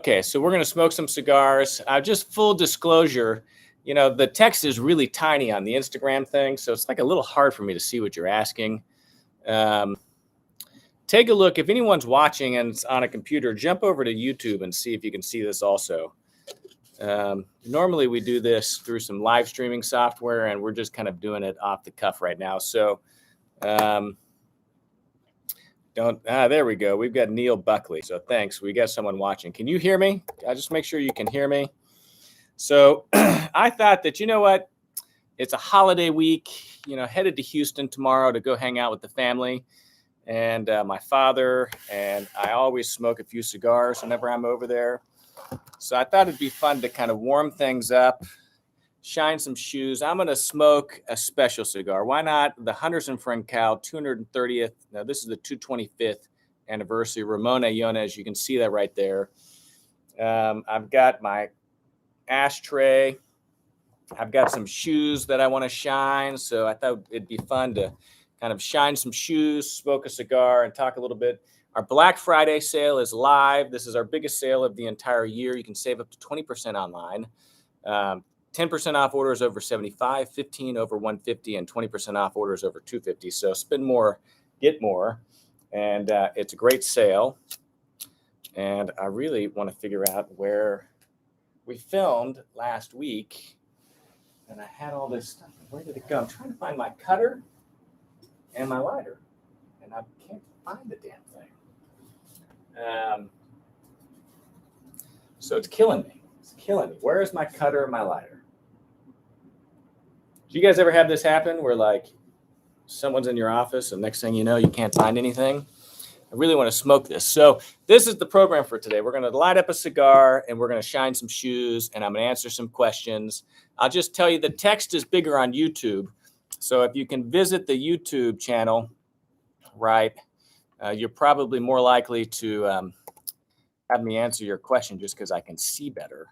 Okay, so we're going to smoke some cigars. Just full disclosure, the text is really tiny on the Instagram thing, so it's like a little hard for me to see what you're asking. Um, Take a look. If anyone's watching and it's on a computer, jump over to YouTube and see if you can see this also. Normally we do this through some live streaming software, and we're just kind of doing it off the cuff right now. So there we go. We've got Neil Buckley. So thanks. We got someone watching. Can you hear me? I just make sure you can hear me. So I thought that, you know what? It's a holiday week, headed to Houston tomorrow to go hang out with the family and my father. And I always smoke a few cigars whenever I'm over there. So I thought it'd be fun to kind of warm things up, shine some shoes. I'm going to smoke a special cigar. Why not the Hunters and Francal 230th? Now, this is the 225th anniversary Ramon Ayona, as you can see that right there. I've got my ashtray. I've got some shoes that I want to shine. So I thought it'd be fun to kind of shine some shoes, smoke a cigar, and talk a little bit. Our Black Friday sale is live. This is our biggest sale of the entire year. You can save up to 20% online. 10% off orders over $75, 15% over $150, and 20% off orders over $250. So spend more, get more. And it's a great sale. And I really want to figure out where we filmed last week. And I had all this stuff. Where did it go? I'm trying to find my cutter and my lighter. And I can't find the damn thing. So it's killing me. It's killing me. Where is my cutter and my lighter? Do you guys ever have this happen where like someone's in your office and next thing you know, you can't find anything? I really want to smoke this. So this is the program for today. We're going to light up a cigar and we're going to shine some shoes and I'm going to answer some questions. I'll just tell you the text is bigger on YouTube. So if you can visit the YouTube channel, right, you're probably more likely to have me answer your question just because I can see better.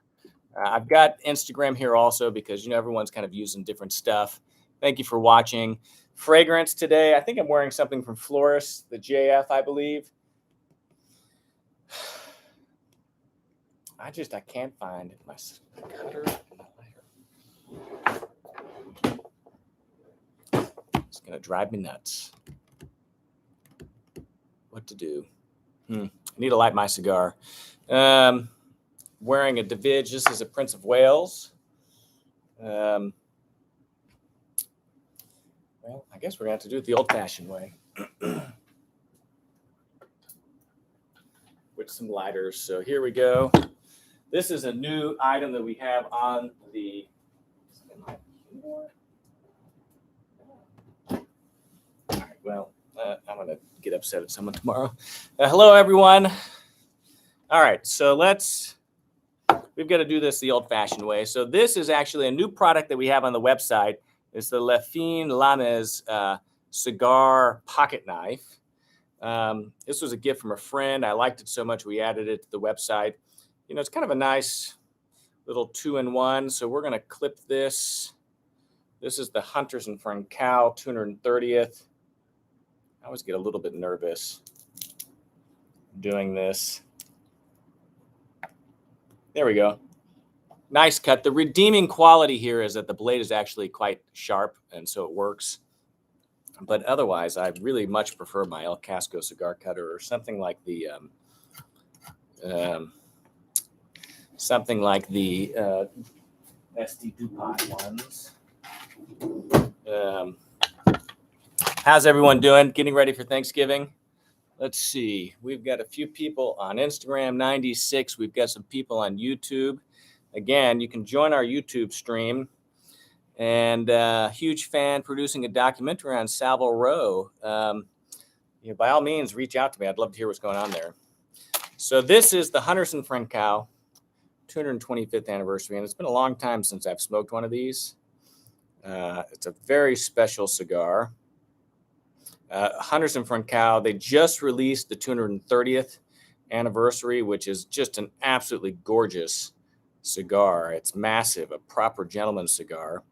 I've got Instagram here also because, everyone's kind of using different stuff. Thank you for watching. Fragrance today. I think I'm wearing something from Florist, the JF, I believe. I can't find my cutter and my lighter. It's going to drive me nuts. What to do? I need to light my cigar. Wearing a Davidge. This is a Prince of Wales. Well, I guess we're going to have to do it the old-fashioned way. With some lighters. So here we go. This is a new item that we have on the... All right, well, I'm going to get upset at someone tomorrow. Hello, everyone. All right, so we've got to do this the old-fashioned way. So this is actually a new product that we have on the website. It's the Le Fin Lames cigar pocket knife. This was a gift from a friend. I liked it so much we added it to the website. It's kind of a nice little 2-in-1. So we're going to clip this. This is the Hunters and Francal 230th. I always get a little bit nervous doing this. There we go. Nice cut. The redeeming quality here is that the blade is actually quite sharp, and so it works. But otherwise, I really much prefer my El Casco cigar cutter or something like the SD DuPont ones. How's everyone doing? Getting ready for Thanksgiving? Let's see. We've got a few people on Instagram, 96. We've got some people on YouTube. Again, you can join our YouTube stream. And huge fan producing a documentary on Savile Row. By all means, reach out to me. I'd love to hear what's going on there. So this is the Hunters and Francal 225th anniversary. And it's been a long time since I've smoked one of these. It's a very special cigar. Hunters and Francal, they just released the 230th anniversary, which is just an absolutely gorgeous cigar. It's massive, a proper gentleman's cigar.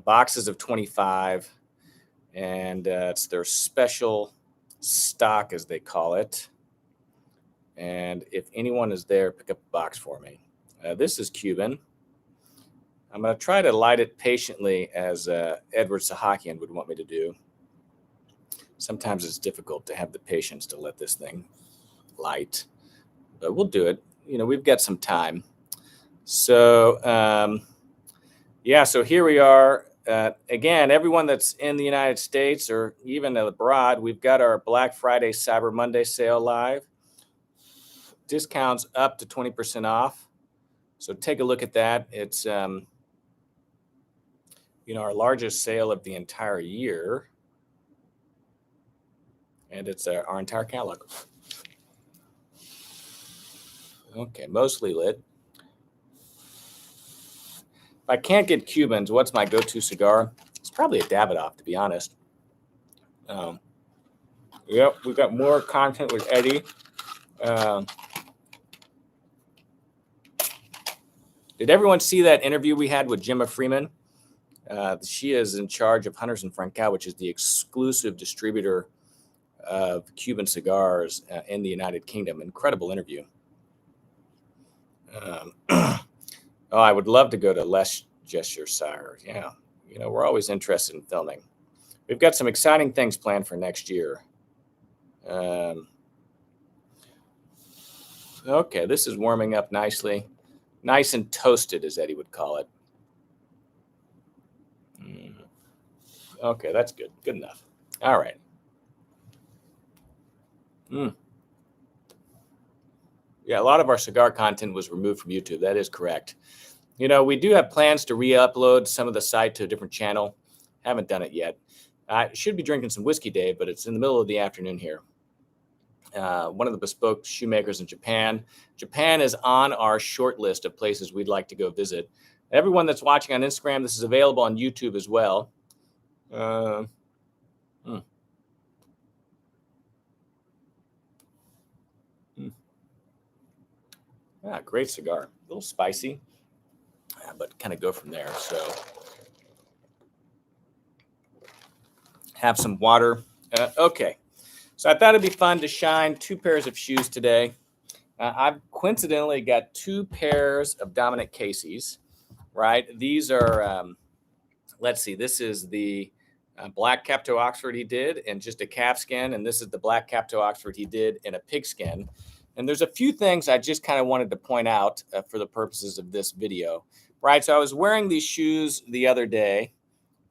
Boxes of 25, and it's their special stock, as they call it. And if anyone is there, pick up a box for me. This is Cuban. I'm going to try to light it patiently as Edward Sahakian would want me to do. Sometimes it's difficult to have the patience to let this thing light, but we'll do it. You know, we've got some time. So, yeah, so here we are. Again, everyone that's in the United States or even abroad, we've got our Black Friday, Cyber Monday sale live. Discounts up to 20% off. So take a look at that. It's, you know, our largest sale of the entire year. And it's our entire catalog. Okay, mostly lit. If I can't get Cubans, what's my go-to cigar? It's probably a Davidoff, to be honest. Yep, we've got more content with Eddie. Did everyone see that interview we had with Gemma Freeman? She is in charge of Hunters and Frankel, which is the exclusive distributor of Cuban cigars in the United Kingdom. Incredible interview. Oh, I would love to go to Leicestershire. Yeah, you know, we're always interested in filming. We've got some exciting things planned for next year. Okay, this is warming up nicely. Nice and toasted, as Eddie would call it. Okay, that's good. Good enough. All right. Yeah, a lot of our cigar content was removed from YouTube. That is correct. You know, we do have plans to re-upload some of the site to a different channel. Haven't done it yet. I should be drinking some whiskey, Dave, but it's in the middle of the afternoon here. One of the bespoke shoemakers in Japan. Japan is on our short list of places we'd like to go visit. Everyone that's watching on Instagram, this is available on YouTube as well. Yeah, great cigar. A little spicy, but kind of go from there. So have some water. Okay. So I thought it'd be fun to shine 2 pairs of shoes today. I've coincidentally got 2 pairs of Dominic Casey's, right? These are, let's see, this is the black Capto Oxford he did in just a calf skin, and this is the black Capto Oxford he did in a pig skin. And there's a few things I just kind of wanted to point out for the purposes of this video, right? So I was wearing these shoes the other day,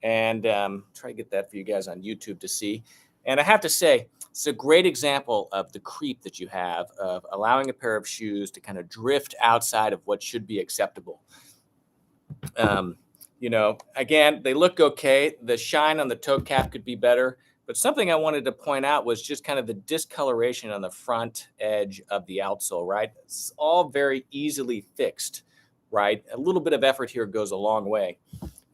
and try to get that for you guys on YouTube to see. And I have to say, it's a great example of the creep that you have of allowing a pair of shoes to kind of drift outside of what should be acceptable. You know, again, they look okay. The shine on the toe cap could be better. But something I wanted to point out was just kind of the discoloration on the front edge of the outsole, right? It's all very easily fixed, right? A little bit of effort here goes a long way.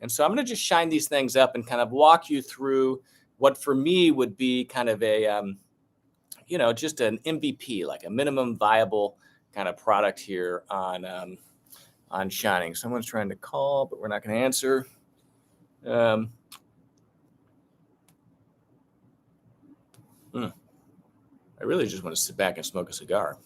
And so I'm going to just shine these things up and kind of walk you through what for me would be kind of a, you know, just an MVP, like a minimum viable kind of product here on shining. Someone's trying to call, but we're not going to answer. I really just want to sit back and smoke a cigar.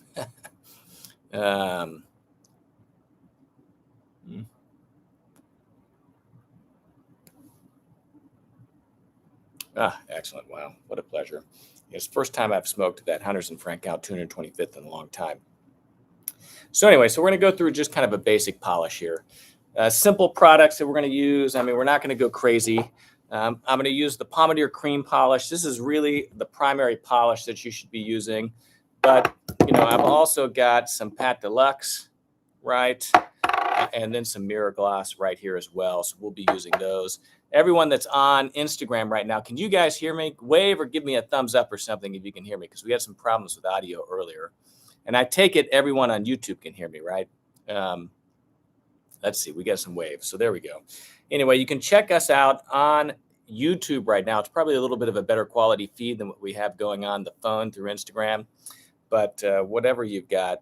Excellent. Wow. What a pleasure. It's the first time I've smoked that Hunters and Frankel 225th in a long time. So anyway, so we're going to go through just kind of a basic polish here. Simple products that we're going to use. I mean, we're not going to go crazy. I'm going to use the Pomadier cream polish. This is really the primary polish that you should be using. But, you know, I've also got some Pat Deluxe, right? And then some Mirror Gloss right here as well. So we'll be using those. Everyone that's on Instagram right now, can you guys hear me? Wave or give me a thumbs up or something if you can hear me, because we had some problems with audio earlier. And I take it everyone on YouTube can hear me, right? Let's see, we got some waves. So there we go. Anyway, you can check us out on YouTube right now. It's probably a little bit of a better quality feed than what we have going on the phone through Instagram. But whatever you've got,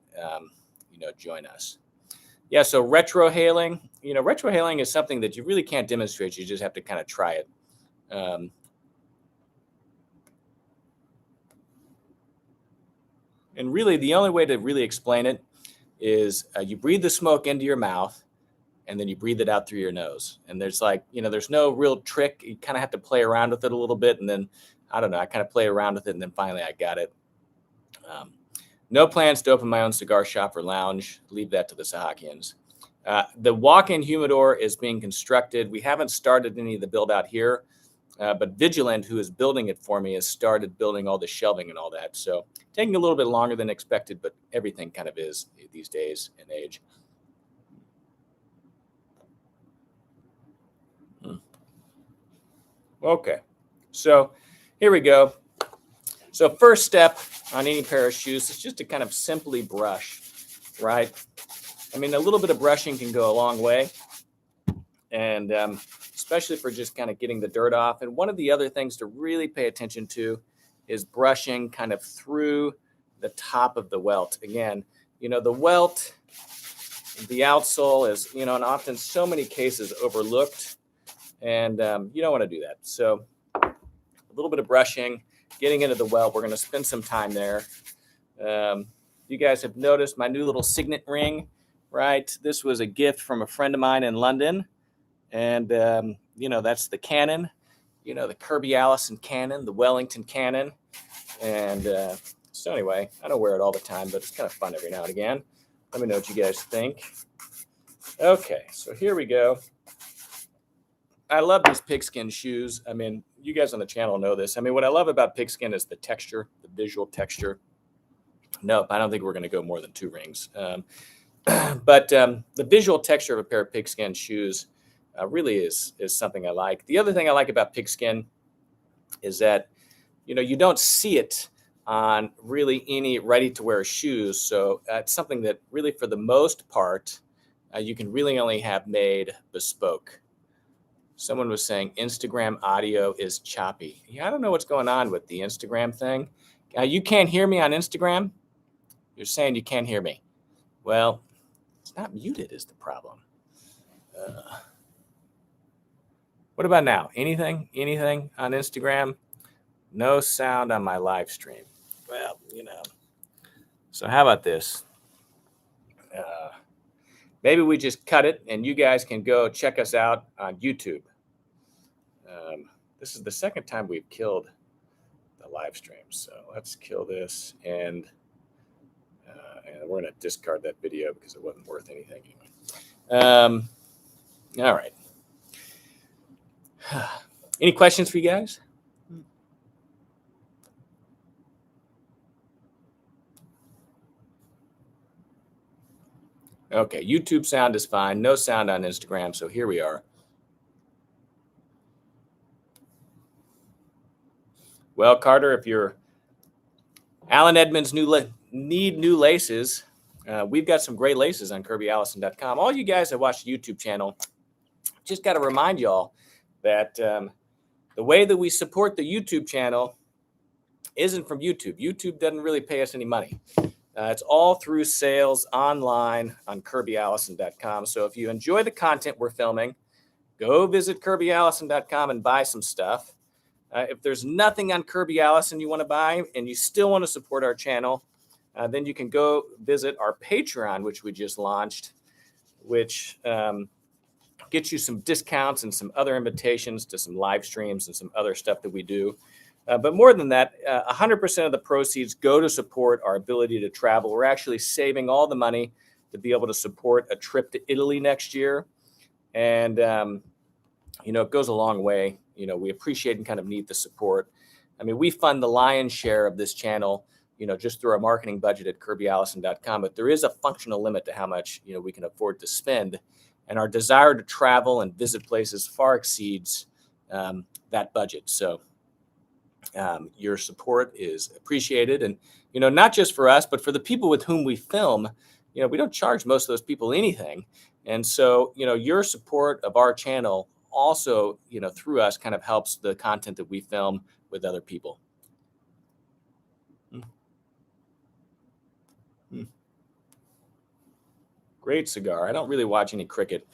you know, join us. Yeah, so retrohaling. You know, retrohaling is something that you really can't demonstrate. You just have to kind of try it. And really, the only way to really explain it is you breathe the smoke into your mouth and then you breathe it out through your nose. And there's like, there's no real trick. You kind of have to play around with it a little bit. And then, I don't know, I kind of play around with it. And then finally I got it. No plans to open my own cigar shop or lounge. Leave that to the Sahakians. The walk-in humidor is being constructed. We haven't started any of the build out here, but Vigilant, who is building it for me, has started building all the shelving and all that. So taking a little bit longer than expected, but everything kind of is these days and age. Okay, so here we go. So first step on any pair of shoes is just to kind of simply brush, right? I mean, a little bit of brushing can go a long way, and especially for just kind of getting the dirt off. And one of the other things to really pay attention to is brushing kind of through the top of the welt. Again, the welt, the outsole is, in often so many cases overlooked, and you don't want to do that. So a little bit of brushing, getting into the welt. We're going to spend some time there. You guys have noticed my new little signet ring, right? This was a gift from a friend of mine in London. And, that's the cannon, the Kirby Allison cannon, the Wellington cannon. And so anyway, I don't wear it all the time, but it's kind of fun every now and again. Let me know what you guys think. Okay, so here we go. I love these pigskin shoes. I mean, you guys on the channel know this. I mean, what I love about pigskin is the texture, the visual texture. Nope, I don't think we're going to go more than 2 rings. But the visual texture of a pair of pigskin shoes really is something I like. The other thing I like about pigskin is that, you don't see it on really any ready-to-wear shoes. So it's something that really, for the most part, you can really only have made bespoke. Someone was saying Instagram audio is choppy. Yeah, I don't know what's going on with the Instagram thing. You can't hear me on Instagram? You're saying you can't hear me. Well, it's not muted is the problem. What about now? Anything on Instagram? No sound on my live stream. Well, So how about this? Maybe we just cut it and you guys can go check us out on YouTube. This is the second time we've killed the live stream. So let's kill this and we're going to discard that video because it wasn't worth anything anyway. All right. Any questions for you guys? Okay, YouTube sound is fine. No sound on Instagram, so here we are. Well, Carter, if you're Alan Edmonds need new laces, we've got some great laces on KirbyAllison.com. All you guys that watch the YouTube channel, just got to remind y'all that the way that we support the YouTube channel isn't from YouTube. YouTube doesn't really pay us any money. It's all through sales online on KirbyAllison.com. So if you enjoy the content we're filming, go visit KirbyAllison.com and buy some stuff. If there's nothing on Kirby Allison you want to buy and you still want to support our channel, then you can go visit our Patreon, which we just launched, which gets you some discounts and some other invitations to some live streams and some other stuff that we do. But more than that, 100% of the proceeds go to support our ability to travel. We're actually saving all the money to be able to support a trip to Italy next year. And, it goes a long way. We appreciate and kind of need the support. I mean, we fund the lion's share of this channel, just through our marketing budget at KirbyAllison.com. But there is a functional limit to how much, we can afford to spend. And our desire to travel and visit places far exceeds that budget. So your support is appreciated. And, not just for us, but for the people with whom we film, we don't charge most of those people anything. And so, your support of our channel also, through us kind of helps the content that we film with other people. Great cigar. I don't really watch any cricket.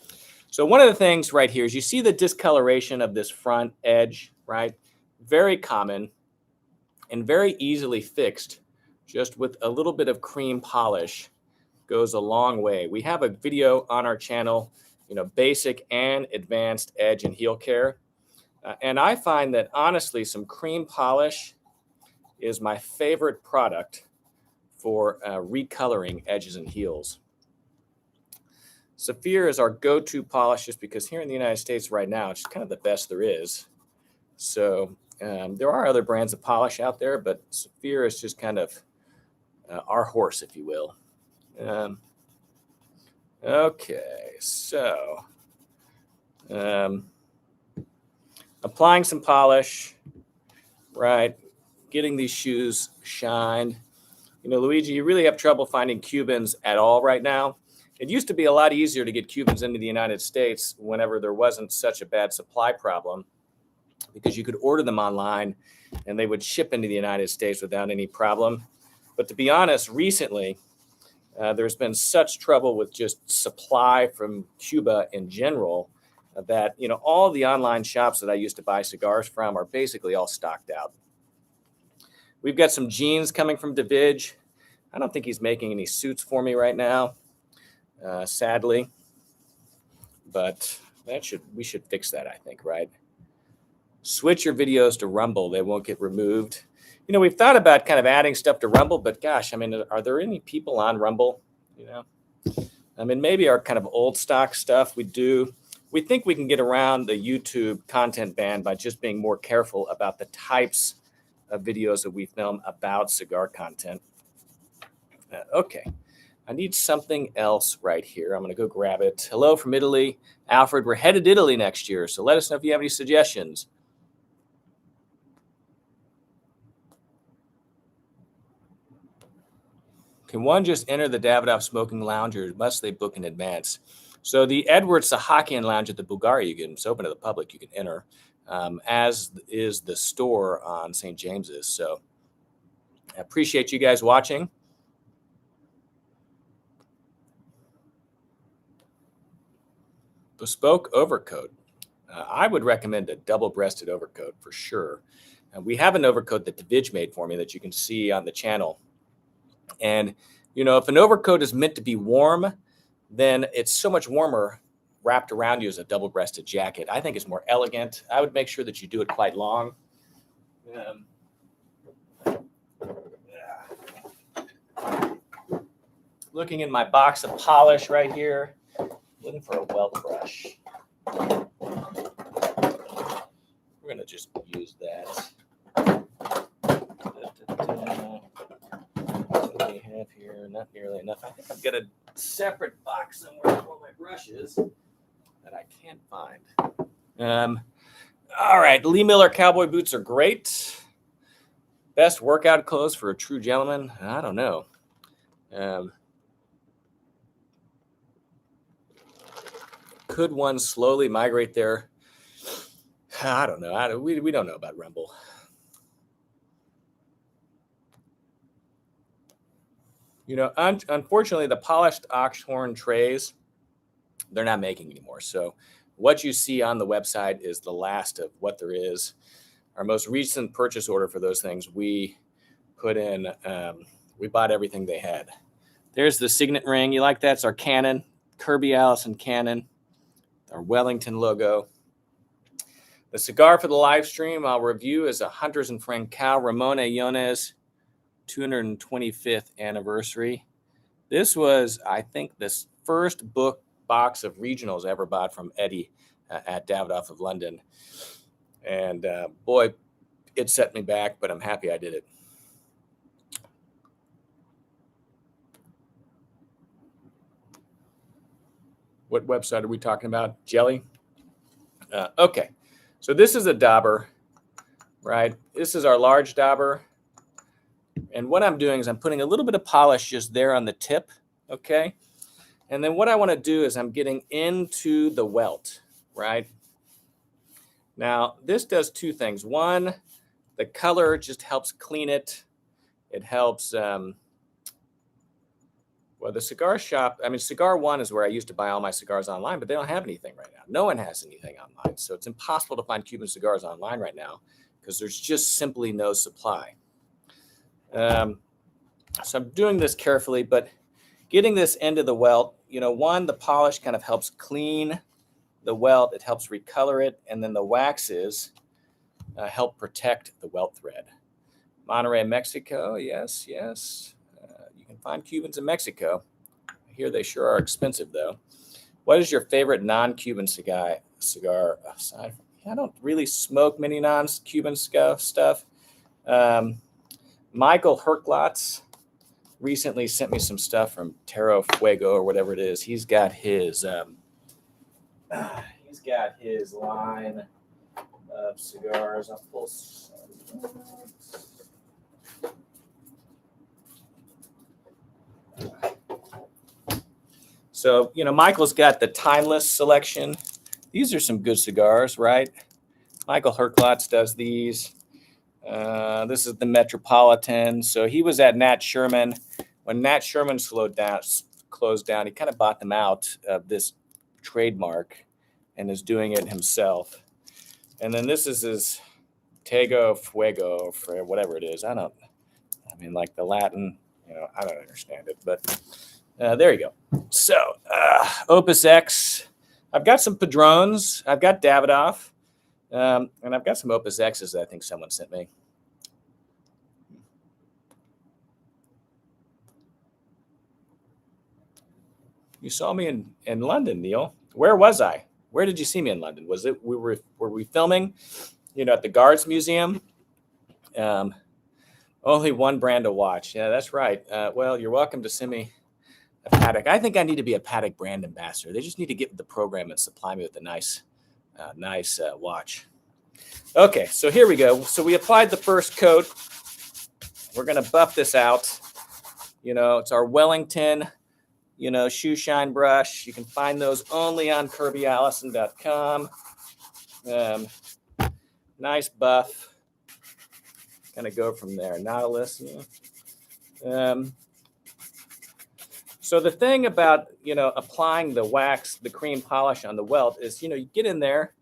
So one of the things right here is you see the discoloration of this front edge, right? Very common and very easily fixed just with a little bit of cream polish goes a long way. We have a video on our channel, basic and advanced edge and heel care. And I find that honestly, some cream polish is my favorite product for recoloring edges and heels. Saphir is our go-to polish just because here in the United States right now, it's kind of the best there is. So there are other brands of polish out there, but Saphir is just kind of our horse, if you will. Okay, so applying some polish, right? Getting these shoes shined. Luigi, you really have trouble finding Cubans at all right now. It used to be a lot easier to get Cubans into the United States whenever there wasn't such a bad supply problem, because you could order them online and they would ship into the United States without any problem. But to be honest, recently, there's been such trouble with just supply from Cuba in general that, all the online shops that I used to buy cigars from are basically all stocked out. We've got some jeans coming from Davidge. I don't think he's making any suits for me right now, sadly. But we should fix that, I think, right? Switch your videos to Rumble. They won't get removed. We've thought about kind of adding stuff to Rumble, but gosh, are there any people on Rumble? Maybe our kind of old stock stuff we do. We think we can get around the YouTube content ban by just being more careful about the types of videos that we film about cigar content. Okay, I need something else right here. I'm going to go grab it. Hello from Italy. Alfred, we're headed to Italy next year, so let us know if you have any suggestions. Can one just enter the Davidoff Smoking Lounge, or must they book in advance? So the Edward Sahakian Lounge at the Bulgaria, it's open to the public. You can enter, as is the store on St. James's. So I appreciate you guys watching. Bespoke overcoat. I would recommend a double-breasted overcoat for sure. We have an overcoat that Davidge made for me that you can see on the channel. And, if an overcoat is meant to be warm, then it's so much warmer wrapped around you as a double-breasted jacket. I think it's more elegant. I would make sure that you do it quite long. Looking in my box of polish right here, looking for a welt brush. We're going to just use that. What do we have here? Not nearly enough. I think I've got a separate box somewhere for my brushes that I can't find. All right, Lee Miller cowboy boots are great. Best workout clothes for a true gentleman? I don't know. Could one slowly migrate there? I don't know. We don't know about Rumble. Unfortunately, the polished ox horn trays, they're not making anymore. So what you see on the website is the last of what there is. Our most recent purchase order for those things, we put in, we bought everything they had. There's the signet ring. You like that? It's our Canon, Kirby Allison Canon, our Wellington logo. The cigar for the live stream I'll review is a Hunters and Francal Ramon Yones 225th anniversary. This was, I think, this first box of regionals I ever bought from Eddie at Davidoff of London. And boy, it set me back, but I'm happy I did it. What website are we talking about? Jelly? Okay, so this is a dauber, right? This is our large dauber. And what I'm doing is I'm putting a little bit of polish just there on the tip, okay? And then what I want to do is I'm getting into the welt, right? Now, this does two things. One, the color just helps clean it. It helps, well, the cigar shop, Cigar One is where I used to buy all my cigars online, but they don't have anything right now. No one has anything online. So it's impossible to find Cuban cigars online right now because there's just simply no supply. So I'm doing this carefully, but getting this into the welt, one, the polish kind of helps clean the welt. It helps recolor it. And then the waxes help protect the welt thread. Monterrey, Mexico. Yes, yes. You can find Cubans in Mexico. I hear they sure are expensive, though. What is your favorite non-Cuban cigar? I don't really smoke many non-Cuban stuff. Michael Herklotz recently sent me some stuff from Terra Fuego or whatever it is. He's got his line of cigars. I'll pull some. So, Michael's got the Timeless selection. These are some good cigars, right? Michael Herklotz does these. This is the Metropolitan. So he was at Nat Sherman. When Nat Sherman closed down, he kind of bought them out of this trademark and is doing it himself. And then this is his Tego Fuego, for whatever it is. Like the Latin, I don't understand it, but there you go. So Opus X. I've got some Padrones. I've got Davidoff. And I've got some Opus X's that I think someone sent me. You saw me in London, Neil. Where was I? Where did you see me in London? Were we filming, at the Guards Museum? Only one brand to watch. Yeah, that's right. Well, you're welcome to send me a Patek. I think I need to be a Patek brand ambassador. They just need to get with the program and supply me with a nice watch. Okay, so here we go. So we applied the first coat. We're going to buff this out. It's our Wellington, shoe shine brush. You can find those only on KirbyAllison.com. Nice buff. Kind of go from there. Nautilus. So the thing about, applying the wax, the cream polish on the welt is, you get in there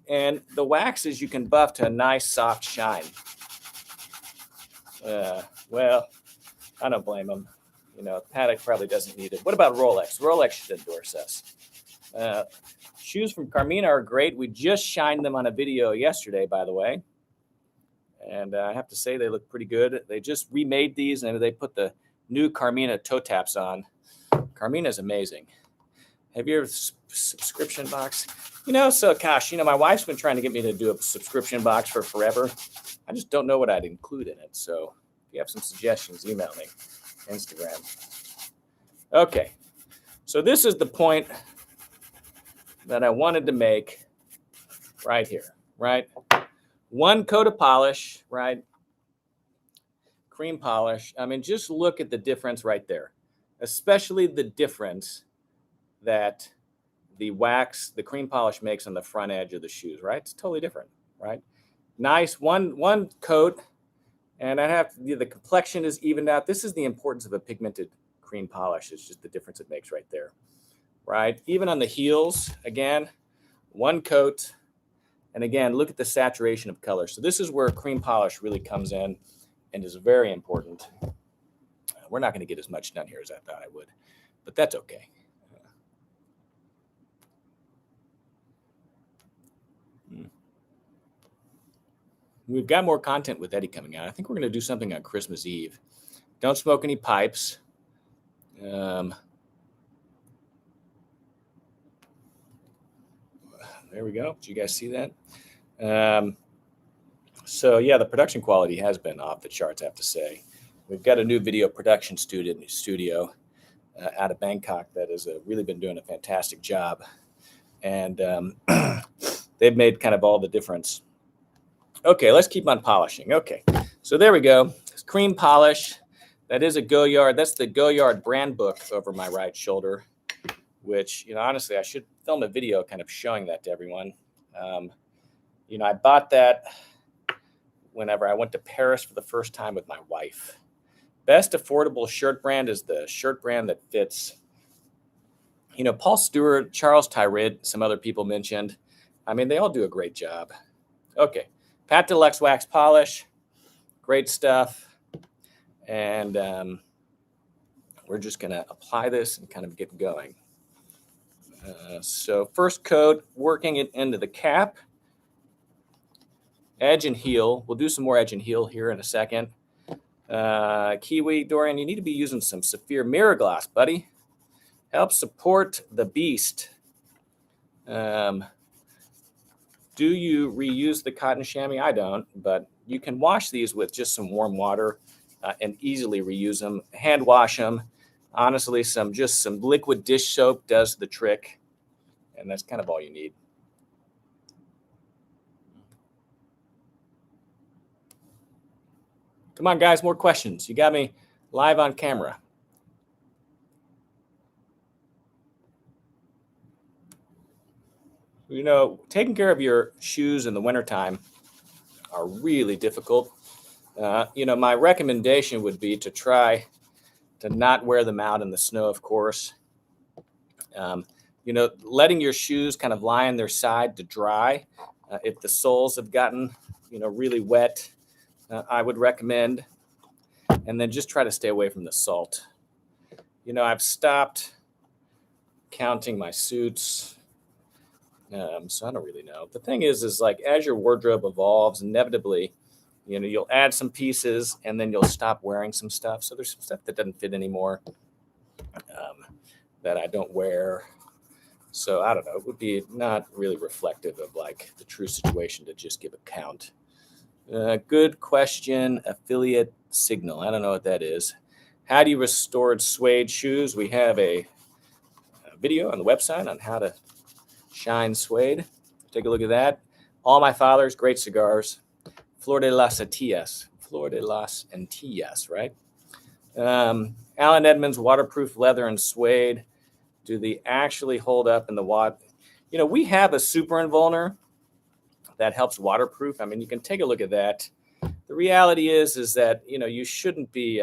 and the waxes you can buff to a nice soft shine. Well, I don't blame them. Patek probably doesn't need it. What about Rolex? Rolex should endorse us. Shoes from Carmina are great. We just shined them on a video yesterday, by the way. And I have to say they look pretty good. They just remade these and they put the new Carmina toe taps on. Carmina is amazing. Have you ever subscription box? So gosh, my wife's been trying to get me to do a subscription box for forever. I just don't know what I'd include in it. So if you have some suggestions, email me. Instagram. Okay. So this is the point that I wanted to make right here, right? One coat of polish, right? Cream polish. Just look at the difference right there, especially the difference that the cream polish makes on the front edge of the shoes, right? It's totally different, right? Nice one coat, and the complexion is evened out. This is the importance of a pigmented cream polish. It's just the difference it makes right there, right? Even on the heels, again, one coat, and again, look at the saturation of color. So this is where cream polish really comes in and is very important. We're not going to get as much done here as I thought I would, but that's okay. We've got more content with Eddie coming out. I think we're going to do something on Christmas Eve. Don't smoke any pipes. There we go. Did you guys see that? So yeah, the production quality has been off the charts, I have to say. We've got a new video production studio out of Bangkok that has really been doing a fantastic job. And they've made kind of all the difference. Okay, let's keep on polishing. Okay, so there we go. It's cream polish. That is a Goyard. That's the Goyard brand book over my right shoulder, which, honestly, I should film a video kind of showing that to everyone. I bought that whenever I went to Paris for the first time with my wife. Best affordable shirt brand is the shirt brand that fits. Paul Stewart, Charles Tyrid, some other people mentioned. They all do a great job. Okay. Pat Deluxe wax polish, great stuff. And we're just going to apply this and kind of get going. So first coat, working it into the cap. Edge and heel. We'll do some more edge and heel here in a second. Kiwi, Dorian, you need to be using some Saphir mirror glass, buddy. Help support the beast. Do you reuse the cotton chamois? I don't, but you can wash these with just some warm water and easily reuse them. Hand wash them. Honestly, just some liquid dish soap does the trick, and that's kind of all you need. Come on, guys, more questions. You got me live on camera. You know, taking care of your shoes in the wintertime are really difficult. You know, my recommendation would be to try to not wear them out in the snow, of course. You know, letting your shoes kind of lie on their side to dry. If the soles have gotten, you know, really wet, I would recommend. And then just try to stay away from the salt. You know, I've stopped counting my suits. So I don't really know. The thing is like as your wardrobe evolves, inevitably, you know, you'll add some pieces and then you'll stop wearing some stuff. So there's some stuff that doesn't fit anymore that I don't wear. So I don't know. It would be not really reflective of like the true situation to just give a count. Good question. Affiliate signal. I don't know what that is. How do you restore suede shoes? We have a video on the website on how to shine suede. Take a look at that. All My Father's Great Cigars. Flor de las Antillas. Flor de las Antillas, right? Allen Edmonds waterproof leather and suede. Do they actually hold up in the water? You know, we have a super invulner that helps waterproof. I mean, you can take a look at that. The reality is that, you know, you shouldn't be,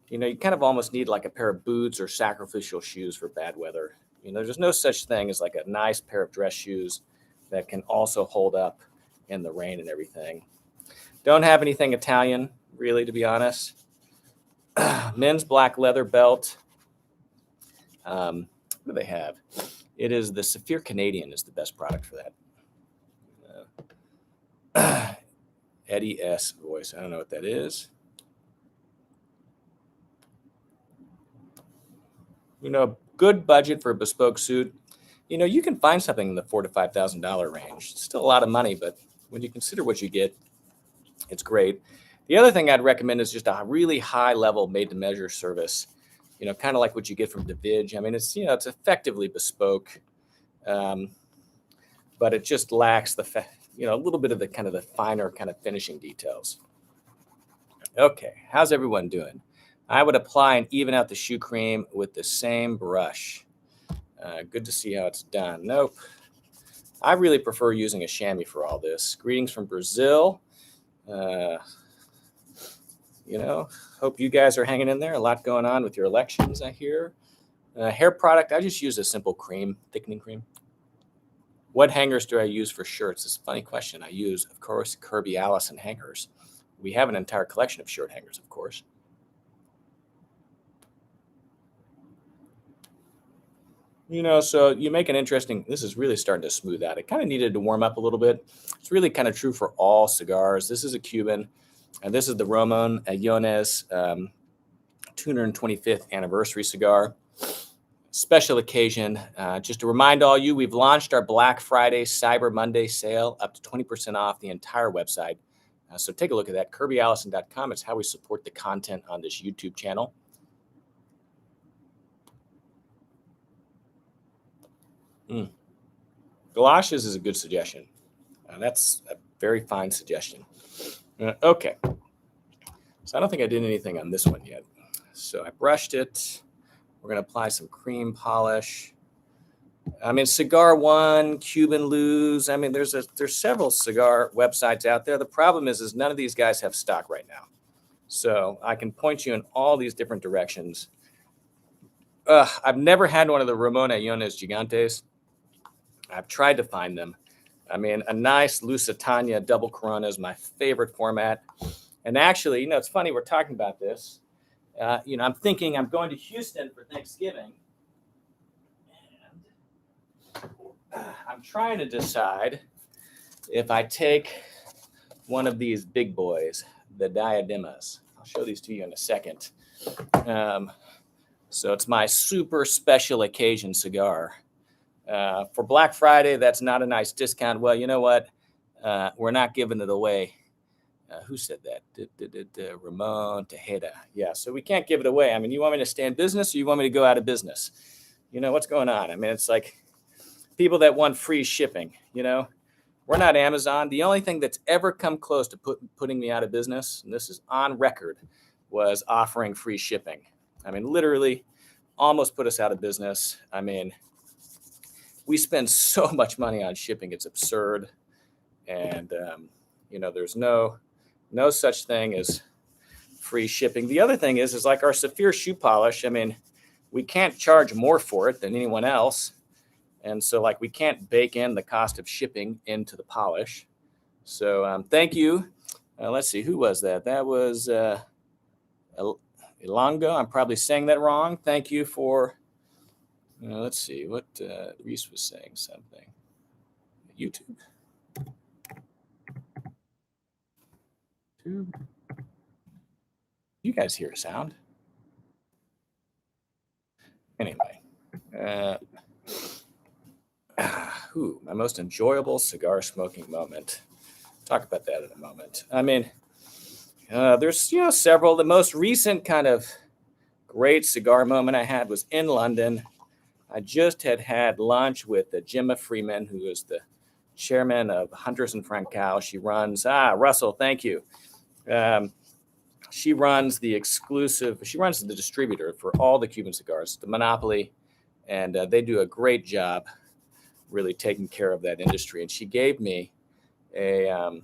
you know, you kind of almost need like a pair of boots or sacrificial shoes for bad weather. You know, there's no such thing as like a nice pair of dress shoes that can also hold up in the rain and everything. Don't have anything Italian, really, to be honest. Men's black leather belt. What do they have? It is the Saphir Canadian is the best product for that. Eddie S. voice. I don't know what that is. You know, good budget for a bespoke suit. You know, you can find something in the $4,000 to $5,000 range. It's still a lot of money, but when you consider what you get, it's great. The other thing I'd recommend is just a really high level made to measure service. You know, kind of like what you get from DeVidge. I mean, it's, you know, it's effectively bespoke, but it just lacks the, you know, a little bit of the kind of the finer kind of finishing details. Okay, how's everyone doing? I would apply and even out the shoe cream with the same brush. Good to see how it's done. Nope. I really prefer using a chamois for all this. Greetings from Brazil. You know, hope you guys are hanging in there. A lot going on with your elections, I hear. Hair product, I just use a simple cream, thickening cream. What hangers do I use for shirts? It's a funny question. I use, of course, Kirby Allison hangers. We have an entire collection of shirt hangers, of course. You know, so you make an interesting, this is really starting to smooth out. It kind of needed to warm up a little bit. It's really kind of true for all cigars. This is a Cuban, and this is the Ramon Allones 225th anniversary cigar. Special occasion. Just to remind all you, we've launched our Black Friday, Cyber Monday sale, up to 20% off the entire website. So take a look at that, kirbyallison.com. It's how we support the content on this YouTube channel. Galoshes is a good suggestion. That's a very fine suggestion. Okay. So I don't think I did anything on this one yet. So I brushed it. We're going to apply some cream polish. I mean, Cigar One, Cuban Luz. I mean, there's several cigar websites out there. The problem is none of these guys have stock right now. So I can point you in all these different directions. I've never had one of the Ramon Allones Gigantes. I've tried to find them. I mean, a nice Lusitania double Corona is my favorite format. And actually, it's funny we're talking about this. I'm thinking I'm going to Houston for Thanksgiving. And I'm trying to decide if I take one of these big boys, the diademas. I'll show these to you in a second. So it's my super special occasion cigar. For Black Friday, that's not a nice discount. Well, you know what? We're not giving it away. Who said that? Ramon Tejeda. Yeah, so we can't give it away. I mean, you want me to stay in business or you want me to go out of business? What's going on? I mean, it's like people that want free shipping, We're not Amazon. The only thing that's ever come close to putting me out of business, and this is on record, was offering free shipping. I mean, literally almost put us out of business. I mean, we spend so much money on shipping. It's absurd. And, there's no such thing as free shipping. The other thing is like our Saphir shoe polish. I mean, we can't charge more for it than anyone else. And so we can't bake in the cost of shipping into the polish. So thank you. Let's see, who was that? That was Ilongo. I'm probably saying that wrong. Thank you for, let's see what Reese was saying something. YouTube. You guys hear a sound? Anyway, my most enjoyable cigar smoking moment. Talk about that in a moment. I mean, there's several. The most recent kind of great cigar moment I had was in London. I just had lunch with Gemma Freeman, who is the chairman of Hunters and Francois. She runs Russell. Thank you. She runs the distributor for all the Cuban cigars, the monopoly, and they do a great job really taking care of that industry. And she gave me a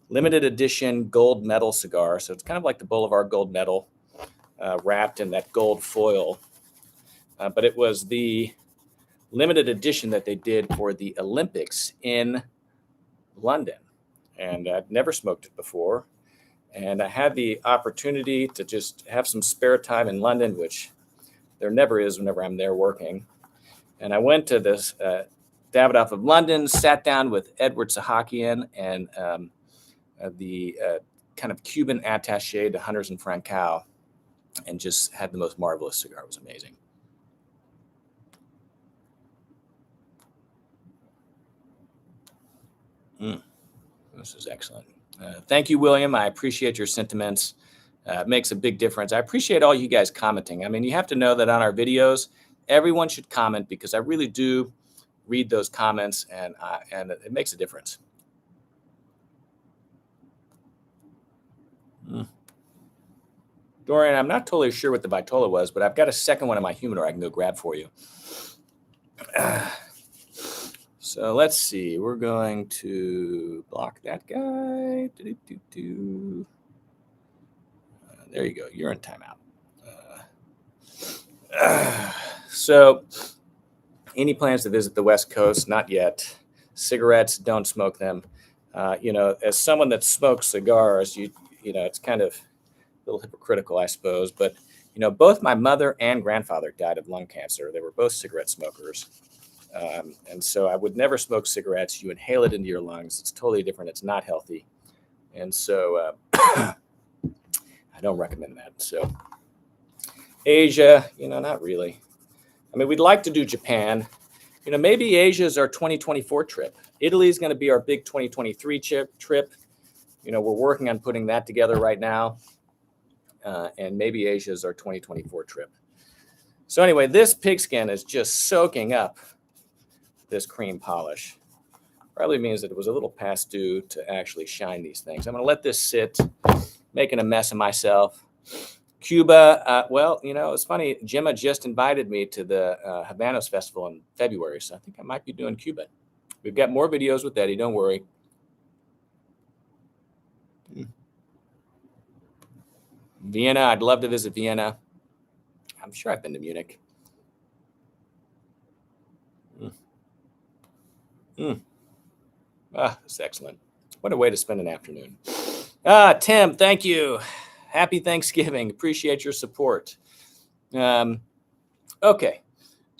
limited edition gold medal cigar. So it's kind of like the Boulevard Gold Medal, wrapped in that gold foil. But it was the limited edition that they did for the Olympics in London. And I'd never smoked it before. And I had the opportunity to just have some spare time in London, which there never is whenever I'm there working. And I went to this Davidoff of London, sat down with Edward Sahakian and the kind of Cuban attaché to Hunters and Francois, and just had the most marvelous cigar. It was amazing. This is excellent. Thank you, William. I appreciate your sentiments. It makes a big difference. I appreciate all you guys commenting. I mean, you have to know that on our videos, everyone should comment, because I really do read those comments, and it makes a difference. Dorian, I'm not totally sure what the Vitola was, but I've got a second one in my humidor I can go grab for you. So let's see. We're going to block that guy. There you go. You're in timeout. So any plans to visit the West Coast? Not yet. Cigarettes, don't smoke them. As someone that smokes cigars, it's kind of a little hypocritical, I suppose. But, both my mother and grandfather died of lung cancer. They were both cigarette smokers. And so I would never smoke cigarettes. You inhale it into your lungs. It's totally different. It's not healthy. And so I don't recommend that. So Asia, not really. I mean, we'd like to do Japan. Maybe Asia is our 2024 trip. Italy is going to be our big 2023 trip. We're working on putting that together right now. And maybe Asia is our 2024 trip. So anyway, this pigskin is just soaking up this cream polish. Probably means that it was a little past due to actually shine these things. I'm going to let this sit, making a mess of myself. Cuba, well, it's funny. Gemma just invited me to the Habanos Festival in February, so I think I might be doing Cuba. We've got more videos with Eddie, don't worry. Vienna, I'd love to visit Vienna. I'm sure I've been to Munich. That's excellent. What a way to spend an afternoon. Tim, thank you. Happy Thanksgiving. Appreciate your support. Okay.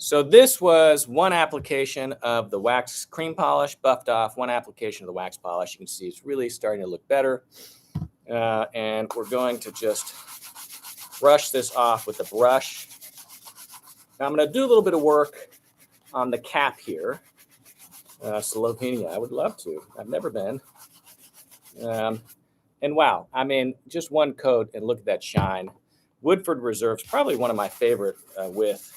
So this was one application of the wax cream polish buffed off, one application of the wax polish. You can see it's really starting to look better. And we're going to just brush this off with the brush. Now I'm going to do a little bit of work on the cap here. Slovenia, I would love to. I've never been. And wow, I mean, just one coat and look at that shine. Woodford Reserve's probably one of my favorite with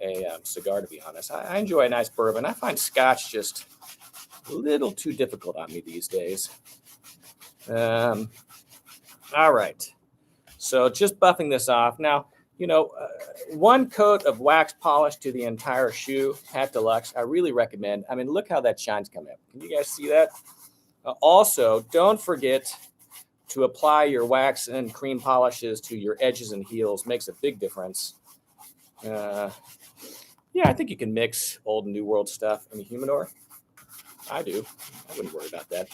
a cigar, to be honest. I enjoy a nice bourbon. I find Scotch just a little too difficult on me these days. All right. So just buffing this off. Now, one coat of wax polish to the entire shoe, Pat Deluxe, I really recommend. I mean, look how that shine's coming up. Can you guys see that? Also, don't forget to apply your wax and cream polishes to your edges and heels. Makes a big difference. Yeah, I think you can mix old and new world stuff in the humidor. I do. I wouldn't worry about that.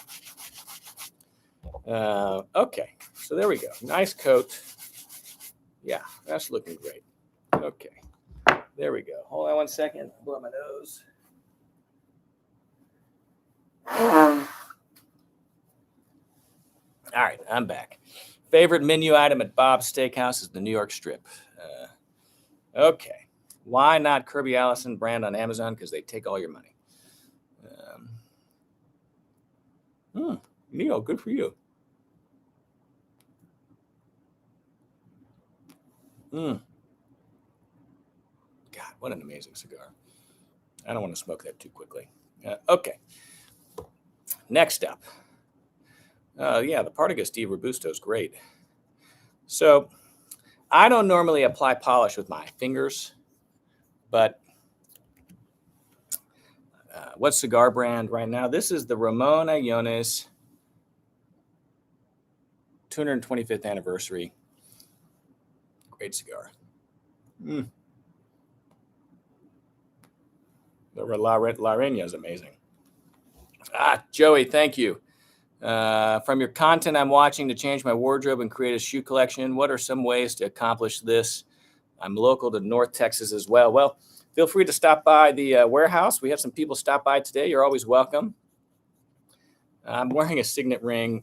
Okay, so there we go. Nice coat. Yeah, that's looking great. Okay, there we go. Hold on one second. Blow my nose. All right, I'm back. Favorite menu item at Bob's Steakhouse is the New York Strip. Okay. Why not Kirby Allison brand on Amazon? Because they take all your money. Neil, good for you. God, what an amazing cigar. I don't want to smoke that too quickly. Okay. Next up. Yeah, the Partagas di Robusto is great. So I don't normally apply polish with my fingers, but what cigar brand right now? This is the Ramon Allones 225th anniversary. Great cigar. The La Reina is amazing. Joey, thank you. From your content I'm watching to change my wardrobe and create a shoe collection, what are some ways to accomplish this? I'm local to North Texas as well. Well, feel free to stop by the warehouse. We have some people stop by today. You're always welcome. I'm wearing a signet ring,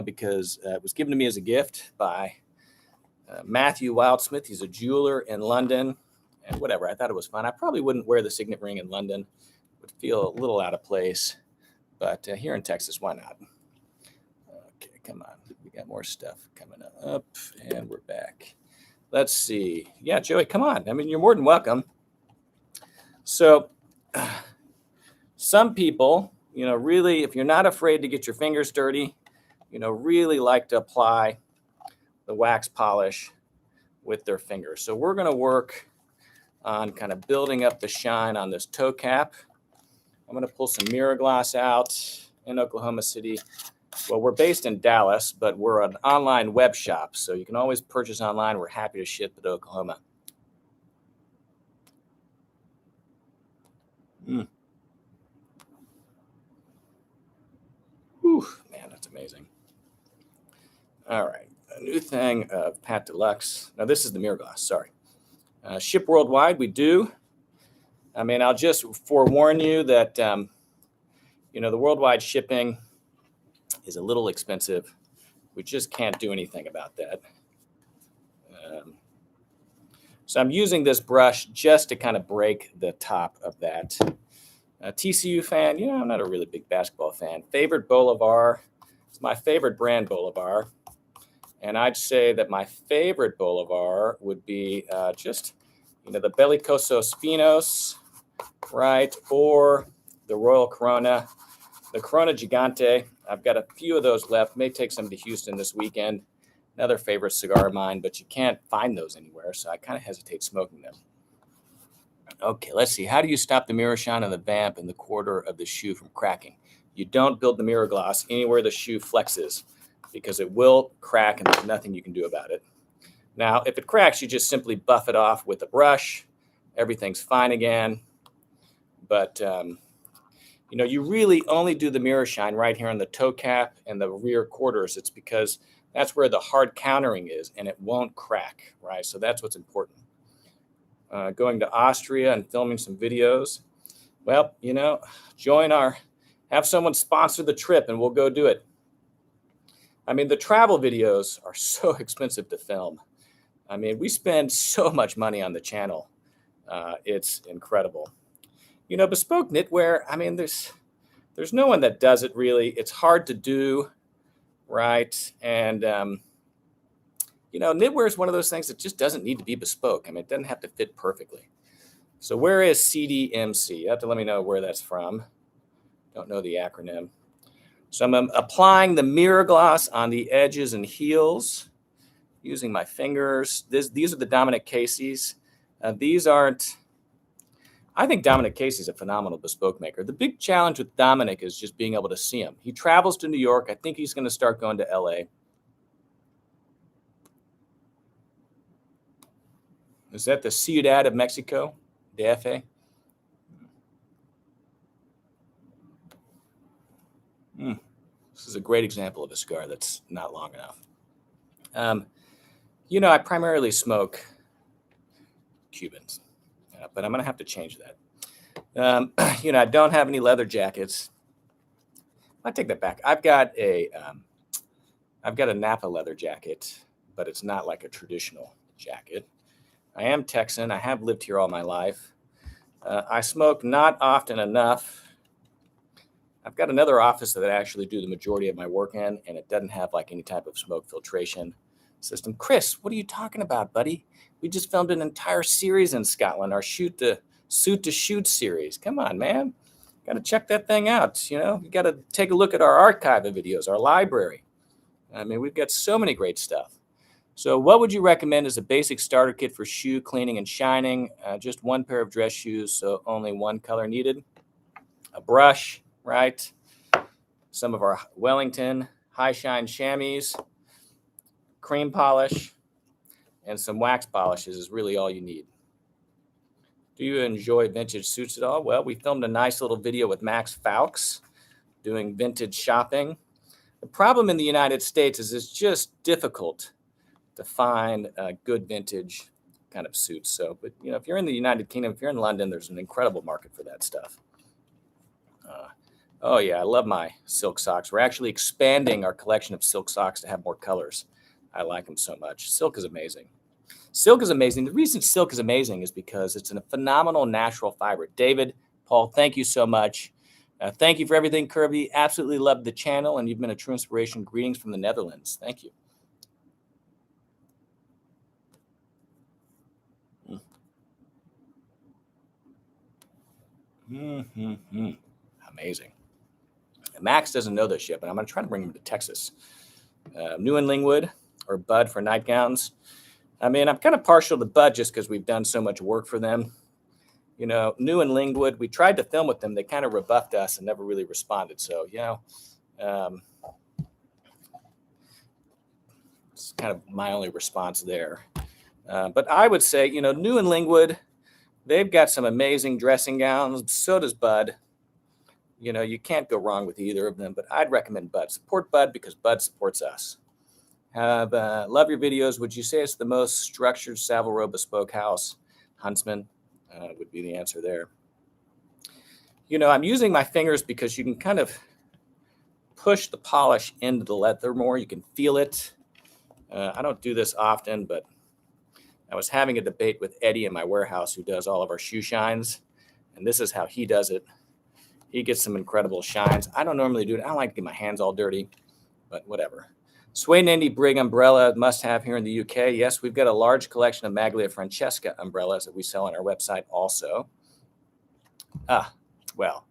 because it was given to me as a gift by Matthew Wildsmith. He's a jeweler in London, and whatever. I thought it was fun. I probably wouldn't wear the signet ring in London. It would feel a little out of place, but here in Texas, why not? Okay, come on. We got more stuff coming up, and we're back. Let's see. Yeah, Joey, come on. I mean, you're more than welcome. So some people, really, if you're not afraid to get your fingers dirty, really like to apply the wax polish with their fingers. So we're going to work on kind of building up the shine on this toe cap. I'm going to pull some mirror glass out in Oklahoma City. Well, we're based in Dallas, but we're an online web shop, so you can always purchase online. We're happy to ship to Oklahoma. Whew, man, that's amazing. All right, a new thing of Pat Deluxe. Now, this is the mirror glass, sorry. Ship worldwide, we do. I mean, I'll just forewarn you that, the worldwide shipping is a little expensive. We just can't do anything about that. So I'm using this brush just to kind of break the top of that. TCU fan, I'm not a really big basketball fan. Favorite Bolivar, it's my favorite brand Bolivar. And I'd say that my favorite Bolivar would be just, the Belicosos Finos, right? Or the Royal Corona, the Corona Gigante. I've got a few of those left. May take some to Houston this weekend. Another favorite cigar of mine, but you can't find those anywhere, so I kind of hesitate smoking them. Okay, let's see. How do you stop the mirror shine on the vamp and the quarter of the shoe from cracking? You don't build the mirror gloss anywhere the shoe flexes because it will crack and there's nothing you can do about it. Now, if it cracks, you just simply buff it off with a brush. Everything's fine again. But, You know, you really only do the mirror shine right here on the toe cap and the rear quarters. It's because that's where the hard countering is, and it won't crack, right? So that's what's important. Going to Austria and filming some videos. Well, you know, have someone sponsor the trip and we'll go do it. I mean, the travel videos are so expensive to film. I mean, we spend so much money on the channel. It's incredible. You know, bespoke knitwear, I mean, there's no one that does it really. It's hard to do, right? And, you know, knitwear is one of those things that just doesn't need to be bespoke. I mean, it doesn't have to fit perfectly. So where is CDMC? You have to let me know where that's from. Don't know the acronym. So I'm applying the mirror gloss on the edges and heels using my fingers. These are the Dominic Casey's. These aren't, I think Dominic Casey's a phenomenal bespoke maker. The big challenge with Dominic is just being able to see him. He travels to New York. I think he's going to start going to LA. Is that the Ciudad of Mexico? DF? This is a great example of a cigar that's not long enough. You know, I primarily smoke Cubans, but I'm going to have to change that. You know, I don't have any leather jackets. I take that back. I've got a Napa leather jacket, but it's not like a traditional jacket. I am Texan. I have lived here all my life. I smoke not often enough. I've got another office that I actually do the majority of my work in, and it doesn't have like any type of smoke filtration system. Chris, what are you talking about, buddy? We just filmed an entire series in Scotland, our Suit to Shoot series. Come on, man. Got to check that thing out. You know, you got to take a look at our archive of videos, our library. I mean, we've got so many great stuff. So what would you recommend as a basic starter kit for shoe cleaning and shining? Just one pair of dress shoes, so only one color needed. A brush, right? Some of our Wellington high shine chamois, cream polish, and some wax polishes is really all you need. Do you enjoy vintage suits at all? Well, we filmed a nice little video with Max Fawkes doing vintage shopping. The problem in the United States is it's just difficult to find good vintage kind of suits. So, but you know, if you're in the United Kingdom, if you're in London, there's an incredible market for that stuff. Oh yeah, I love my silk socks. We're actually expanding our collection of silk socks to have more colors. I like them so much. Silk is amazing. Silk is amazing. The reason silk is amazing is because it's a phenomenal natural fiber. David, Paul, thank you so much. Thank you for everything, Kirby. Absolutely love the channel, and you've been a true inspiration. Greetings from the Netherlands. Thank you. Amazing. Max doesn't know this yet, but I'm going to try to bring him to Texas. New and Lingwood or Bud for nightgowns. I mean, I'm kind of partial to Bud just because we've done so much work for them. You know, New and Lingwood, we tried to film with them. They kind of rebuffed us and never really responded. So, you know, it's kind of my only response there. But I would say, you know, New and Lingwood, they've got some amazing dressing gowns. So does Bud. You know, you can't go wrong with either of them, but I'd recommend Bud. Support Bud because Bud supports us. Love your videos. Would you say it's the most structured Savile Row bespoke house? Huntsman would be the answer there. You know, I'm using my fingers because you can kind of push the polish into the leather more. You can feel it. I don't do this often, but I was having a debate with Eddie in my warehouse who does all of our shoe shines, and this is how he does it. He gets some incredible shines. I don't normally do it. I don't like to get my hands all dirty, but whatever. Sway Nandy Brig umbrella must have here in the UK. Yes, we've got a large collection of Maglia Francesca umbrellas that we sell on our website also. Well,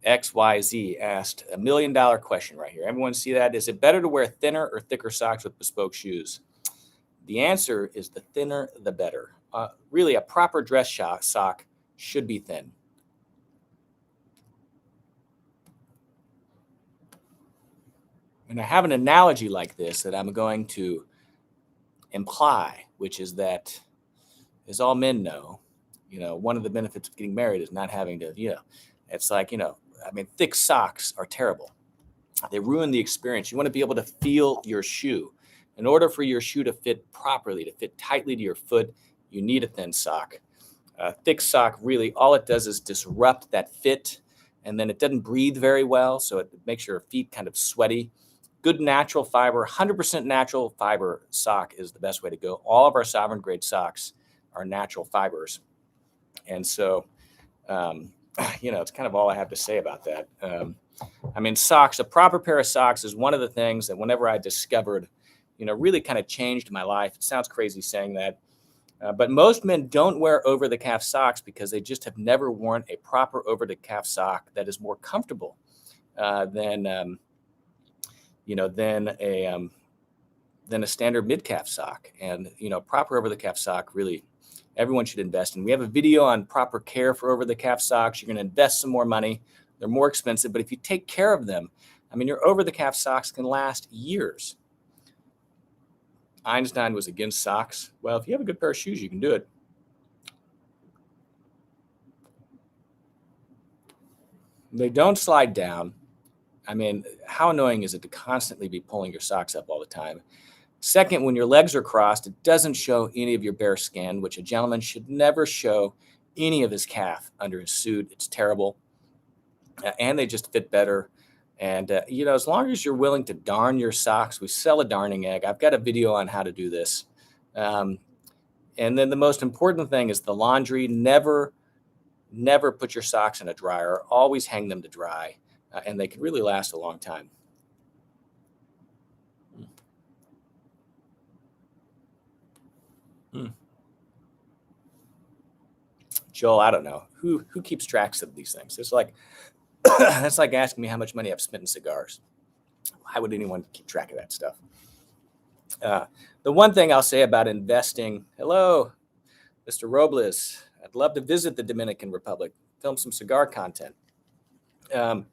XYZ asked $1 million question right here. Everyone see that? Is it better to wear thinner or thicker socks with bespoke shoes? The answer is the thinner, the better. Really, a proper dress sock should be thin. And I have an analogy like this that I'm going to imply, which is that, as all men know, you know, one of the benefits of getting married is not having to, you know, it's like, you know, thick socks are terrible. They ruin the experience. You want to be able to feel your shoe. In order for your shoe to fit properly, to fit tightly to your foot, you need a thin sock. A thick sock, really, all it does is disrupt that fit, and then it doesn't breathe very well, so it makes your feet kind of sweaty. Good natural fiber, 100% natural fiber sock is the best way to go. All of our sovereign grade socks are natural fibers. And so, it's kind of all I have to say about that. Socks, a proper pair of socks is one of the things that whenever I discovered, really kind of changed my life. It sounds crazy saying that. But most men don't wear over-the-calf socks because they just have never worn a proper over-the-calf sock that is more comfortable than a standard mid-calf sock. And proper over-the-calf sock, really, everyone should invest in. We have a video on proper care for over-the-calf socks. You're going to invest some more money. They're more expensive, but if you take care of them, your over-the-calf socks can last years. Einstein was against socks. Well, if you have a good pair of shoes, you can do it. They don't slide down. How annoying is it to constantly be pulling your socks up all the time? Second, when your legs are crossed, it doesn't show any of your bare skin, which a gentleman should never show any of his calf under his suit. It's terrible. And they just fit better. And, as long as you're willing to darn your socks, we sell a darning egg. I've got a video on how to do this. And then the most important thing is the laundry. Never put your socks in a dryer. Always hang them to dry. And they can really last a long time. Joel, I don't know. Who keeps tracks of these things? It's like, that's like asking me how much money I've spent in cigars. Why would anyone keep track of that stuff? The one thing I'll say about investing, hello, Mr. Robles. I'd love to visit the Dominican Republic, film some cigar content. The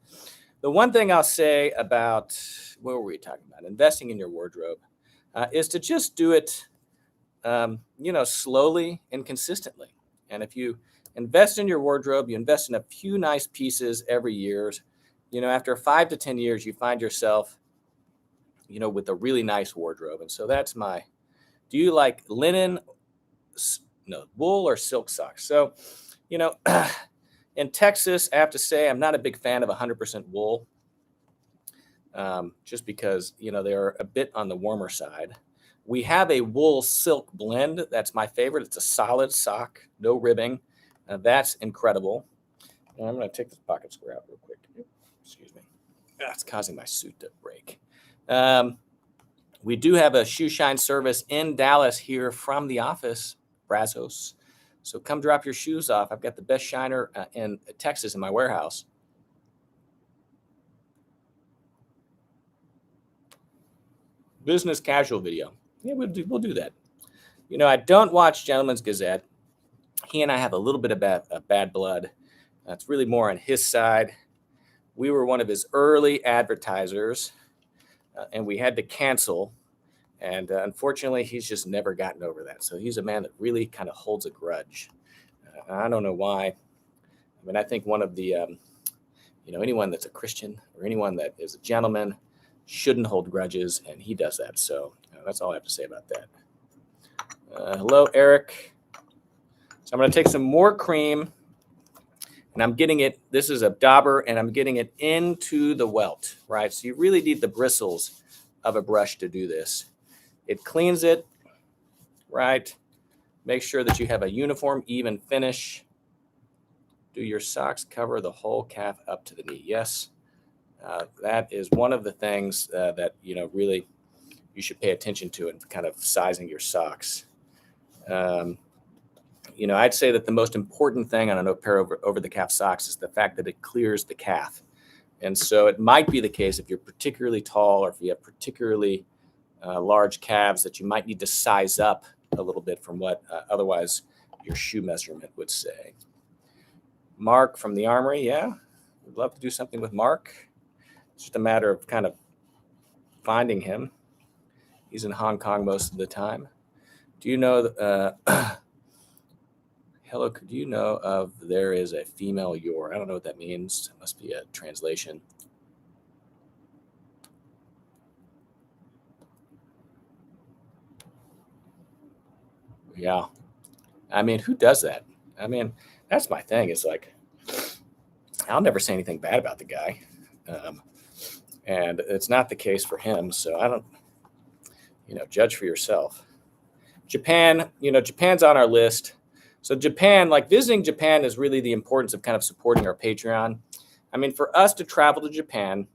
one thing I'll say about, what were we talking about? Investing in your wardrobe is to just do it, slowly and consistently. And if you invest in your wardrobe, you invest in a few nice pieces every year. After 5 to 10 years, you find yourself, with a really nice wardrobe. And so that's do you like linen, wool or silk socks? So, in Texas, I have to say, I'm not a big fan of 100% wool, just because, they're a bit on the warmer side. We have a wool silk blend. That's my favorite. It's a solid sock, no ribbing. That's incredible. And I'm going to take this pocket square out real quick. Excuse me. That's causing my suit to break. We do have a shoe shine service in Dallas here from the office, Brazos. So come drop your shoes off. I've got the best shiner in Texas in my warehouse. Business casual video. Yeah, we'll do that. I don't watch Gentleman's Gazette. He and I have a little bit of bad blood. It's really more on his side. We were one of his early advertisers, and we had to cancel. And unfortunately, he's just never gotten over that. So he's a man that really kind of holds a grudge. I don't know why. I think one of the, anyone that's a Christian or anyone that is a gentleman shouldn't hold grudges, and he does that. So that's all I have to say about that. Hello, Eric. So I'm going to take some more cream, and I'm getting it. This is a dauber, and I'm getting it into the welt, right? So you really need the bristles of a brush to do this. It cleans it, right? Make sure that you have a uniform, even finish. Do your socks cover the whole calf up to the knee? Yes. That is one of the things that, really you should pay attention to in kind of sizing your socks. I'd say that the most important thing on a pair over the calf socks is the fact that it clears the calf. And so it might be the case if you're particularly tall or if you have particularly large calves that you might need to size up a little bit from what otherwise your shoe measurement would say. Mark from the Armory, yeah, we'd love to do something with Mark. It's just a matter of kind of finding him. He's in Hong Kong most of the time. Do you know, Hello, could you know of there is a female your? I don't know what that means. It must be a translation. Yeah. I mean, who does that? I mean, that's my thing. It's like, I'll never say anything bad about the guy. Um, and it's not the case for him. So I don't, judge for yourself. Japan, Japan's on our list. So Japan, like visiting Japan is really the importance of kind of supporting our Patreon. I mean, for us to travel to Japan,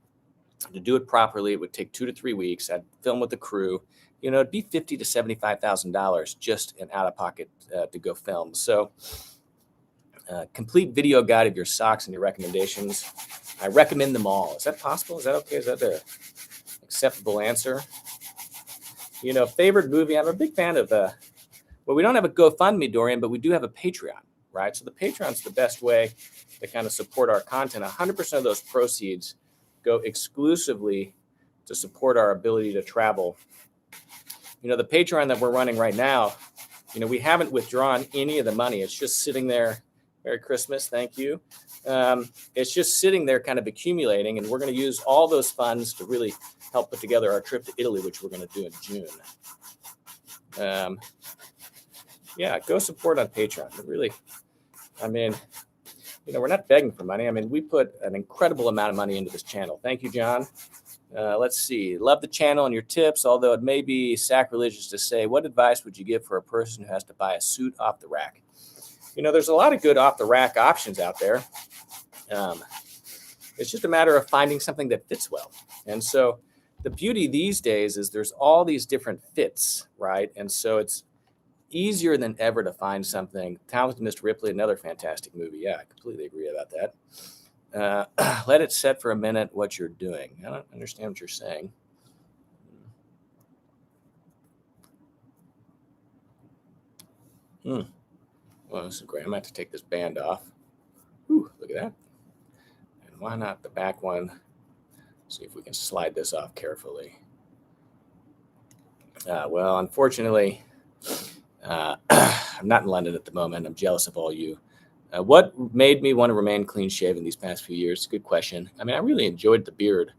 to do it properly, it would take 2 to 3 weeks. I'd film with the crew. It'd be $50,000 to $75,000 just in out of pocket to go film. So, complete video guide of your socks and your recommendations. I recommend them all. Is that possible? Is that okay? Is that the acceptable answer? Favorite movie. I'm a big fan of. Well, we don't have a GoFundMe, Dorian, but we do have a Patreon, right? So the Patreon's the best way to kind of support our content. 100% of those proceeds go exclusively to support our ability to travel. The Patreon that we're running right now, we haven't withdrawn any of the money. It's just sitting there. Merry Christmas. Thank you. It's just sitting there kind of accumulating, and we're going to use all those funds to really help put together our trip to Italy, which we're going to do in June. Yeah, go support on Patreon. It really, I mean, we're not begging for money. I mean, we put an incredible amount of money into this channel. Thank you, John. Let's see. Love the channel and your tips, although it may be sacrilegious to say, what advice would you give for a person who has to buy a suit off the rack? There's a lot of good off the rack options out there. It's just a matter of finding something that fits well. And so the beauty these days is there's all these different fits, right? And so it's easier than ever to find something. Talented Mr. Ripley, another fantastic movie. Yeah, I completely agree about that. Let it set for a minute what you're doing. I don't understand what you're saying. Well, this is great. I'm going to have to take this band off. Ooh, look at that. And why not the back one? See if we can slide this off carefully. Well, unfortunately, I'm not in London at the moment. I'm jealous of all you. What made me want to remain clean shaven these past few years? Good question. I mean, I really enjoyed the beard,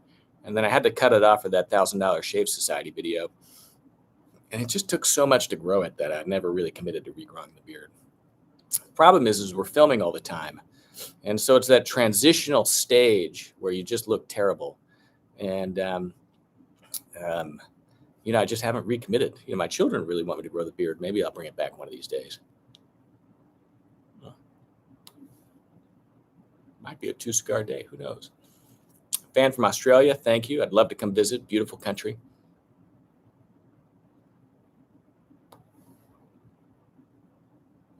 and then I had to cut it off for that $1,000 Shave Society video. And it just took so much to grow it that I never really committed to regrowing the beard. The problem is we're filming all the time. And so it's that transitional stage where you just look terrible. And, I just haven't recommitted. My children really want me to grow the beard. Maybe I'll bring it back one of these days. Might be a 2-cigar day. Who knows? Fan from Australia. Thank you. I'd love to come visit. Beautiful country.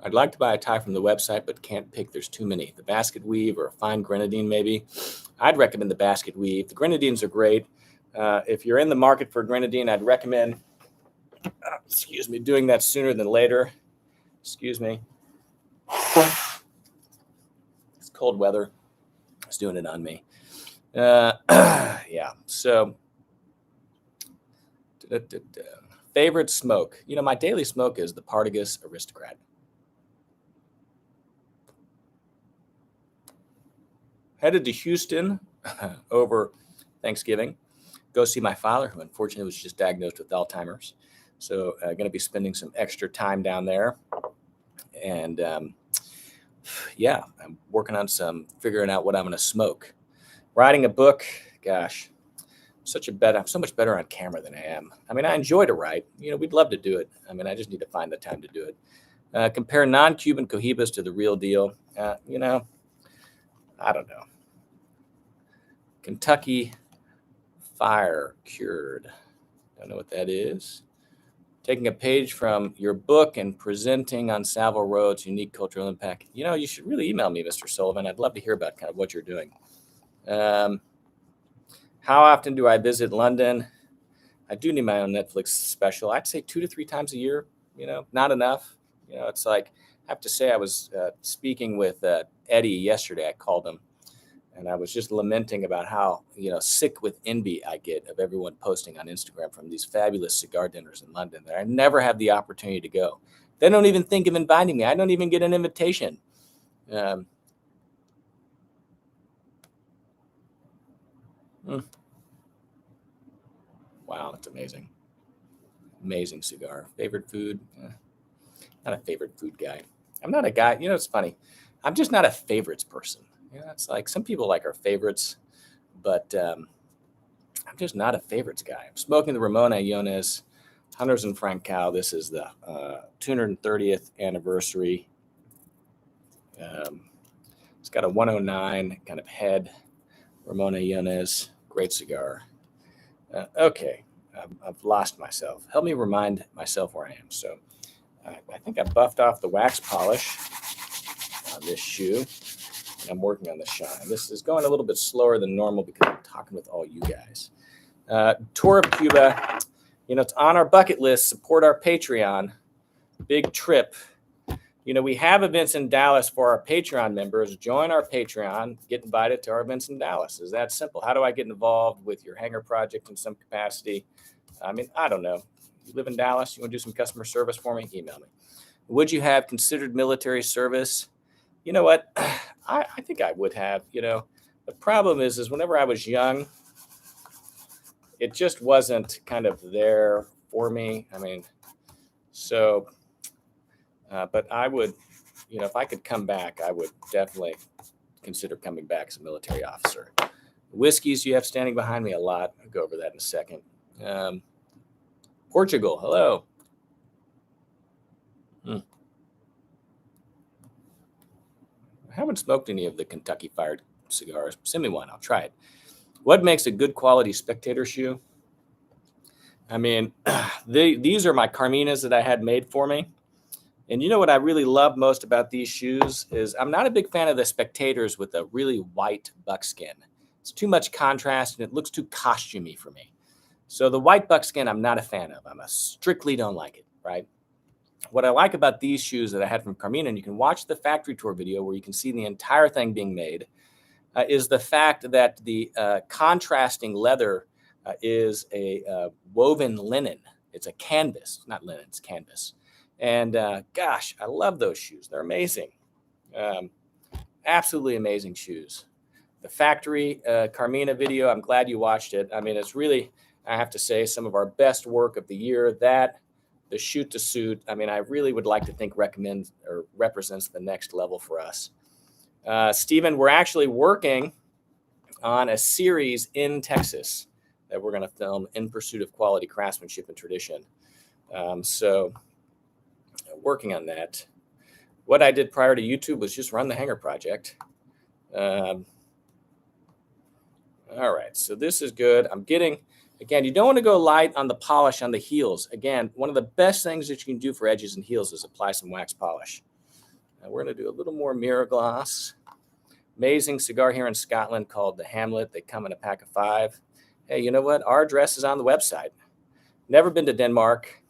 I'd like to buy a tie from the website, but can't pick. There's too many. The basket weave or a fine grenadine, maybe. I'd recommend the basket weave. The grenadines are great. If you're in the market for grenadine, I'd recommend, doing that sooner than later. Excuse me. It's cold weather. It's doing it on me. Yeah. So, favorite smoke. My daily smoke is the Partagas Aristocrat. Headed to Houston over Thanksgiving. Go see my father, who unfortunately was just diagnosed with Alzheimer's. So going to be spending some extra time down there. And I'm working on figuring out what I'm going to smoke. Writing a book, gosh, I'm so much better on camera than I am. I mean, I enjoy to write. We'd love to do it. I mean, I just need to find the time to do it. Compare non-Cuban cohibas to the real deal. I don't know. Kentucky Fire Cured. Don't know what that is. Taking a page from your book and presenting on Savile Road's unique cultural impact. You should really email me, Mr. Sullivan. I'd love to hear about kind of what you're doing. How often do I visit London? I do need my own Netflix special. I'd say 2 to 3 times a year. Not enough. It's like, I have to say, I was speaking with Eddie yesterday. I called him. And I was just lamenting about how, sick with envy I get of everyone posting on Instagram from these fabulous cigar dinners in London that I never have the opportunity to go. They don't even think of inviting me. I don't even get an invitation. Wow, that's amazing. Amazing cigar. Favorite food? Not a favorite food guy. I'm not a guy. It's funny. I'm just not a favorites person. It's like some people like our favorites, but I'm just not a favorites guy. I'm smoking the Ramona Iones Hunters and Francal. This is the 230th anniversary. It's got a 109 kind of head. Ramona Iones, great cigar. Okay, I've lost myself. Help me remind myself where I am. So I think I buffed off the wax polish on this shoe, and I'm working on the shine. This is going a little bit slower than normal because I'm talking with all you guys. Tour of Cuba, it's on our bucket list. Support our Patreon. Big trip. We have events in Dallas for our Patreon members. Join our Patreon, get invited to our events in Dallas. It's that simple. How do I get involved with your hanger project in some capacity? I don't know. You live in Dallas, you want to do some customer service for me? Email me. Would you have considered military service? You know what? I think I would have. The problem is whenever I was young, it just wasn't kind of there for me. But I would, if I could come back, I would definitely consider coming back as a military officer. Whiskeys you have standing behind me a lot. I'll go over that in a second. Portugal, hello. I haven't smoked any of the Kentucky Fired cigars. Send me one. I'll try it. What makes a good quality spectator shoe? These are my Carminas that I had made for me. And what I really love most about these shoes is I'm not a big fan of the spectators with a really white buckskin. It's too much contrast and it looks too costumey for me. So the white buckskin, I'm not a fan of. I strictly don't like it, right? What I like about these shoes that I had from Carmina, and you can watch the factory tour video where you can see the entire thing being made, is the fact that the contrasting leather is a woven linen. It's a canvas, not linen, it's canvas. And gosh, I love those shoes. They're amazing. Absolutely amazing shoes. The factory Carmina video, I'm glad you watched it. It's really, I have to say, some of our best work of the year. That, the shoot to suit, I really would like to think recommends or represents the next level for us. Stephen, we're actually working on a series in Texas that we're going to film, In Pursuit of Quality Craftsmanship and Tradition. So working on that. What I did prior to YouTube was just run the hanger project. All right, so this is good. I'm getting, again, you don't want to go light on the polish on the heels. Again, one of the best things that you can do for edges and heels is apply some wax polish. We're going to do a little more mirror gloss. Amazing cigar here in Scotland called the Hamlet. They come in a pack of 5. Hey, you know what? Our address is on the website. Never been to Denmark.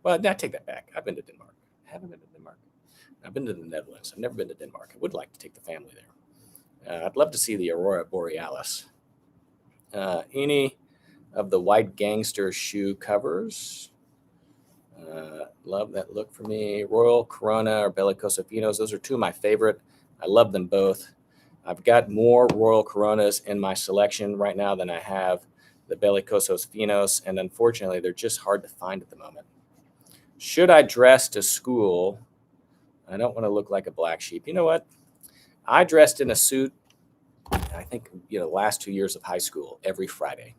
Well, I take that back. I've been to Denmark. I haven't been to Denmark. I've been to the Netherlands. I've never been to Denmark. I would like to take the family there. I'd love to see the Aurora Borealis. Any of the white gangster shoe covers. Love that look for me. Royal Corona or Bellicoso Finos. Those are two of my favorite. I love them both. I've got more Royal Coronas in my selection right now than I have the Bellicosos Finos, and unfortunately, they're just hard to find at the moment. Should I dress to school? I don't want to look like a black sheep. You know what? I dressed in a suit, I think, the last 2 years of high school, every Friday,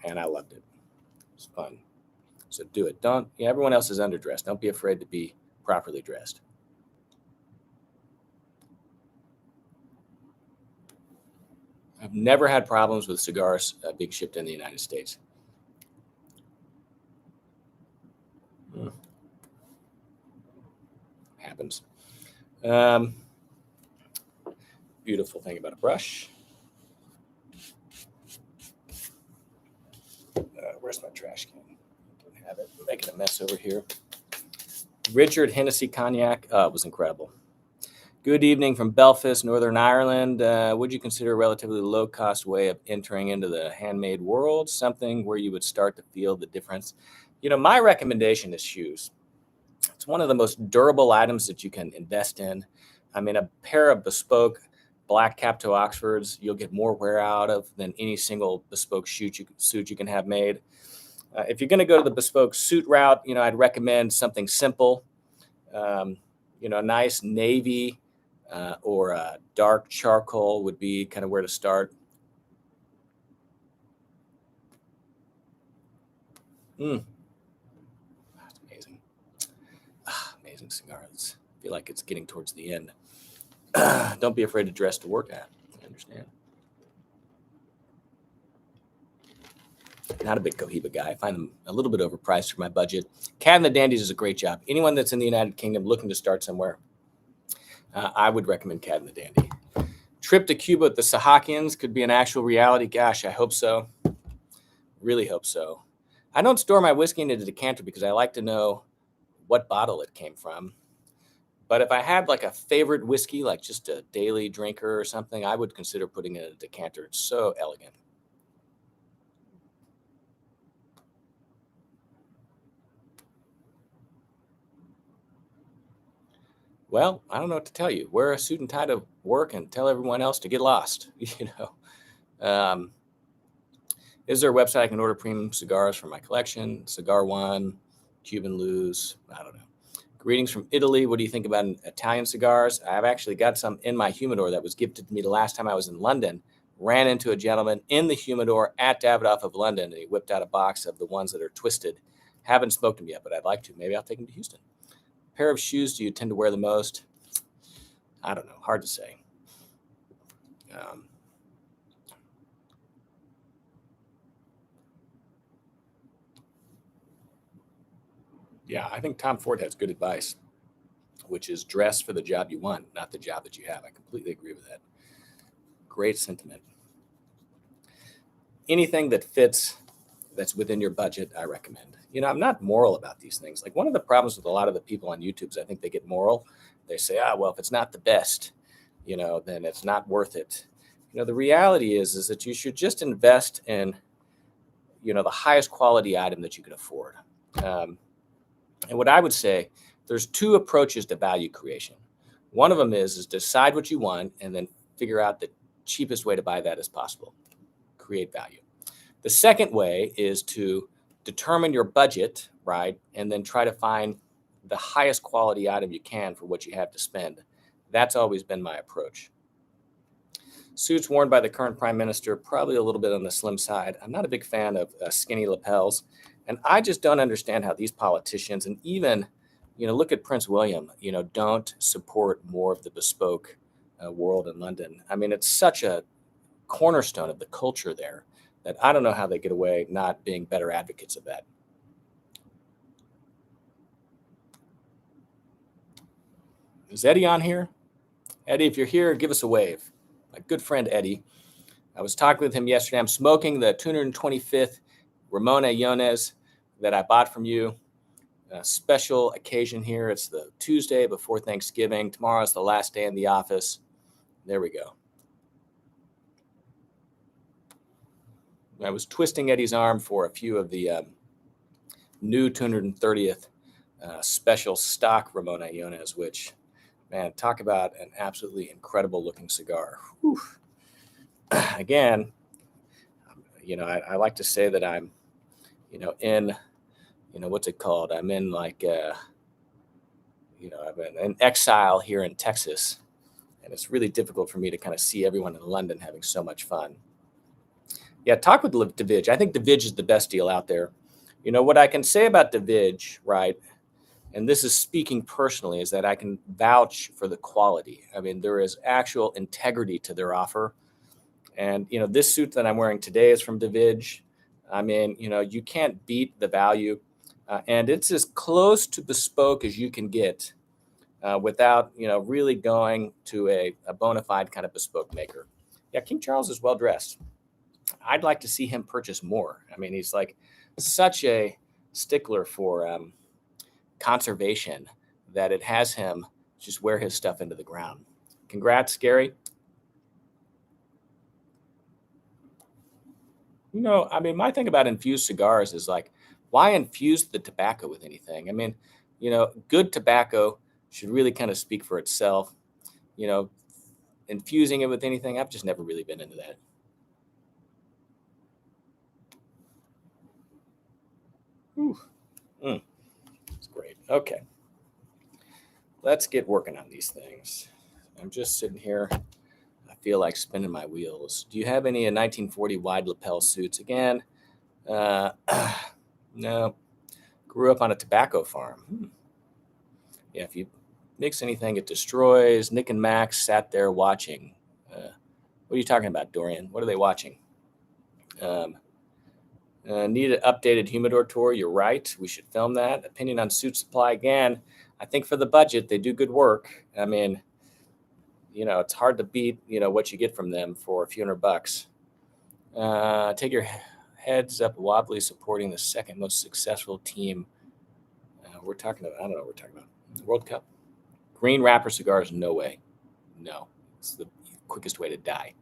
and I loved it. It's fun. So do it. Everyone else is underdressed. Don't be afraid to be properly dressed. I've never had problems with cigars being shipped in the United States. Happens. Beautiful thing about a brush. Where's my trash can? Don't have it. I'm making a mess over here. Richard Hennessy Cognac. It was incredible. Good evening from Belfast, Northern Ireland. Would you consider a relatively low-cost way of entering into the handmade world? Something where you would start to feel the difference? My recommendation is shoes. It's one of the most durable items that you can invest in. I mean, a pair of bespoke black cap toe Oxfords, you'll get more wear out of than any single bespoke suit you can have made. If you're going to go to the bespoke suit route, I'd recommend something simple. Um, a nice navy or a dark charcoal would be kind of where to start. That's amazing. Amazing cigars. I feel like it's getting towards the end. Don't be afraid to dress to work at. I understand. Not a big Cohiba guy. I find them a little bit overpriced for my budget. Cat and the Dandies is a great job. Anyone that's in the United Kingdom looking to start somewhere, I would recommend Cat and the Dandy. Trip to Cuba with the Sahakians could be an actual reality. Gosh, I hope so. Really hope so. I don't store my whiskey in a decanter because I like to know what bottle it came from. But if I had like a favorite whiskey, like just a daily drinker or something, I would consider putting it in a decanter. It's so elegant. Well, I don't know what to tell you. Wear a suit and tie to work and tell everyone else to get lost. Is there a website I can order premium cigars for my collection? Cigar One, Cuban Luz, I don't know. Greetings from Italy. What do you think about Italian cigars? I've actually got some in my humidor that was gifted to me the last time I was in London. Ran into a gentleman in the humidor at Davidoff of London, and he whipped out a box of the ones that are twisted. Haven't smoked them yet, but I'd like to. Maybe I'll take them to Houston. Pair of shoes do you tend to wear the most? I don't know. Hard to say. Yeah, I think Tom Ford has good advice, which is dress for the job you want, not the job that you have. I completely agree with that. Great sentiment. Anything that fits, that's within your budget, I recommend. I'm not moral about these things. Like one of the problems with a lot of the people on YouTube is I think they get moral. They say, well, if it's not the best, then it's not worth it. The reality is that you should just invest in, the highest quality item that you can afford. And what I would say, there's two approaches to value creation. One of them is decide what you want and then figure out the cheapest way to buy that as possible. Create value. The second way is to determine your budget, right? And then try to find the highest quality item you can for what you have to spend. That's always been my approach. Suits worn by the current prime minister, probably a little bit on the slim side. I'm not a big fan of skinny lapels. And I just don't understand how these politicians and even, look at Prince William, don't support more of the bespoke world in London. I mean, it's such a cornerstone of the culture there that I don't know how they get away not being better advocates of that. Is Eddie on here? Eddie, if you're here, give us a wave. My good friend Eddie. I was talking with him yesterday. I'm smoking the 225th Ramon Allones that I bought from you. A special occasion here. It's the Tuesday before Thanksgiving. Tomorrow is the last day in the office. There we go. I was twisting Eddie's arm for a few of the new 230th special stock Ramon Allones, which, man, talk about an absolutely incredible looking cigar. Whew. Again, I like to say that I'm, in, what's it called? I'm in like, I'm in exile here in Texas, and it's really difficult for me to kind of see everyone in London having so much fun. Yeah, talk with DeVidge. I think DeVidge is the best deal out there. What I can say about DeVidge, right, and this is speaking personally, is that I can vouch for the quality. I mean, there is actual integrity to their offer. And, this suit that I'm wearing today is from DeVidge. I mean, you can't beat the value. And it's as close to bespoke as you can get without, really going to a bona fide kind of bespoke maker. Yeah, King Charles is well dressed. I'd like to see him purchase more. I mean, he's like such a stickler for conservation that it has him just wear his stuff into the ground. Congrats, Gary. I mean, my thing about infused cigars is like, why infuse the tobacco with anything? I mean, good tobacco should really kind of speak for itself. Infusing it with anything, I've just never really been into that. It's great. Okay. Let's get working on these things. I'm just sitting here. I feel like spinning my wheels. Do you have any 1940 wide lapel suits? Again, no. Grew up on a tobacco farm. Yeah, if you mix anything, it destroys. Nick and Max sat there watching. What are you talking about, Dorian? What are they watching? Need an updated humidor tour. You're right. We should film that. Opinion on suit supply. Again, I think for the budget, they do good work. I mean, it's hard to beat, what you get from them for a few $100. Take your heads up wobbly supporting the second most successful team. We're talking about, I don't know what we're talking about. World Cup. Green wrapper cigars, no way. No. It's the quickest way to die.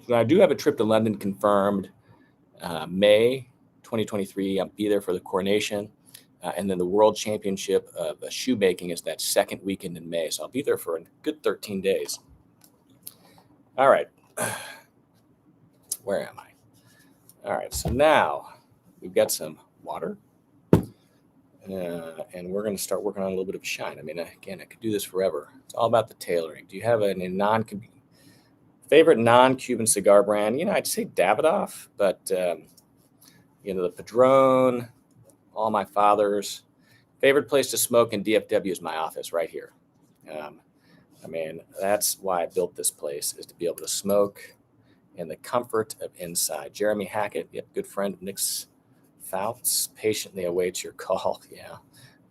So I do have a trip to London confirmed. May 2023. I'll be there for the coronation. And then the World Championship of shoemaking is that second weekend in May. So I'll be there for a good 13 days. All right. Where am I? All right. So now we've got some water. And we're going to start working on a little bit of shine. I mean, again, I could do this forever. It's all about the tailoring. Do you have a favorite non-Cuban cigar brand? I'd say Davidoff, but, the Padron, all my father's. Favorite place to smoke in DFW is my office right here. That's why I built this place, is to be able to smoke in the comfort of inside. Jeremy Hackett, good friend of Nick's Fouts, patiently awaits your call. Yeah.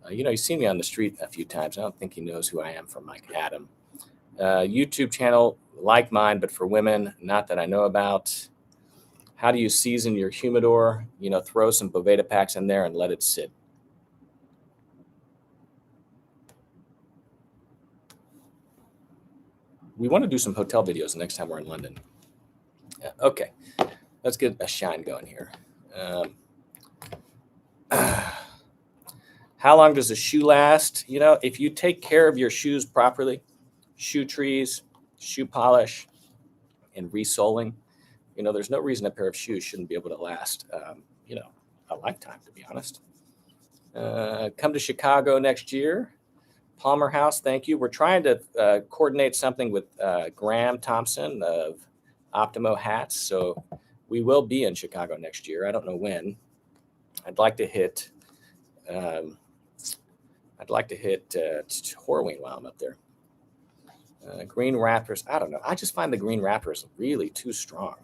You've seen me on the street a few times. I don't think he knows who I am from Mike Adam. YouTube channel like mine, but for women, not that I know about. How do you season your humidor? Throw some Boveda packs in there and let it sit. We want to do some hotel videos the next time we're in London. Okay, let's get a shine going here. How long does a shoe last? If you take care of your shoes properly, shoe trees, shoe polish, and resoling, there's no reason a pair of shoes shouldn't be able to last, a lifetime, to be honest. Come to Chicago next year. Palmer House, thank you. We're trying to coordinate something with Graham Thompson of Optimo Hats. So we will be in Chicago next year. I don't know when. I'd like to hit Horween while I'm up there. Green wrappers. I don't know. I just find the green wrappers really too strong.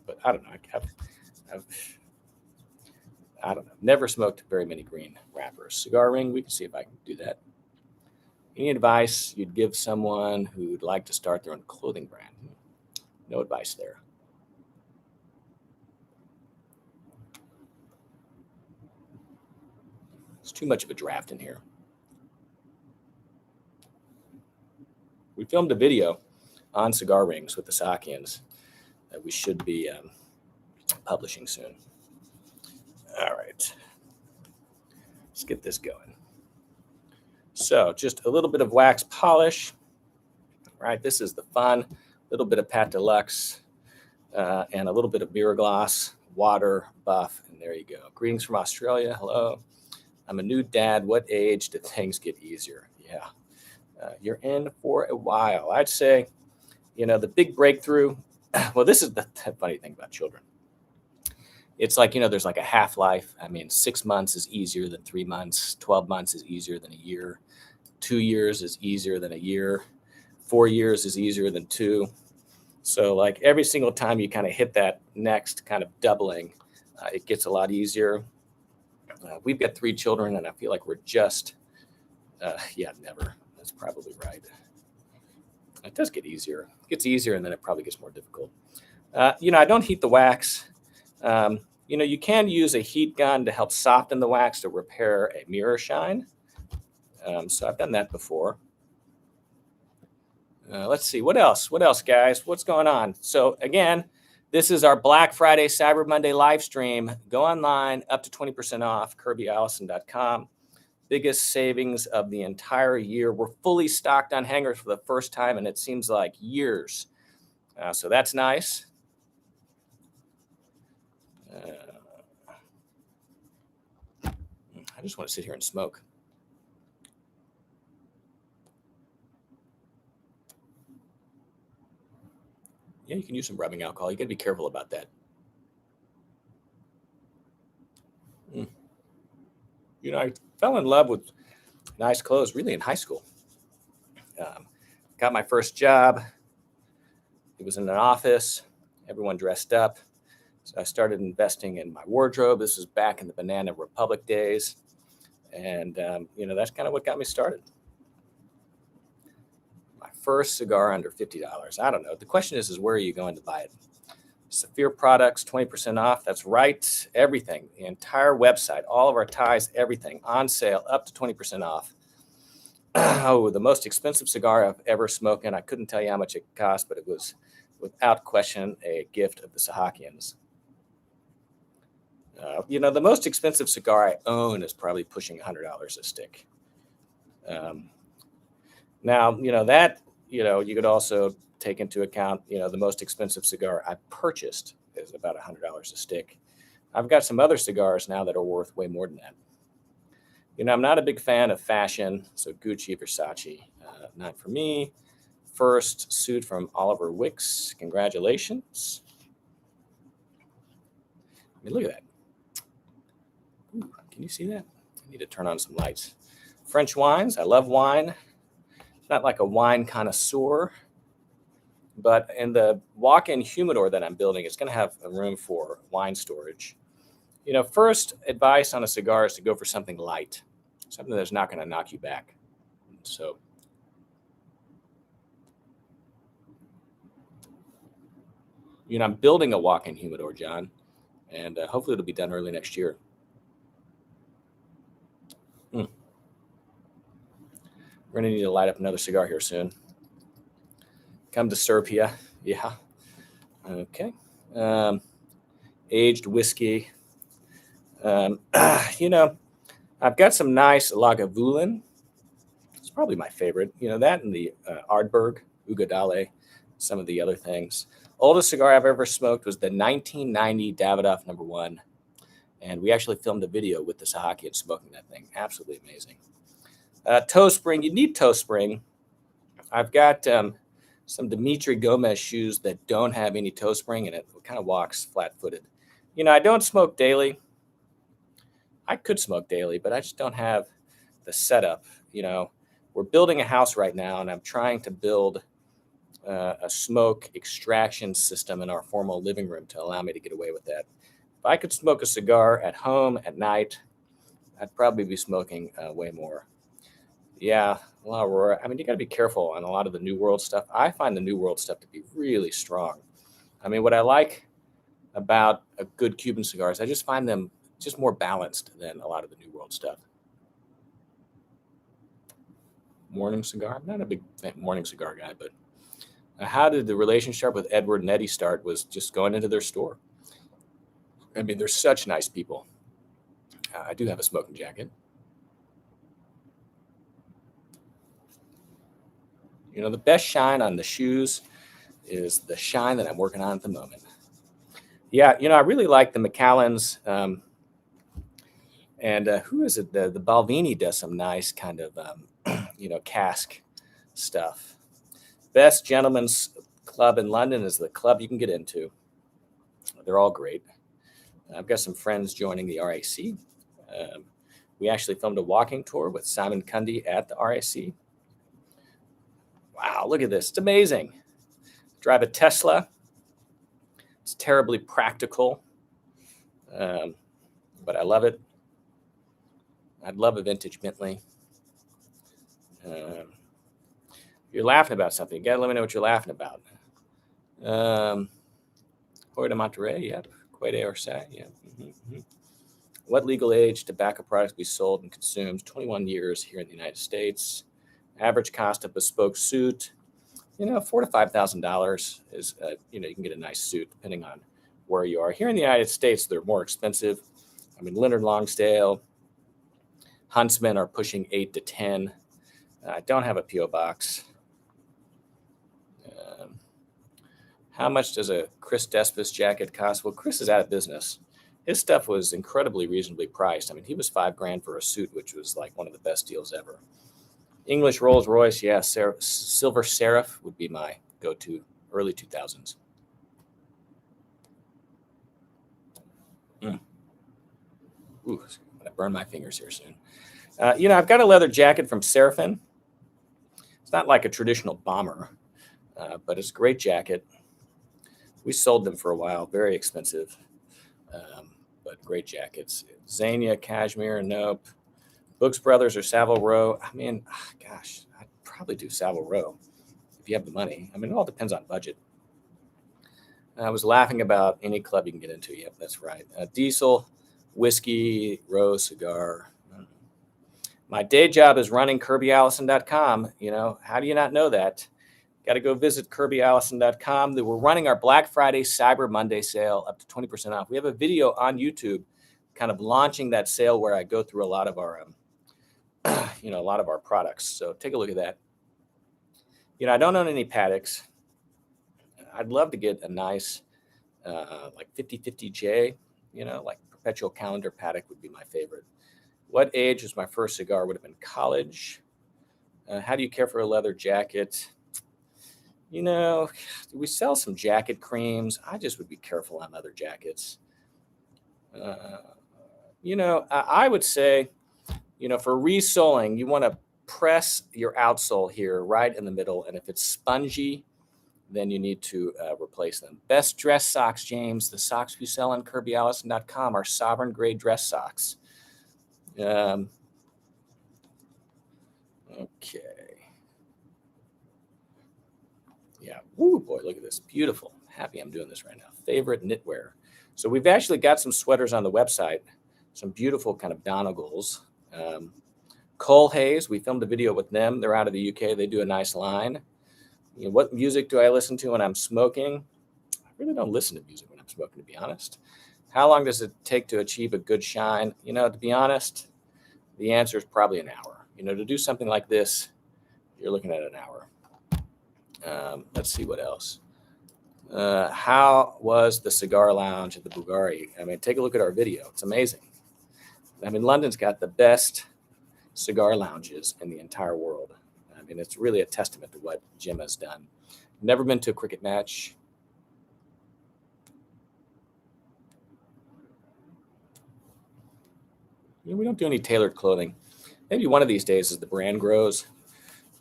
But I don't know. I don't know. Never smoked very many green wrappers. Cigar ring. We can see if I can do that. Any advice you'd give someone who'd like to start their own clothing brand? No advice there. It's too much of a draft in here. We filmed a video on cigar rings with the Sakians that we should be publishing soon. All right. Let's get this going. So just a little bit of wax polish. All right, this is the fun. Little bit of Pat Deluxe and a little bit of beer gloss, water, buff, and there you go. Greetings from Australia. Hello. I'm a new dad. What age did things get easier? Yeah. You're in for a while. I'd say, the big breakthrough. Well, this is the funny thing about children. It's like, there's like a half-life. 6 months is easier than 3 months. 12 months is easier than a year. 2 years is easier than a year. 4 years is easier than 2. So like every single time you kind of hit that next kind of doubling, it gets a lot easier. We've got 3 children, and I feel like we're just, never. That's probably right. It does get easier. It gets easier, and then it probably gets more difficult. I don't heat the wax. You can use a heat gun to help soften the wax to repair a mirror shine. So I've done that before. Let's see. What else? What else, guys? What's going on? So again, This is our Black Friday, Cyber Monday live stream. Go online, up to 20% off, KirbyAllison.com. Biggest savings of the entire year. We're fully stocked on hangers for the first time, and it seems like years. So that's nice. I just want to sit here and smoke. Yeah, you can use some rubbing alcohol. You got to be careful about that. You know, I fell in love with nice clothes really in high school. Got my first job. It was in an office. Everyone dressed up. So I started investing in my wardrobe. This was back in the Banana Republic days. And, you know, that's kind of what got me started. My first cigar under $50. I don't know. The question is where are you going to buy it? Saphir Products, 20% off. That's right. Everything, the entire website, all of our ties, everything on sale, up to 20% off. Oh, the most expensive cigar I've ever smoked. And I couldn't tell you how much it cost, but it was without question a gift of the Sahakians. You know, the most expensive cigar I own is probably pushing $100 a stick. Now, you know, that, you know, you could also take into account, you know, the most expensive cigar I purchased is about $100 a stick. I've got some other cigars now that are worth way more than that. You know, I'm not a big fan of fashion, so Gucci, Versace, not for me. First suit from Oliver Wicks. Congratulations. I mean, look at that. Ooh, can you see that? I need to turn on some lights. French wines. I love wine. Not like a wine connoisseur, but in the walk-in humidor that I'm building, it's going to have a room for wine storage. You know, first advice on a cigar is to go for something light, something that's not going to knock you back. So, you know, I'm building a walk-in humidor, John, and hopefully it'll be done early next year. We're going to need to light up another cigar here soon. Come to Serbia. Yeah. Okay. Aged whiskey. You know, I've got some nice Lagavulin. It's probably my favorite. You know, that and the Ardbeg, Ugadale, some of the other things. Oldest cigar I've ever smoked was the 1990 Davidoff No. 1. And we actually filmed a video with the Sahakian smoking that thing. Absolutely amazing. Toe spring. You need toe spring. I've got some Dimitri Gomez shoes that don't have any toe spring, and it kind of walks flat-footed. You know, I don't smoke daily. I could smoke daily, but I just don't have the setup. You know, we're building a house right now, and I'm trying to build a smoke extraction system in our formal living room to allow me to get away with that. If I could smoke a cigar at home at night, I'd probably be smoking way more. Yeah, well, Aurora, I mean, you got to be careful on a lot of the New World stuff. I find the New World stuff to be really strong. I mean, what I like about a good Cuban cigar is I just find them just more balanced than a lot of the New World stuff. Morning cigar. I'm not a big morning cigar guy, but how did the relationship with Edward and Eddie start? Was just going into their store. I mean, they're such nice people. I do have a smoking jacket. You know, the best shine on the shoes is the shine that I'm working on at the moment. Yeah, you know, I really like the Macallans. And who is it? The Balvenie does some nice kind of, you know, cask stuff. Best Gentlemen's Club in London is the club you can get into. They're all great. I've got some friends joining the RAC. We actually filmed a walking tour with Simon Cundy at the RAC. Wow, look at this. It's amazing. Drive a Tesla. It's terribly practical, but I love it. I'd love a vintage Bentley. You're laughing about something. You got to let me know what you're laughing about. Corey de Monterey, yep. Quay d'Orsay, yeah. Mm-hmm. What legal age tobacco products be sold and consumed? 21 years here in the United States. Average cost of bespoke suit, $4,000 to $5,000 is, you can get a nice suit depending on where you are. Here in the United States, they're more expensive. I mean, Leonard Lonsdale, Huntsman are pushing 8 to 10. I don't have a P.O. box. How much does a Chris Despis jacket cost? Well, Chris is out of business. His stuff was incredibly reasonably priced. I mean, he was $5,000 for a suit, which was like one of the best deals ever. English Rolls Royce, yeah, Silver Seraph would be my go-to, early 2000s. Ooh, I'm gonna burn my fingers here soon. I've got a leather jacket from Seraphim. It's not like a traditional bomber, but it's a great jacket. We sold them for a while, very expensive, but great jackets. Zania, Cashmere, nope. Brooks Brothers or Savile Row. I mean, gosh, I'd probably do Savile Row if you have the money. I mean, it all depends on budget. I was laughing about any club you can get into. Yep, that's right. Diesel, whiskey, Rose, cigar. My day job is running KirbyAllison.com. How do you not know that? Got to go visit KirbyAllison.com. We're running our Black Friday, Cyber Monday sale up to 20% off. We have a video on YouTube kind of launching that sale where I go through a lot of our, a lot of our products. So take a look at that. I don't own any Paddocks. I'd love to get a nice, like 5050J, like perpetual calendar Paddock would be my favorite. What age was my first cigar? Would have been college. How do you care for a leather jacket? We sell some jacket creams. I just would be careful on leather jackets. I would say, for resoling, you want to press your outsole here right in the middle. And if it's spongy, then you need to replace them. Best dress socks, James. The socks we sell on KirbyAllison.com are sovereign grade dress socks. Okay. Yeah. Woo, boy, look at this. Beautiful. Happy I'm doing this right now. Favorite knitwear. So we've actually got some sweaters on the website. Some beautiful kind of Donegals. Cole Hayes, we filmed a video with them. They're out of the UK. They do a nice line. What music do I listen to when I'm smoking? I really don't listen to music when I'm smoking, to be honest. How long does it take to achieve a good shine? To be honest, the answer is probably an hour. To do something like this, you're looking at an hour. Let's see what else. How was the cigar lounge at the Bulgari? I mean, take a look at our video. It's amazing. I mean, London's got the best cigar lounges in the entire world. I mean, it's really a testament to what Jim has done. Never been to a cricket match. We don't do any tailored clothing. Maybe one of these days, as the brand grows,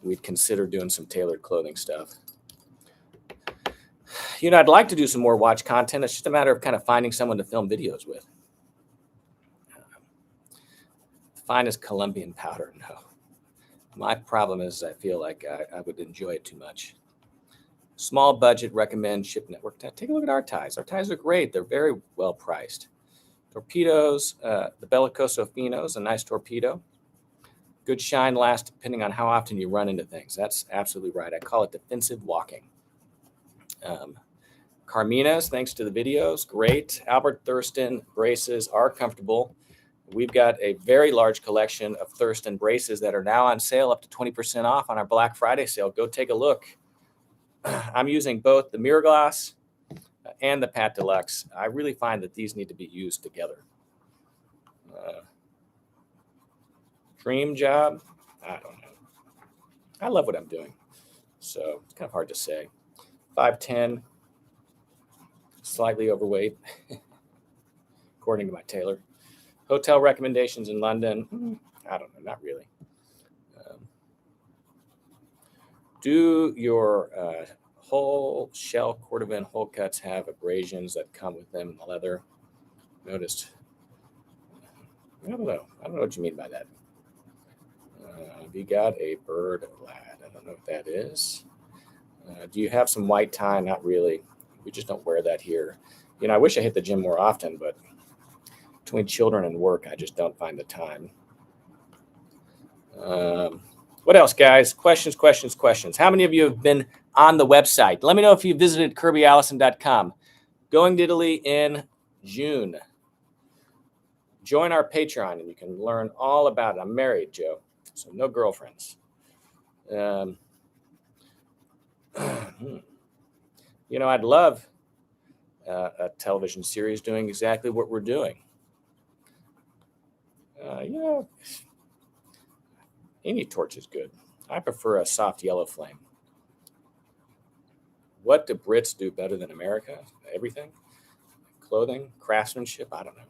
we'd consider doing some tailored clothing stuff. I'd like to do some more watch content. It's just a matter of kind of finding someone to film videos with. Finest Colombian powder, no. My problem is I feel like I would enjoy it too much. Small budget, recommend Ship Network. Take a look at our ties. Our ties are great. They're very well priced. Torpedoes, the Bellicoso Finos, a nice torpedo. Good shine lasts depending on how often you run into things. That's absolutely right. I call it defensive walking. Carmina's, thanks to the videos, great. Albert Thurston braces are comfortable. We've got a very large collection of Thurston braces that are now on sale up to 20% off on our Black Friday sale. Go take a look. I'm using both the Mirror Glass and the Pat Deluxe. I really find that these need to be used together. Dream job? I don't know. I love what I'm doing. So it's kind of hard to say. 5'10", slightly overweight, according to my tailor. Hotel recommendations in London? I don't know, not really. Do your whole shell Cordovan hole cuts have abrasions that come with them in the leather? Noticed. I don't know. I don't know what you mean by that. We got a bird lad. I don't know what that is. Do you have some white tie? Not really. We just don't wear that here. I wish I hit the gym more often, but between children and work, I just don't find the time. What else, guys? Questions. How many of you have been on the website. Let me know if you visited KirbyAllison.com. Going to Italy in June. Join our Patreon and you can learn all about it. I'm married, Joe, so no girlfriends. You know, I'd love a television series doing exactly what we're doing. You know, any torch is good. I prefer a soft yellow flame. What do Brits do better than America? Everything. Clothing, craftsmanship, I don't know.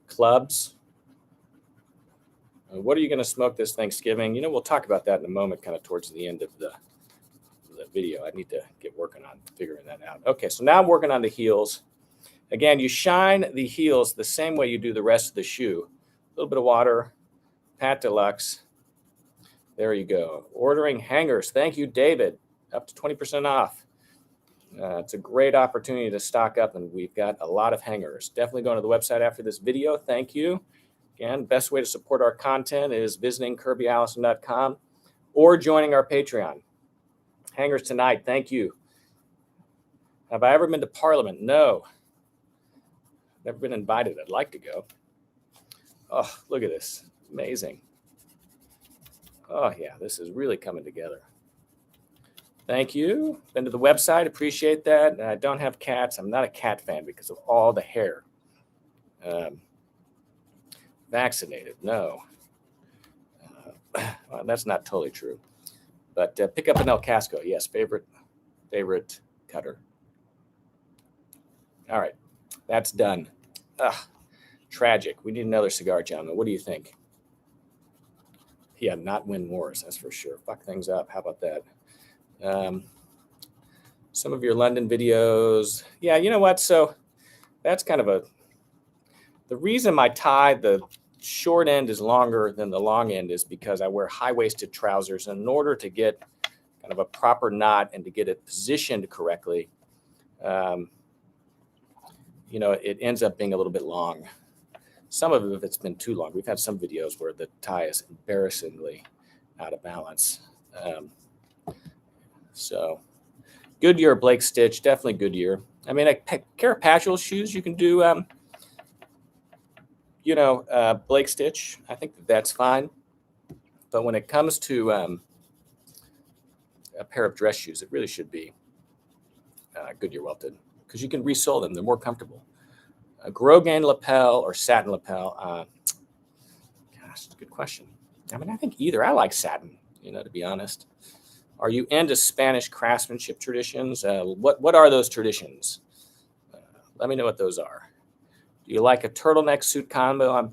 Clubs. What are you going to smoke this Thanksgiving? You know, we'll talk about that in a moment, kind of towards the end of the video. I need to get working on figuring that out. Okay, so now I'm working on the heels. Again, you shine the heels the same way you do the rest of the shoe. A little bit of water, Pat Deluxe. There you go. Ordering hangers. Thank you, David. Up to 20% off. It's a great opportunity to stock up, and we've got a lot of hangers. Definitely going to the website after this video. Thank you. Again, best way to support our content is visiting KirbyAllison.com or joining our Patreon. Hangers tonight. Thank you. Have I ever been to Parliament? No. Never been invited. I'd like to go. Oh, look at this. Amazing. Oh, yeah, this is really coming together. Thank you. Been to the website. Appreciate that. I don't have cats. I'm not a cat fan because of all the hair. Vaccinated? No. Well, that's not totally true. But pick up an El Casco. Yes, favorite cutter. All right, that's done. Tragic. We need another cigar, gentlemen. What do you think? Yeah, not win wars, that's for sure. Fuck things up. How about that? Some of your London videos. Yeah, you know what? So that's kind of the reason my tie, the short end is longer than the long end is because I wear high-waisted trousers. And in order to get kind of a proper knot and to get it positioned correctly, you know, it ends up being a little bit long. Some of it, it's been too long. We've had some videos where the tie is embarrassingly out of balance. So Goodyear Blake Stitch, definitely Goodyear. I mean, a pair of Patchel shoes, you can do, Blake Stitch. I think that's fine. But when it comes to a pair of dress shoes, it really should be Goodyear welted because you can resole them. They're more comfortable. Grogan lapel or satin lapel? Gosh, good question. I mean, I think either. I like satin, to be honest. Are you into Spanish craftsmanship traditions? What are those traditions? Let me know what those are. Do you like a turtleneck suit combo?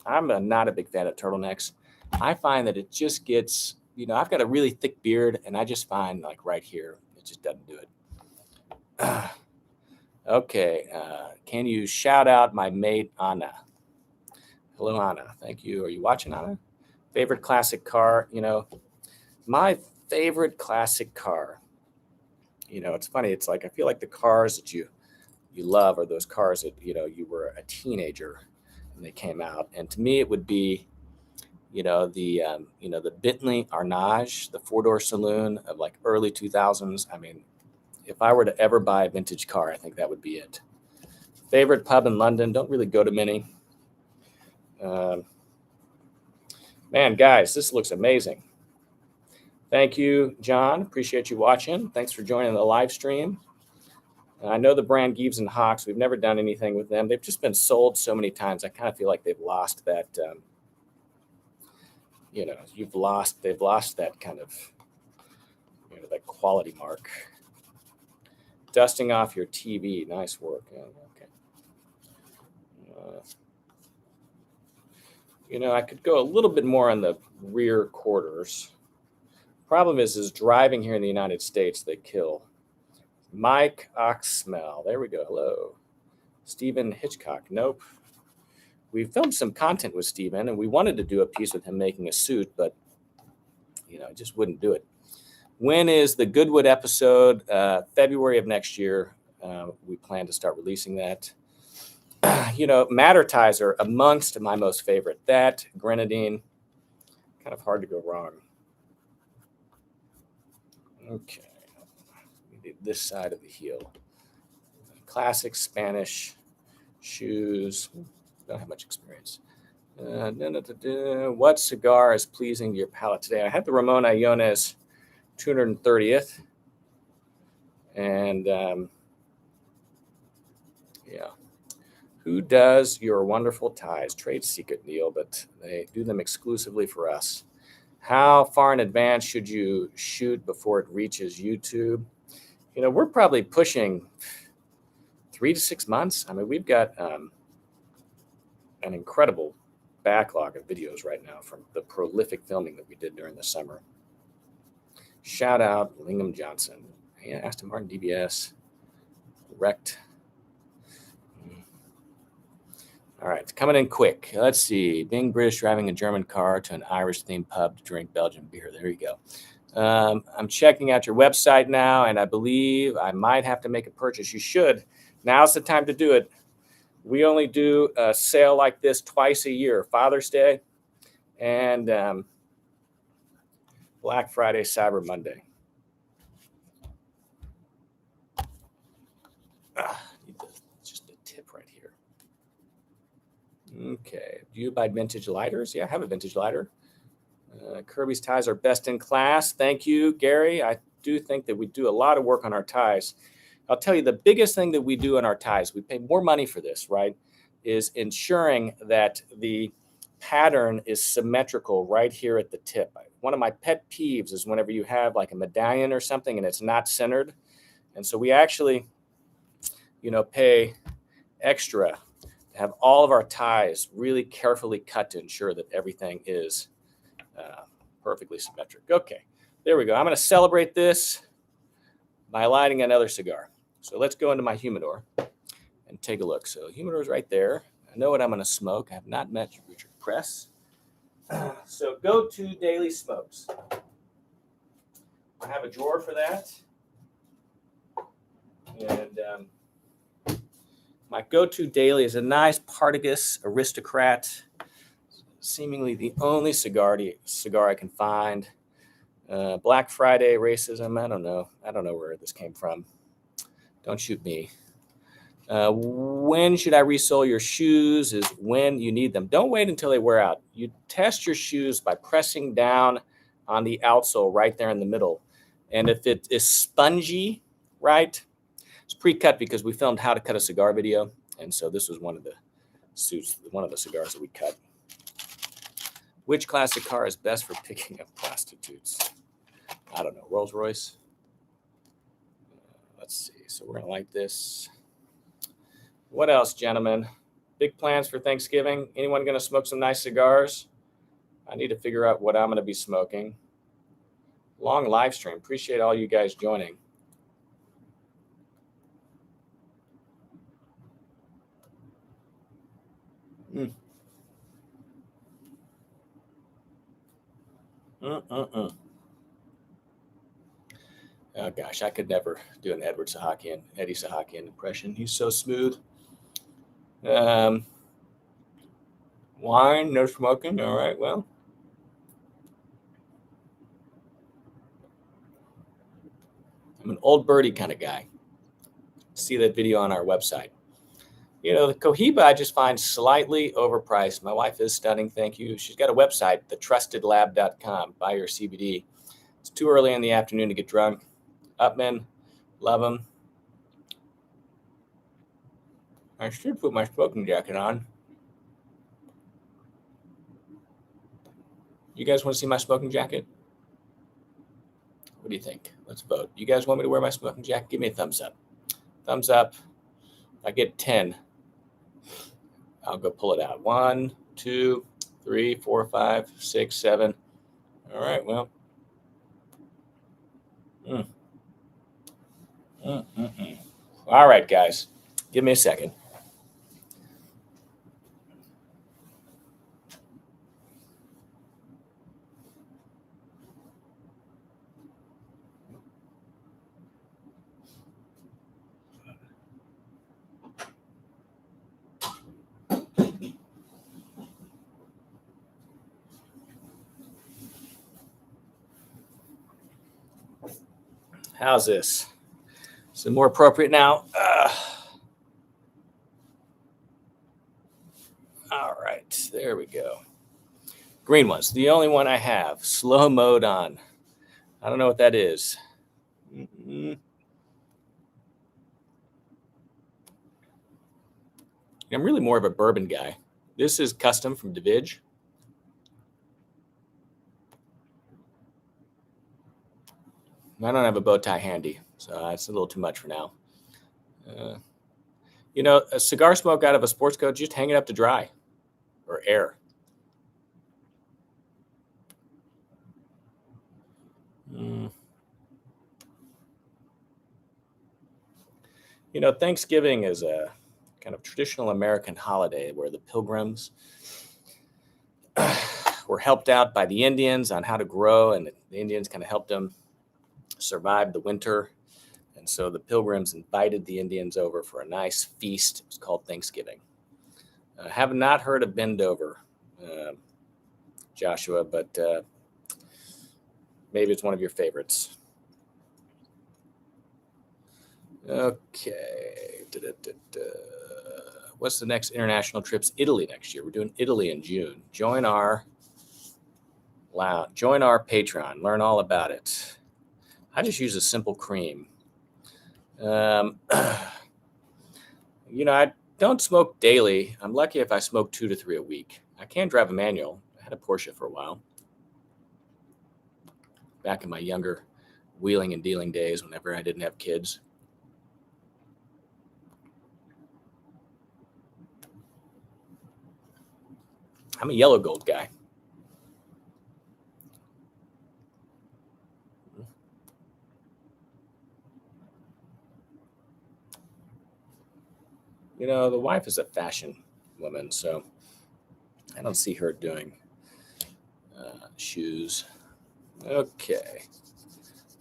I'm not a big fan of turtlenecks. I find that it just gets, I've got a really thick beard, and I just find like right here, it just doesn't do it. Okay. Can you shout out my mate, Anna? Hello, Anna. Thank you. Are you watching, Anna? Favorite classic car? My favorite classic car, it's funny. It's like, I feel like the cars that you love are those cars that, you were a teenager and they came out. And to me, it would be, the Bentley Arnage, the 4-door saloon of like early 2000s. I mean, if I were to ever buy a vintage car, I think that would be it. Favorite pub in London? Don't really go to many. Man, guys, this looks amazing. Thank you, John. Appreciate you watching. Thanks for joining the live stream. I know the brand Gibbs and Hawks. We've never done anything with them. They've just been sold so many times. I kind of feel like they've lost that, they've lost that kind of, that quality mark. Dusting off your TV. Nice work. Okay. I could go a little bit more on the rear quarters. Problem is driving here in the United States, they kill. Mike Oxmell. There we go. Hello. Stephen Hitchcock. Nope. We filmed some content with Stephen, and we wanted to do a piece with him making a suit, but, I just wouldn't do it. When is the Goodwood episode? February of next year. We plan to start releasing that. Matter ties are amongst my most favorite. That, grenadine, kind of hard to go wrong. Okay. We did this side of the heel. Classic Spanish shoes. Don't have much experience. What cigar is pleasing to your palate today? I had the Ramon Iones 230th. And yeah. Who does your wonderful ties? Trade secret, Neil, but they do them exclusively for us. How far in advance should you shoot before it reaches YouTube? You know, we're probably pushing 3 to 6 months. I mean, we've got an incredible backlog of videos right now from the prolific filming that we did during the summer. Shout out Lingham Johnson. Yeah, Aston Martin DBS. Wrecked. All right, it's coming in quick. Let's see. Being British, driving a German car to an Irish-themed pub to drink Belgian beer. There you go. I'm checking out your website now, and I believe I might have to make a purchase. You should. Now's the time to do it. We only do a sale like this twice a year, Father's Day and Black Friday, Cyber Monday. Just a tip right here. Okay. Do you buy vintage lighters? Yeah, I have a vintage lighter. Kirby's ties are best in class. Thank you, Gary. I do think that we do a lot of work on our ties. I'll tell you the biggest thing that we do in our ties, we pay more money for this, right, is ensuring that the pattern is symmetrical right here at the tip. One of my pet peeves is whenever you have like a medallion or something and it's not centered. And so we actually, pay extra to have all of our ties really carefully cut to ensure that everything is perfectly symmetric. Okay, there we go. I'm going to celebrate this by lighting another cigar. So let's go into my humidor and take a look. So humidor's right there. I know what I'm going to smoke. I have not met Richard Press. So go to Daily Smokes. I have a drawer for that. And my go-to daily is a nice Partagas Aristocrat. Seemingly the only cigar I can find. Black Friday racism. I don't know where this came from. Don't shoot me. When should I resole your shoes is when you need them. Don't wait until they wear out. You test your shoes by pressing down on the outsole right there in the middle. And if it is spongy, right, it's pre-cut because we filmed how to cut a cigar video. And so this was one of the cigars that we cut. Which classic car is best for picking up prostitutes? I don't know. Rolls Royce. Let's see. So we're going to light this. What else, gentlemen? Big plans for Thanksgiving? Anyone going to smoke some nice cigars? I need to figure out what I'm going to be smoking. Long live stream. Appreciate all you guys joining. Oh gosh, I could never do an Eddie Sahakian impression. He's so smooth. Wine, no smoking. All right, well. I'm an old birdie kind of guy. See that video on our website. The Cohiba I just find slightly overpriced. My wife is stunning, thank you. She's got a website, thetrustedlab.com. Buy your CBD. It's too early in the afternoon to get drunk. Upman, love them. I should put my smoking jacket on. You guys want to see my smoking jacket? What do you think? Let's vote. You guys want me to wear my smoking jacket? Give me a thumbs up. Thumbs up. If I get 10, I'll go pull it out. 1, 2, 3, 4, 5, 6, 7. All right, well. All right, guys. Give me a second. How's this? Is it more appropriate now? All right, there we go. Green one's the only one I have. Slow mode on. I don't know what that is. I'm really more of a bourbon guy. This is custom from DeVidge. I don't have a bow tie handy, so that's a little too much for now. A cigar smoke out of a sports coat, just hang it up to dry or air. Thanksgiving is a kind of traditional American holiday where the Pilgrims were helped out by the Indians on how to grow, and the Indians kind of helped them survive the winter. And so the Pilgrims invited the Indians over for a nice feast. It was called Thanksgiving. I have not heard of Bend Over, Joshua, but maybe it's one of your favorites. Okay. What's the next international trips? Italy next year. We're doing Italy in June. Join our Patreon. Learn all about it. I just use a simple cream. I don't smoke daily. I'm lucky if I smoke 2 to 3 a week. I can drive a manual. I had a Porsche for a while. Back in my younger wheeling and dealing days, whenever I didn't have kids. I'm a yellow gold guy. The wife is a fashion woman, so I don't see her doing shoes. Okay.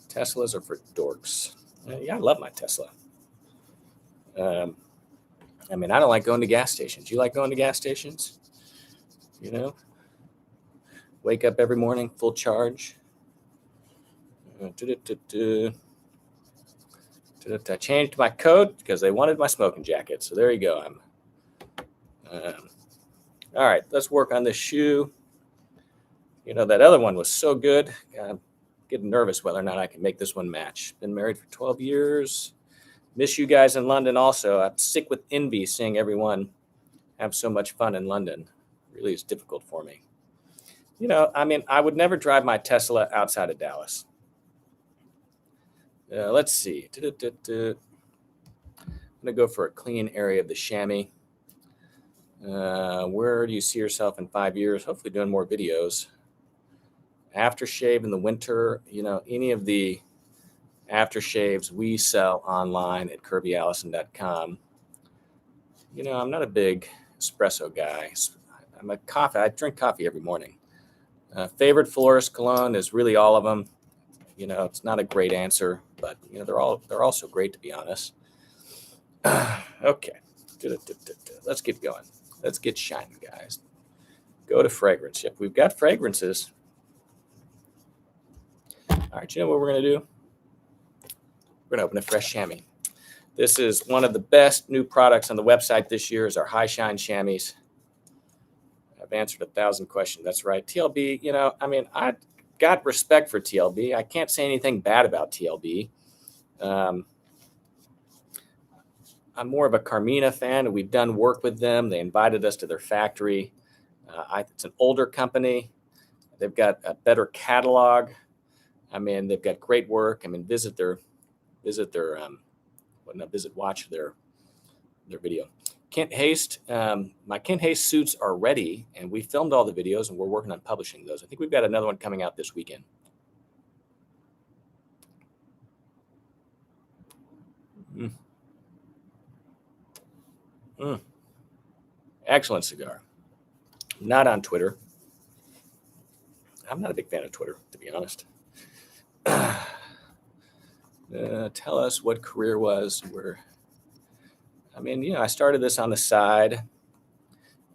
Teslas are for dorks. Yeah, I love my Tesla. I don't like going to gas stations. You like going to gas stations? Wake up every morning, full charge. I changed my coat because they wanted my smoking jacket. So there you go. All right, let's work on this shoe. That other one was so good. I'm getting nervous whether or not I can make this one match. Been married for 12 years. Miss you guys in London also. I'm sick with envy seeing everyone have so much fun in London. It really is difficult for me. I would never drive my Tesla outside of Dallas. Let's see. I'm going to go for a clean area of the chamois. Where do you see yourself in 5 years? Hopefully doing more videos. Aftershave in the winter. Any of the aftershaves we sell online at kirbyallison.com. I'm not a big espresso guy. I drink coffee every morning. Favorite florist cologne is really all of them. It's not a great answer, but they're all so great, to be honest. Okay, let's get going. Let's get shining, guys. Go to fragrance. Yep, we've got fragrances. All right, you know what we're gonna do? We're gonna open a fresh chamois. This is one of the best new products on the website this year. Is our high shine chamois. I've answered 1,000 questions. That's right. TLB. I got respect for TLB. I can't say anything bad about TLB. I'm more of a Carmina fan. We've done work with them. They invited us to their factory. It's an older company. They've got a better catalog. They've got great work. Watch their video. Kent Haste. My Kent Haste suits are ready, and we filmed all the videos, and we're working on publishing those. I think we've got another one coming out this weekend. Excellent cigar. Not on Twitter. I'm not a big fan of Twitter, to be honest. Tell us what career was. I started this on the side,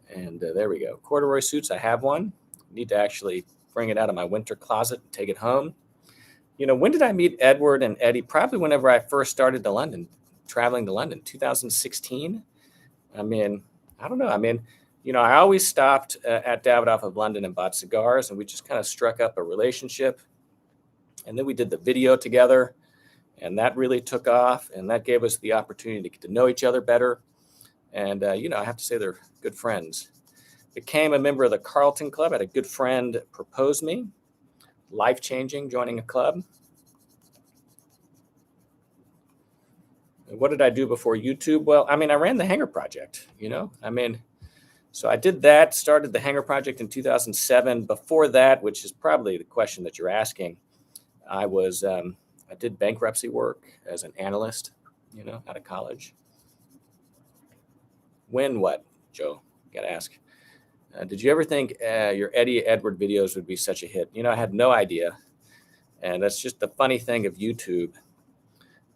and there we go. Corduroy suits, I have one. Need to actually bring it out of my winter closet and take it home. When did I meet Edward and Eddie? Probably whenever I first started traveling to London, 2016. I mean, I don't know. I always stopped at Davidoff of London and bought cigars, and we just kind of struck up a relationship. And then we did the video together, and that really took off, and that gave us the opportunity to get to know each other better. And, I have to say they're good friends. Became a member of the Carlton Club. Had a good friend propose me. Life-changing, joining a club. And what did I do before YouTube? Well, I ran the Hanger Project, So I did that, started the Hanger Project in 2007. Before that, which is probably the question that you're asking, I did bankruptcy work as an analyst, out of college. When what, Joe? Got to ask. Did you ever think your Eddie Edward videos would be such a hit? I had no idea. And that's just the funny thing of YouTube.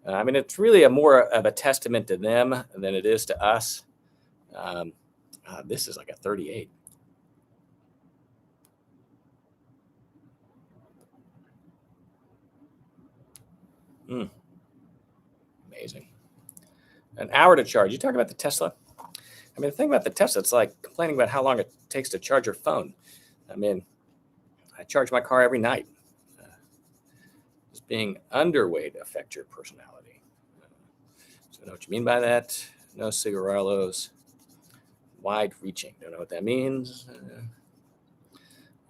It's really more of a testament to them than it is to us. This is like a 38. Amazing. An hour to charge. You talk about the Tesla? The thing about the Tesla, it's like complaining about how long it takes to charge your phone. I charge my car every night. Does being underweight affect your personality? So I know what you mean by that. No cigarillos. Wide-reaching. Don't know what that means.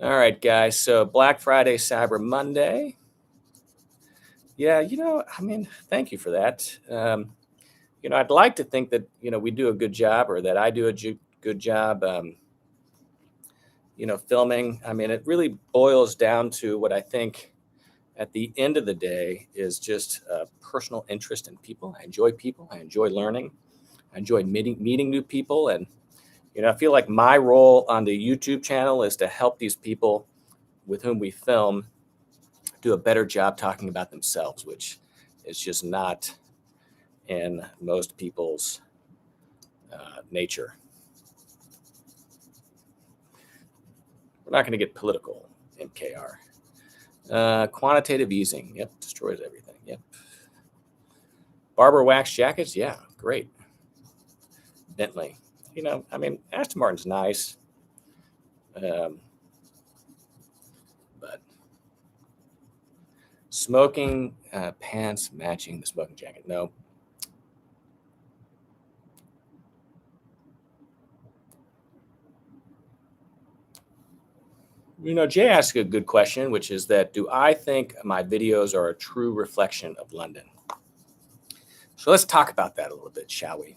All right, guys. So Black Friday, Cyber Monday. Yeah, thank you for that. I'd like to think that, we do a good job, or that I do a good job, filming. It really boils down to what I think at the end of the day is just personal interest in people. I enjoy people. I enjoy learning. I enjoy meeting new people. And, I feel like my role on the YouTube channel is to help these people with whom we film do a better job talking about themselves, which is just not in most people's nature. We're not going to get political, MKR. Quantitative easing. Yep, destroys everything. Yep. Barber wax jackets. Yeah, great. Bentley. Aston Martin's nice. But smoking pants matching the smoking jacket. No. Jay asked a good question, which is that, do I think my videos are a true reflection of London? So let's talk about that a little bit, shall we?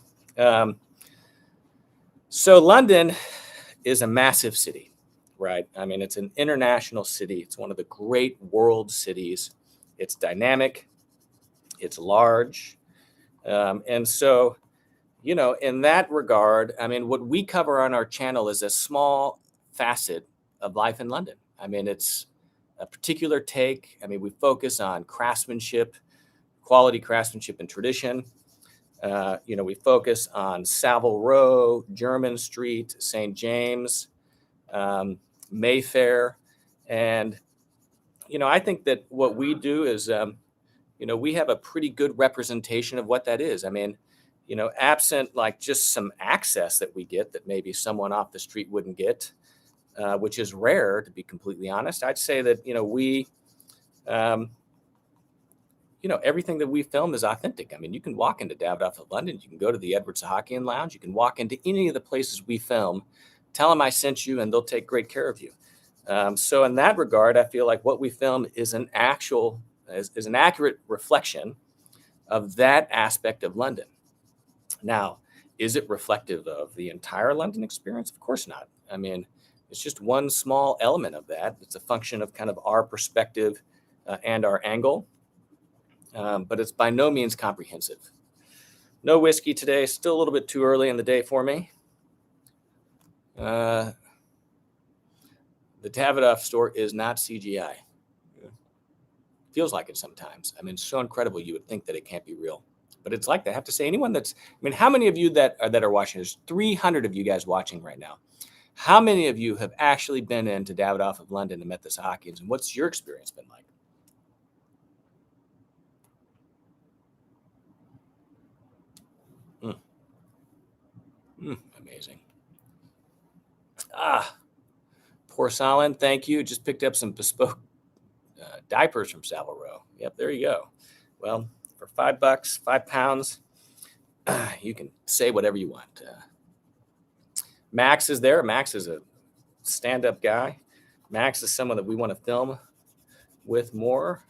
So London is a massive city, right? It's an international city. It's one of the great world cities. It's dynamic. It's large. And so, in that regard, what we cover on our channel is a small facet of life in London. It's a particular take. We focus on craftsmanship, quality craftsmanship and tradition. We focus on Savile Row, Jermyn Street, St. James, Mayfair. And, I think that what we do is, we have a pretty good representation of what that is. Absent like just some access that we get that maybe someone off the street wouldn't get, which is rare, to be completely honest. I'd say that, we, everything that we film is authentic. You can walk into Davidoff of London, you can go to the Edward Sahakian Lounge, you can walk into any of the places we film, tell them I sent you, and they'll take great care of you. So in that regard, I feel like what we film is an accurate reflection of that aspect of London. Now, is it reflective of the entire London experience? Of course not. It's just one small element of that. It's a function of kind of our perspective and our angle, but it's by no means comprehensive. No whiskey today. Still a little bit too early in the day for me. The Davidoff store is not CGI. Feels like it sometimes. It's so incredible you would think that it can't be real. But it's like that. I have to say, anyone that's, how many of you that are watching? There's 300 of you guys watching right now. How many of you have actually been into Davidoff of London and met the Sahakians? And what's your experience been like? Amazing. Porcelain, thank you. Just picked up some bespoke diapers from Savile Row. Yep, there you go. Well, for $5, 5 pounds, you can say whatever you want. Max is there. Max is a stand-up guy. Max is someone that we want to film with more.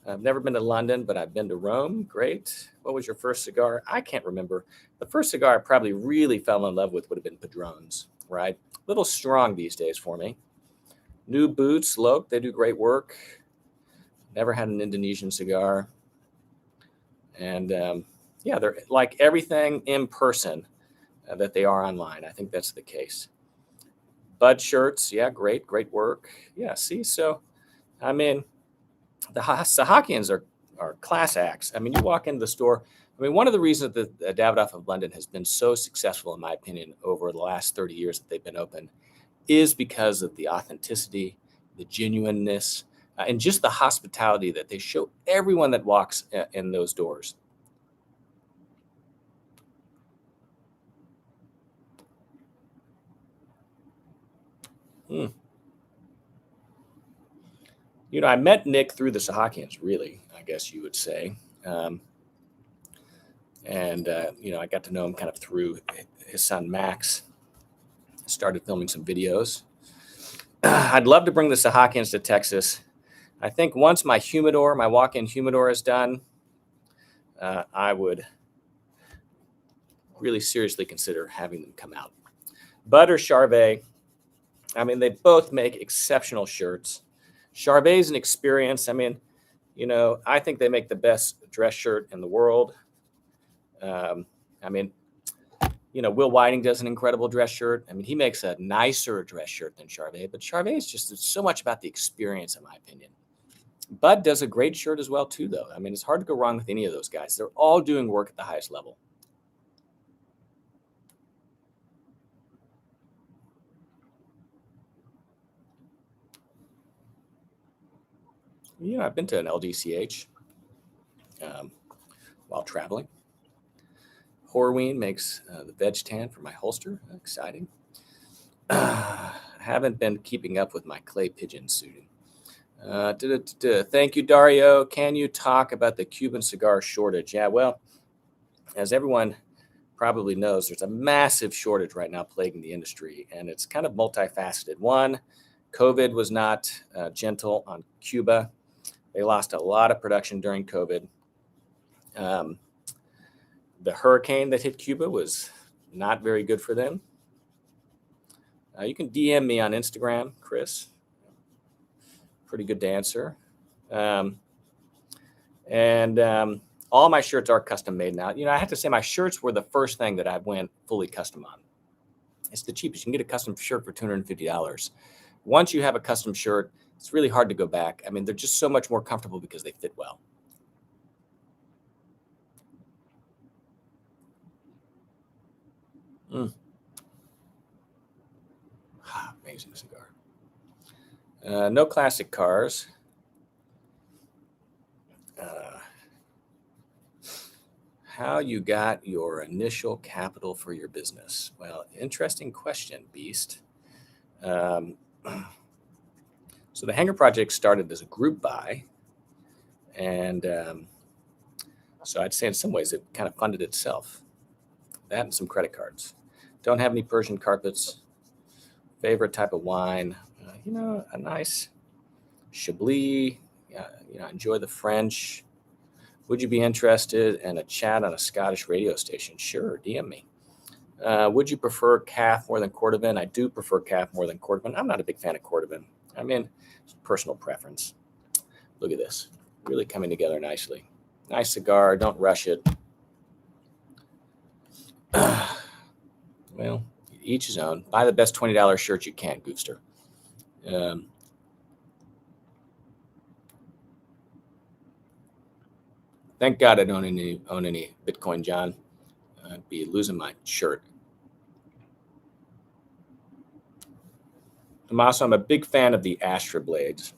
I've never been to London, but I've been to Rome. Great. What was your first cigar? I can't remember. The first cigar I probably really fell in love with would have been Padrones, right? A little strong these days for me. New Boots, Loke, they do great work. Never had an Indonesian cigar. And yeah, they're like everything in person that they are online. I think that's the case. Bud shirts, yeah, great work. Yeah, see, so, I mean, the Sahakians are class acts. I mean, you walk into the store. I mean, one of the reasons that the Davidoff of London has been so successful, in my opinion, over the last 30 years that they've been open is because of the authenticity, the genuineness, and just the hospitality that they show everyone that walks in those doors. You know, I met Nick through the Sahakians, really, I guess you would say. You know, I got to know him kind of through his son, Max. Started filming some videos. I'd love to bring the Sahakians to Texas. I think once my humidor, my walk-in humidor is done, I would really seriously consider having them come out. Bud or Charvet, I mean, they both make exceptional shirts. Charvet's an experience. I mean, you know, I think they make the best dress shirt in the world. I mean, you know, Will Whiting does an incredible dress shirt. I mean, he makes a nicer dress shirt than Charvet, but Charvet is just so much about the experience, in my opinion. Bud does a great shirt as well, too, though. I mean, it's hard to go wrong with any of those guys. They're all doing work at the highest level. You know, I've been to an LDCH while traveling. Horween makes the veg tan for my holster. Exciting. I haven't been keeping up with my clay pigeon suiting. Thank you, Dario. Can you talk about the Cuban cigar shortage? Yeah, well, as everyone probably knows, there's a massive shortage right now plaguing the industry, and it's kind of multifaceted. One, COVID was not gentle on Cuba. They lost a lot of production during COVID. The hurricane that hit Cuba was not very good for them. You can DM me on Instagram, Chris. Pretty good dancer. All my shirts are custom made now. You know, I have to say my shirts were the first thing that I went fully custom on. It's the cheapest. You can get a custom shirt for $250. Once you have a custom shirt, it's really hard to go back. I mean, they're just so much more comfortable because they fit well. Amazing cigar. No classic cars. How you got your initial capital for your business? Well, interesting question, Beast. So the Hangar Project started as a group buy. And so I'd say in some ways it kind of funded itself. That and some credit cards. Don't have any Persian carpets. Favorite type of wine, you know, a nice Chablis. You know, enjoy the French. Would you be interested in a chat on a Scottish radio station? Sure, DM me. Would you prefer Calf more than Cordovan? I do prefer Calf more than Cordovan. I'm not a big fan of Cordovan. I mean, it's personal preference. Look at this. Really coming together nicely. Nice cigar. Don't rush it. Well, each his own. Buy the best $20 shirt you can, Goofster. Thank God I don't own any Bitcoin, John. I'd be losing my shirt. Tommaso, I'm a big fan of the Astra blades.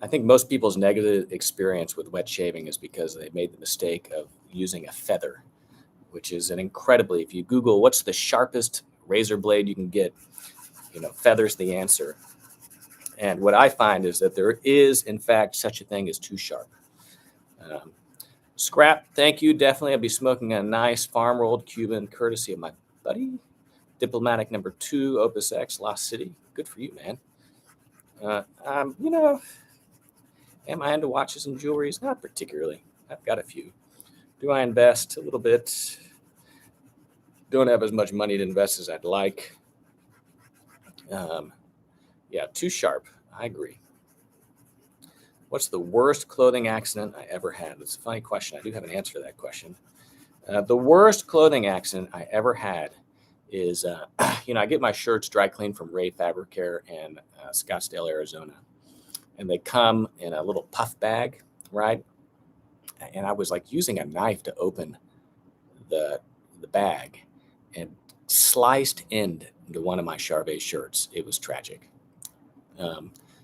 I think most people's negative experience with wet shaving is because they made the mistake of using a feather, which is an incredibly, if you Google what's the sharpest razor blade you can get, feather's the answer. And what I find is that there is, in fact, such a thing as too sharp. Scrap, thank you. Definitely, I'll be smoking a nice farm rolled Cuban, courtesy of my buddy, Diplomatic number 2, Opus X, Lost City. Good for you, man. Am I into watches and jewelries? Not particularly. I've got a few. Do I invest? A little bit. Don't have as much money to invest as I'd like. Yeah, too sharp. I agree. What's the worst clothing accident I ever had? That's a funny question. I do have an answer to that question. The worst clothing accident I ever had is, I get my shirts dry cleaned from Ray Fabric Care in Scottsdale, Arizona. And they come in a little puff bag, right? And I was like using a knife to open the bag and sliced into one of my Charvet shirts. It was tragic.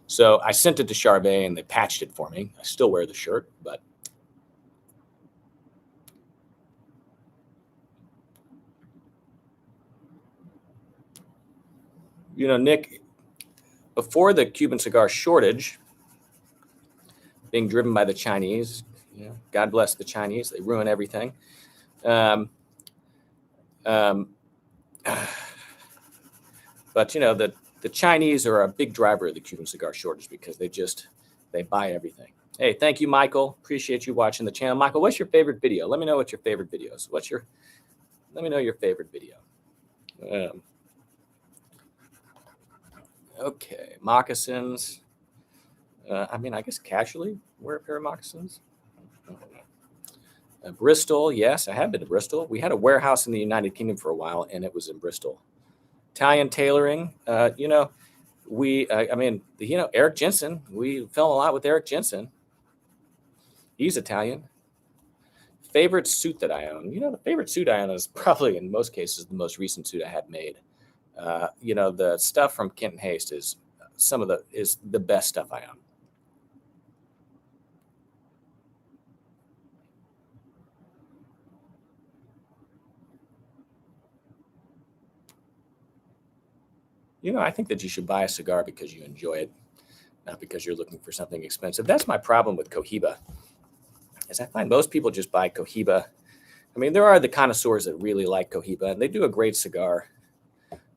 So I sent it to Charvet and they patched it for me. I still wear the shirt, but Nick, before the Cuban cigar shortage being driven by the Chinese, God bless the Chinese, they ruin everything. But the Chinese are a big driver of the Cuban cigar shortage because they buy everything. Hey, thank you, Michael. Appreciate you watching the channel. Michael, what's your favorite video? Let me know what your favorite video is. Let me know your favorite video. Okay, moccasins. I guess casually wear a pair of moccasins. Bristol, yes, I have been to Bristol. We had a warehouse in the United Kingdom for a while, and it was in Bristol. Italian tailoring, Eric Jensen. We film a lot with Eric Jensen. He's Italian. Favorite suit that I own. The favorite suit I own is probably in most cases the most recent suit I had made. The stuff from Kent and Haste is the best stuff I own. I think that you should buy a cigar because you enjoy it, not because you're looking for something expensive. That's my problem with Cohiba, is I find most people just buy Cohiba. There are the connoisseurs that really like Cohiba, and they do a great cigar,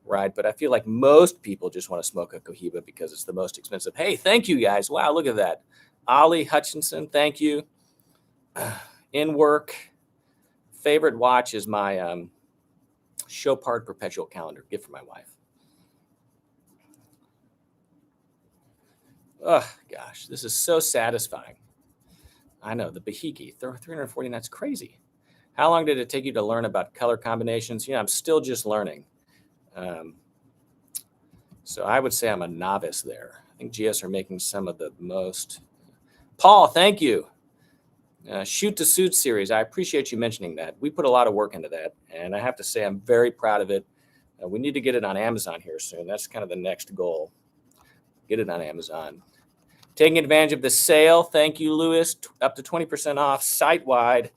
right? But I feel like most people just want to smoke a Cohiba because it's the most expensive. Hey, thank you, guys. Wow, look at that. Ollie Hutchinson, thank you. In work, favorite watch is my Chopard Perpetual Calendar, gift from my wife. Oh, gosh, this is so satisfying. I know, the Bahiki, 349, that's crazy. How long did it take you to learn about color combinations? I'm still just learning. So I would say I'm a novice there. I think GS are making some of the most. Paul, thank you. Shoot to Suit series. I appreciate you mentioning that. We put a lot of work into that, and I have to say I'm very proud of it. We need to get it on Amazon here soon. That's kind of the next goal. Get it on Amazon. Taking advantage of the sale. Thank you, Lewis. Up to 20% off site-wide.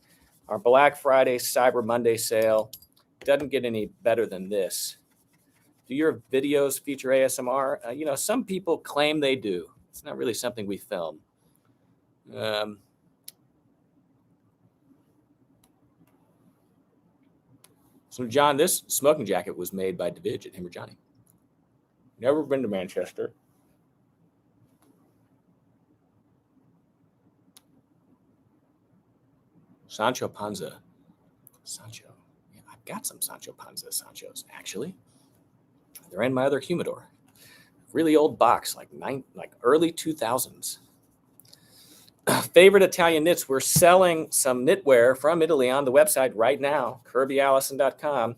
Our Black Friday, Cyber Monday sale. Doesn't get any better than this. Do your videos feature ASMR? Some people claim they do. It's not really something we film. So, John, this smoking jacket was made by David at him or Johnny. Never been to Manchester. Sancho Panza. Sancho. Yeah, I've got some Sancho Panza Sanchos, actually. They're in my other humidor. Really old box, like early 2000s. Favorite Italian knits. We're selling some knitwear from Italy on the website right now, kirbyallison.com.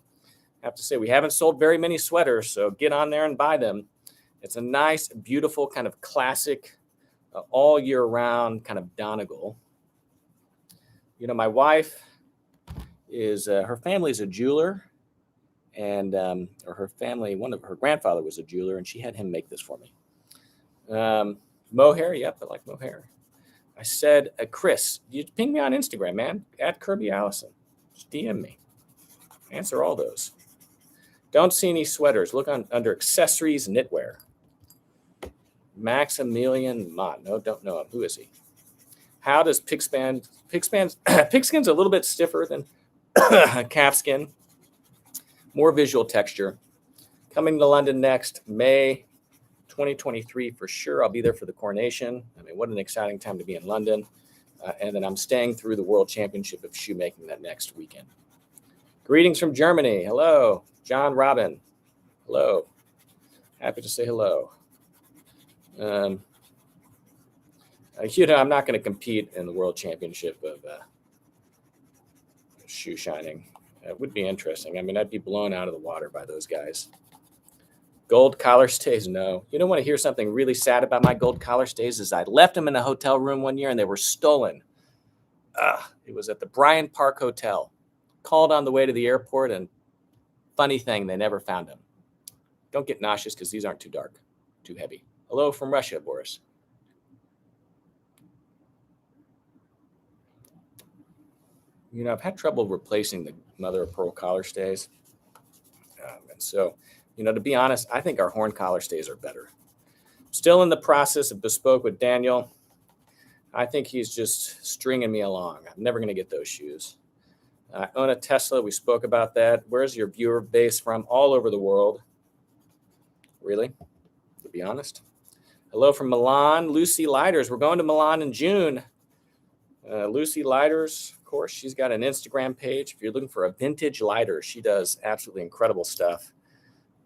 I have to say, we haven't sold very many sweaters, so get on there and buy them. It's a nice, beautiful, kind of classic, all year round kind of Donegal. My wife is, her family's a jeweler, and or her family, her grandfather was a jeweler, and she had him make this for me. Mohair, yep, I like mohair. I said, Chris, you ping me on Instagram, man, at Kirby Allison. Just DM me. Answer all those. Don't see any sweaters. Look under accessories, knitwear. Maximilian Mott. No, don't know him. Who is he? How does pigskin's a little bit stiffer than calfskin. More visual texture. Coming to London next, May 2023 for sure. I'll be there for the coronation. I mean, what an exciting time to be in London. And then I'm staying through the World Championship of Shoemaking that next weekend. Greetings from Germany. Hello. John Robin. Hello. Happy to say hello. I'm not going to compete in the World Championship of shoe shining. It would be interesting. I mean, I'd be blown out of the water by those guys. Gold collar stays, no. You don't want to hear something really sad about my gold collar stays is I left them in a hotel room one year and they were stolen. It was at the Bryant Park Hotel. Called on the way to the airport and funny thing, they never found them. Don't get nauseous because these aren't too dark, too heavy. Hello from Russia, Boris. You know, I've had trouble replacing the mother of pearl collar stays. And so, you know, to be honest, I think our horn collar stays are better. Still in the process of bespoke with Daniel. I think he's just stringing me along. I'm never going to get those shoes. I own a Tesla. We spoke about that. Where's your viewer base from? All over the world. Really? To be honest. Hello from Milan. Lucy Lighters. We're going to Milan in June. Lucy Lighters, of course, she's got an Instagram page. If you're looking for a vintage lighter, she does absolutely incredible stuff.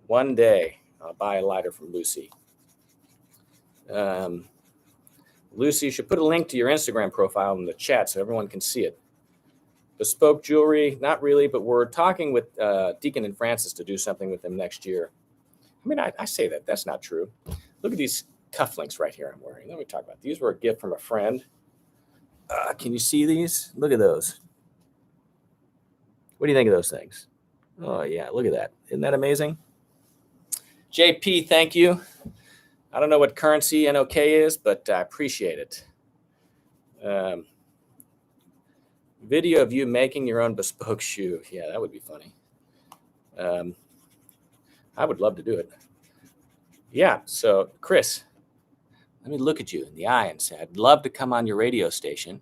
One day, I'll buy a lighter from Lucy. Lucy, you should put a link to your Instagram profile in the chat so everyone can see it. Bespoke jewelry, not really, but we're talking with Deacon and Francis to do something with them next year. I mean, I say that. That's not true. Look at these cufflinks right here I'm wearing. Let me talk about these. These were a gift from a friend. Can you see these? Look at those. What do you think of those things? Oh, yeah, look at that. Isn't that amazing? JP, thank you. I don't know what currency NOK is, but I appreciate it. Video of you making your own bespoke shoe. Yeah, that would be funny. I would love to do it. Yeah, so Chris, let me look at you in the eye and say, I'd love to come on your radio station.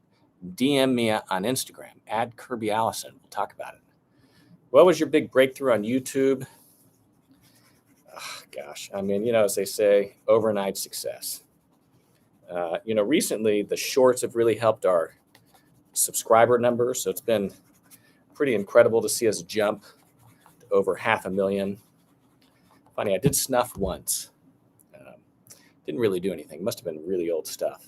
DM me on Instagram, add Kirby Allison. We'll talk about it. What was your big breakthrough on YouTube? Oh, gosh, I mean, you know, as they say, overnight success. You know, recently the shorts have really helped our subscriber numbers. So it's been pretty incredible to see us jump to over 500,000. Funny, I did snuff once. Didn't really do anything. Must have been really old stuff.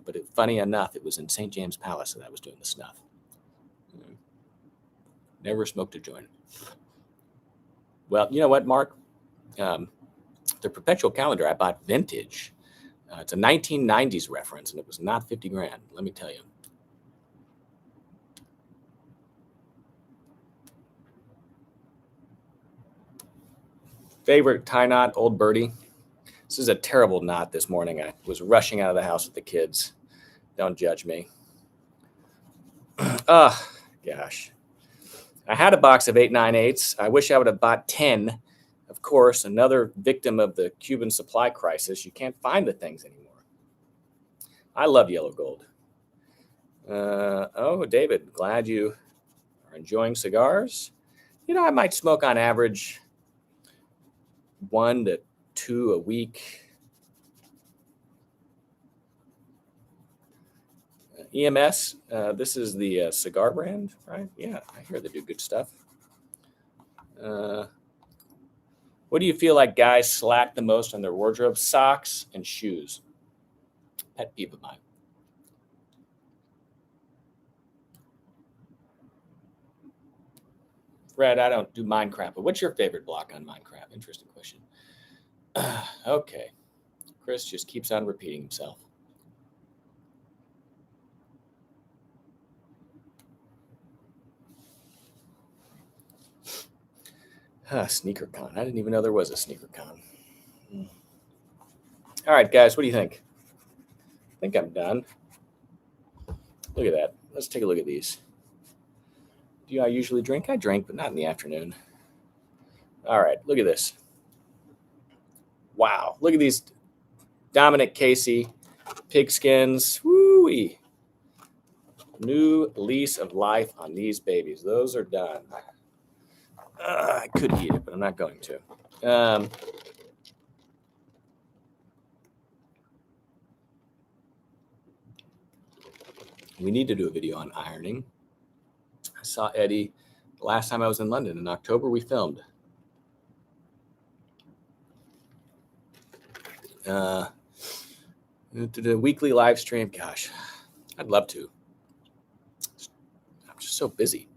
But funny enough, it was in St. James Palace that I was doing the snuff. Never smoked a joint. Well, you know what, Mark? The perpetual calendar I bought vintage. It's a 1990s reference, and it was not 50 grand, let me tell you. Favorite tie knot, Old Birdie. This is a terrible knot this morning. I was rushing out of the house with the kids. Don't judge me. Oh, gosh. I had a box of 898s. I wish I would have bought 10. Of course, another victim of the Cuban supply crisis. You can't find the things anymore. I love yellow gold. Oh, David, glad you are enjoying cigars. You know, I might smoke on average 1 to 2 a week. EMS, this is the cigar brand, right? Yeah, I hear they do good stuff. What do you feel like guys slack the most on their wardrobe? Socks and shoes. Pet peeve of mine. Fred, I don't do Minecraft, but what's your favorite block on Minecraft? Interesting question. Okay. Chris just keeps on repeating himself. SneakerCon. I didn't even know there was a SneakerCon. All right, guys, what do you think? I think I'm done. Look at that. Let's take a look at these. Do I usually drink? I drink, but not in the afternoon. All right, look at this. Wow, look at these Dominic Casey pigskins. Woo-wee. New lease of life on these babies. Those are done. I could eat it, but I'm not going to. We need to do a video on ironing. I saw Eddie the last time I was in London in October. We filmed. The weekly live stream. Gosh, I'd love to. I'm just so busy.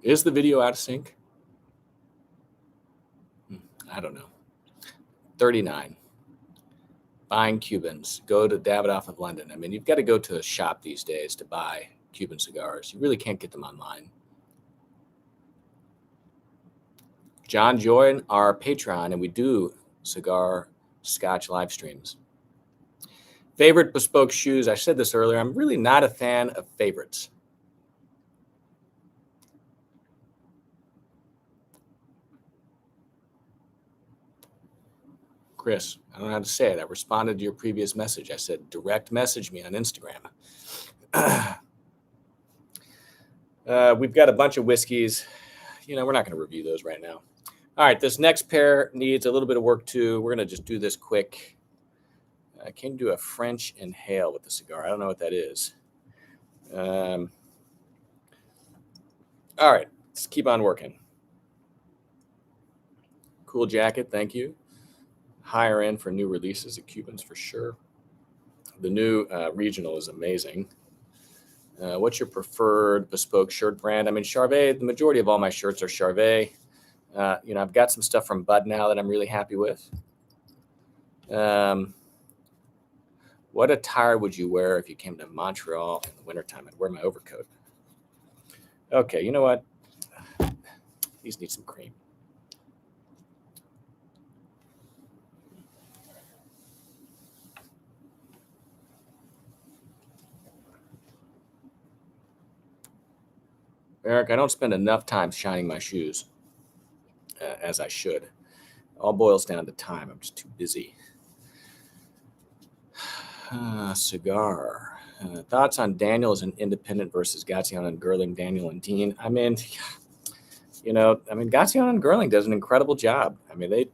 Is the video out of sync? I don't know. 39. Buying Cubans. Go to Davidoff of London. I mean, you've got to go to a shop these days to buy Cuban cigars. You really can't get them online. John, join our Patreon, and we do cigar scotch live streams. Favorite bespoke shoes. I said this earlier. I'm really not a fan of favorites. Chris, I don't know how to say it. I responded to your previous message. I said, direct message me on Instagram. We've got a bunch of whiskeys. We're not going to review those right now. All right, this next pair needs a little bit of work too. We're going to just do this quick. I can do a French inhale with the cigar. I don't know what that is. All right, let's keep on working. Cool jacket, thank you. Higher end for new releases of Cubans for sure. The new regional is amazing. What's your preferred bespoke shirt brand? I mean, Charvet, the majority of all my shirts are Charvet. I've got some stuff from Bud now that I'm really happy with. What attire would you wear if you came to Montreal in the wintertime? I'd wear my overcoat. Okay, you know what? These need some cream. Eric, I don't spend enough time shining my shoes as I should. All boils down to time. I'm just too busy. Cigar. Thoughts on Daniel as an independent versus Gaziano and Gerling, Daniel and Dean? I mean, Gaziano and Gerling does an incredible job. I mean, they,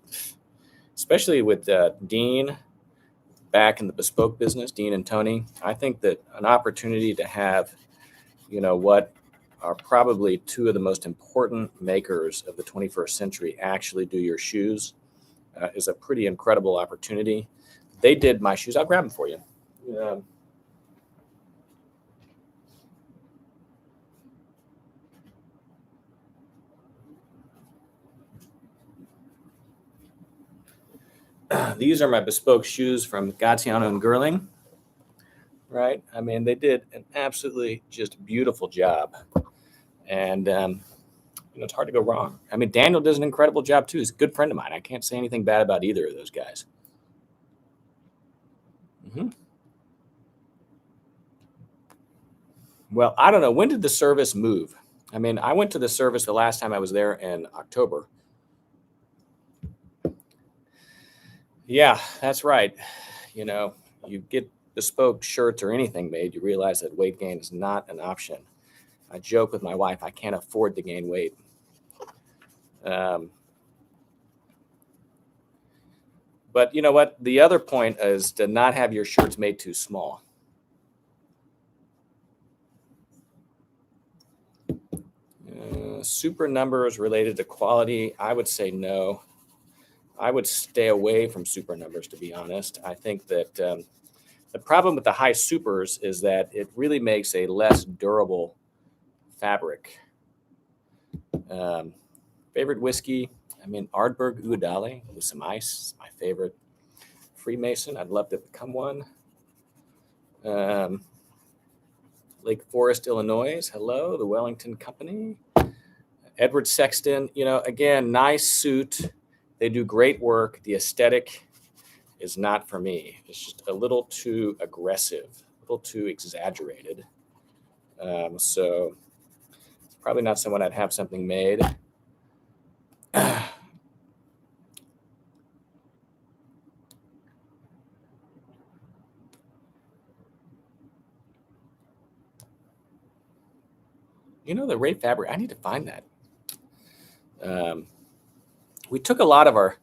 especially with Dean back in the bespoke business, Dean and Tony, I think that an opportunity to have, what are probably two of the most important makers of the 21st century actually do your shoes is a pretty incredible opportunity. They did my shoes. I'll grab them for you. These are my bespoke shoes from Gaziano and Gerling, right? I mean, they did an absolutely just beautiful job. And, it's hard to go wrong. I mean, Daniel does an incredible job too. He's a good friend of mine. I can't say anything bad about either of those guys. Well, I don't know. When did the service move? I mean, I went to the service the last time I was there in October. Yeah, that's right. You get bespoke shirts or anything made, you realize that weight gain is not an option. I joke with my wife, I can't afford to gain weight. But you know what? The other point is to not have your shirts made too small. Super numbers related to quality, I would say no. I would stay away from super numbers, to be honest. I think that the problem with the high supers is that it really makes a less durable fabric. Favorite whiskey? I mean, Ardbeg Ugadali with some ice, my favorite. Freemason, I'd love to become one. Lake Forest, Illinois. Hello, the Wellington Company. Edward Sexton, again, nice suit. They do great work. The aesthetic is not for me. It's just a little too aggressive, a little too exaggerated. So it's probably not someone I'd have something made. You know, the Rape fabric, I need to find that. We took a lot of our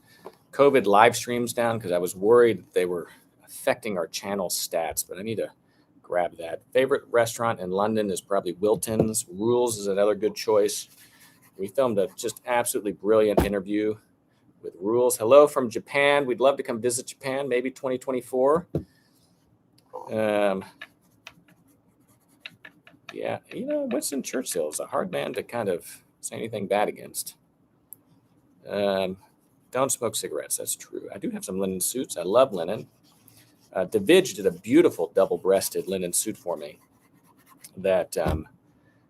COVID live streams down because I was worried they were affecting our channel stats, but I need to grab that. Favorite restaurant in London is probably Wilton's. Rules is another good choice. We filmed a just absolutely brilliant interview with Rules. Hello from Japan. We'd love to come visit Japan, maybe 2024. Yeah, you know, Winston Churchill is a hard man to kind of say anything bad against. Don't smoke cigarettes. That's true. I do have some linen suits. I love linen. Davidge did a beautiful double-breasted linen suit for me that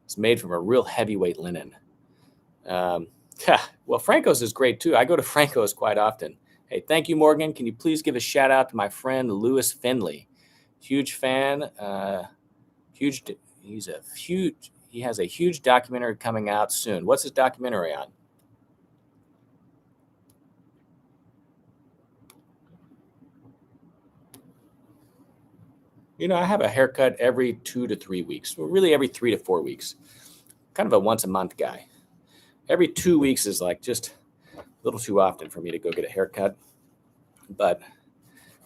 is made from a real heavyweight linen. Well, Franco's is great too. I go to Franco's quite often. Hey, thank you, Morgan. Can you please give a shout out to my friend Lewis Finley? Huge fan. He has a huge documentary coming out soon. What's his documentary on? You know, I have a haircut every 2 to 3 weeks. Well, really every 3 to 4 weeks. Kind of a once a month guy. Every 2 weeks is like just a little too often for me to go get a haircut. But,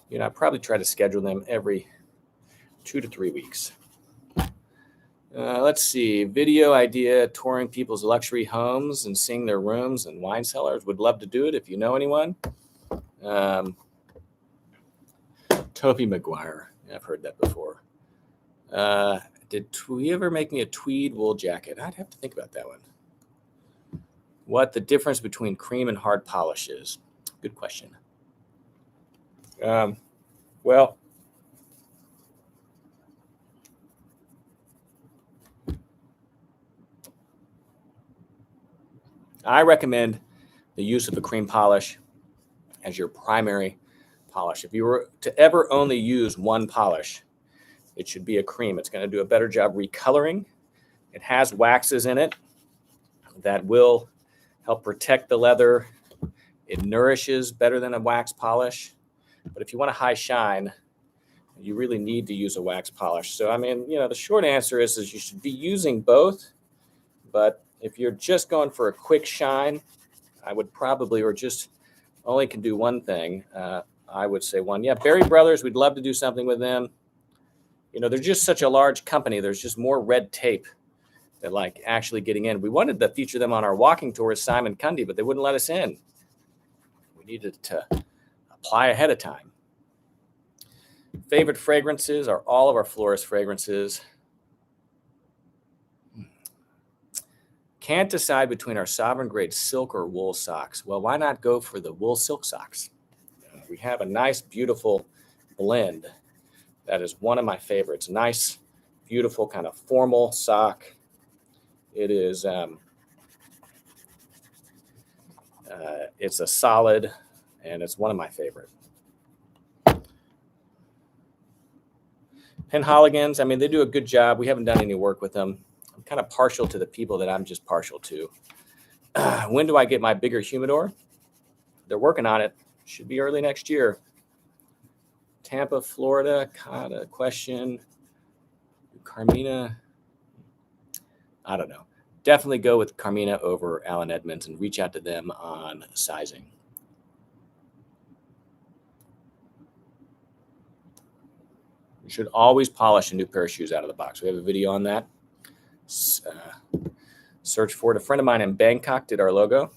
you know, I probably try to schedule them every 2 to 3 weeks. Let's see. Video idea, touring people's luxury homes and seeing their rooms and wine cellars. Would love to do it if you know anyone. Toby Maguire. I've heard that before. Did we ever make me a tweed wool jacket? I'd have to think about that one. What the difference between cream and hard polish is? Good question. Well, I recommend the use of a cream polish as your primary polish. If you were to ever only use one polish, it should be a cream. It's going to do a better job recoloring. It has waxes in it that will help protect the leather. It nourishes better than a wax polish. But if you want a high shine, you really need to use a wax polish. So, I mean, you know, the short answer is you should be using both. But if you're just going for a quick shine, I would probably, or just only can do one thing, I would say one. Yeah, Berry Brothers, we'd love to do something with them. You know, they're just such a large company. There's just more red tape than like actually getting in. We wanted to feature them on our walking tour with Simon Cundy, but they wouldn't let us in. We needed to apply ahead of time. Favorite fragrances are all of our florist fragrances. Can't decide between our sovereign grade silk or wool socks. Well, why not go for the wool silk socks? We have a nice, beautiful blend. That is one of my favorites. Nice, beautiful, kind of formal sock. It is, it's a solid, and it's one of my favorite. Penhaligans, I mean, they do a good job. We haven't done any work with them. I'm kind of partial to the people that I'm just partial to. When do I get my bigger humidor? They're working on it. Should be early next year. Tampa, Florida, kind of question. Carmina. I don't know. Definitely go with Carmina over Alan Edmonds and reach out to them on sizing. You should always polish a new pair of shoes out of the box. We have a video on that. Search for it. A friend of mine in Bangkok did our logo.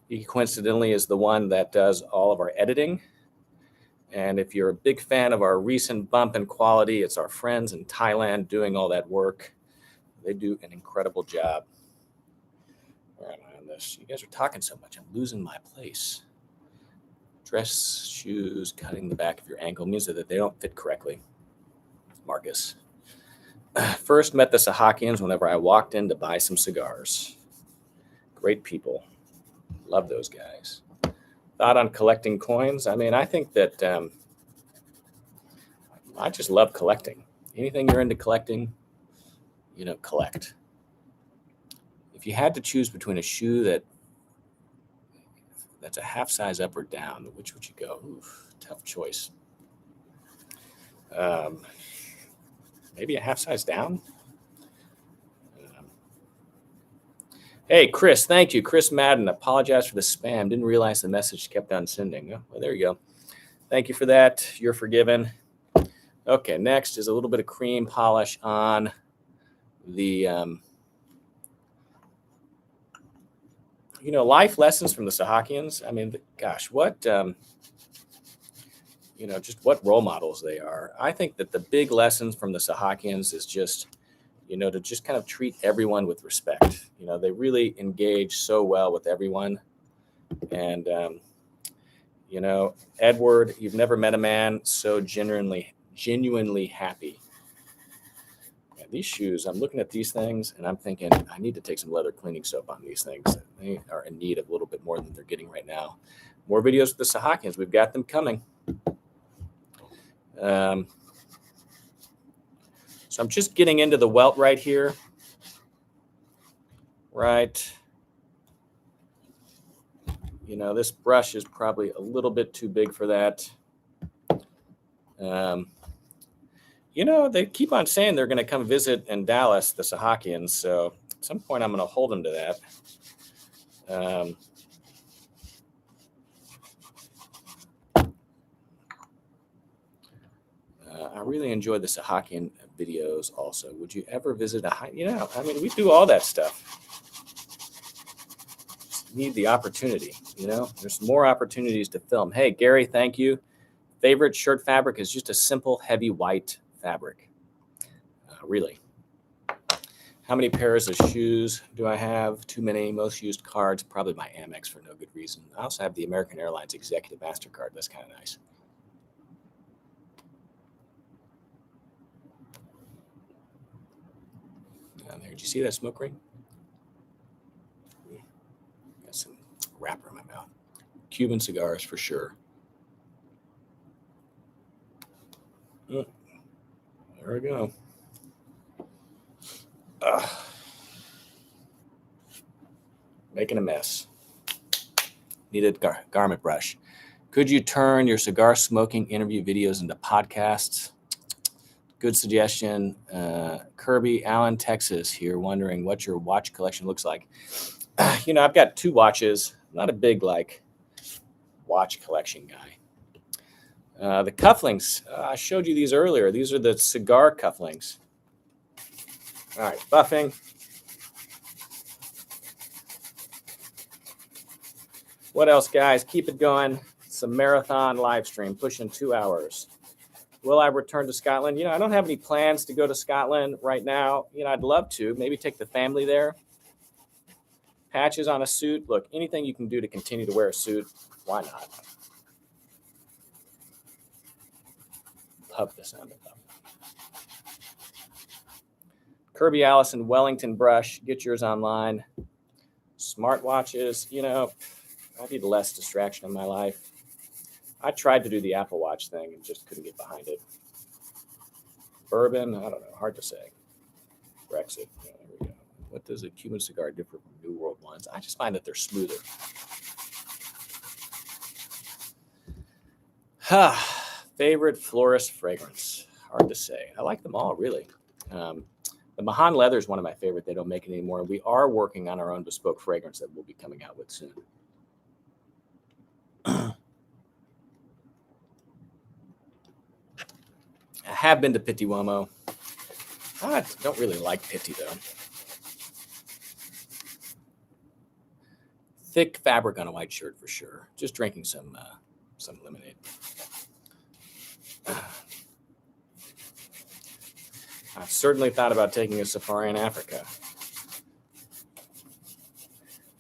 He coincidentally is the one that does all of our editing. And if you're a big fan of our recent bump in quality, it's our friends in Thailand doing all that work. They do an incredible job. Where am I on this? You guys are talking so much. I'm losing my place. Dress shoes, cutting the back of your ankle means that they don't fit correctly. Marcus. First met the Sahakians whenever I walked in to buy some cigars. Great people. Love those guys. Thought on collecting coins? I mean, I think that I just love collecting. Anything you're into collecting, collect. If you had to choose between a shoe that's a half size up or down, which would you go? Oof, tough choice. Maybe a half size down. Hey, Chris, thank you. Chris Madden, apologize for the spam. Didn't realize the message kept on sending. Oh, well, there you go. Thank you for that. You're forgiven. Okay, next is a little bit of cream polish on the, life lessons from the Sahakians. I mean, gosh, what, just what role models they are. I think that the big lessons from the Sahakians is just, to just kind of treat everyone with respect. They really engage so well with everyone. And, Edward, you've never met a man so genuinely happy. Yeah, these shoes, I'm looking at these things and I'm thinking, I need to take some leather cleaning soap on these things. They are in need of a little bit more than they're getting right now. More videos with the Sahakians. We've got them coming. So I'm just getting into the welt right here. Right. This brush is probably a little bit too big for that. They keep on saying they're going to come visit in Dallas, the Sahakians. So at some point, I'm going to hold them to that. I really enjoy the Sahakian videos also. Would you ever visit we do all that stuff. Just need the opportunity, There's more opportunities to film. Hey, Gary, thank you. Favorite shirt fabric is just a simple, heavy white fabric. Really. How many pairs of shoes do I have? Too many. Most used cards, probably my Amex for no good reason. I also have the American Airlines Executive MasterCard. That's kind of nice. There, did you see that smoke ring? Got some wrapper in my mouth. Cuban cigars for sure. There we go. Making a mess. Needed garment brush. Could you turn your cigar smoking interview videos into podcasts? Good suggestion. Kirby, Allen, Texas here, wondering what your watch collection looks like. I've got 2 watches. I'm not a big watch collection guy. The cufflinks, I showed you these earlier. These are the cigar cufflinks. All right, buffing. What else, guys? Keep it going. It's a marathon live stream, pushing 2 hours. Will I return to Scotland? I don't have any plans to go to Scotland right now. I'd love to. Maybe take the family there. Patches on a suit. Look, anything you can do to continue to wear a suit, why not? Love the sound of them. Kirby, Allison, Wellington brush. Get yours online. Smartwatches. I need less distraction in my life. I tried to do the Apple Watch thing and just couldn't get behind it. Bourbon, I don't know, hard to say. Brexit, there we go. What does a Cuban cigar differ from New World ones? I just find that they're smoother. Favorite florist fragrance? Hard to say. I like them all, really. The Mahan leather is one of my favorite. They don't make it anymore. We are working on our own bespoke fragrance that we'll be coming out with soon. I have been to Pitti Uomo. I don't really like Pitti, though. Thick fabric on a white shirt for sure. Just drinking some lemonade. I've certainly thought about taking a safari in Africa.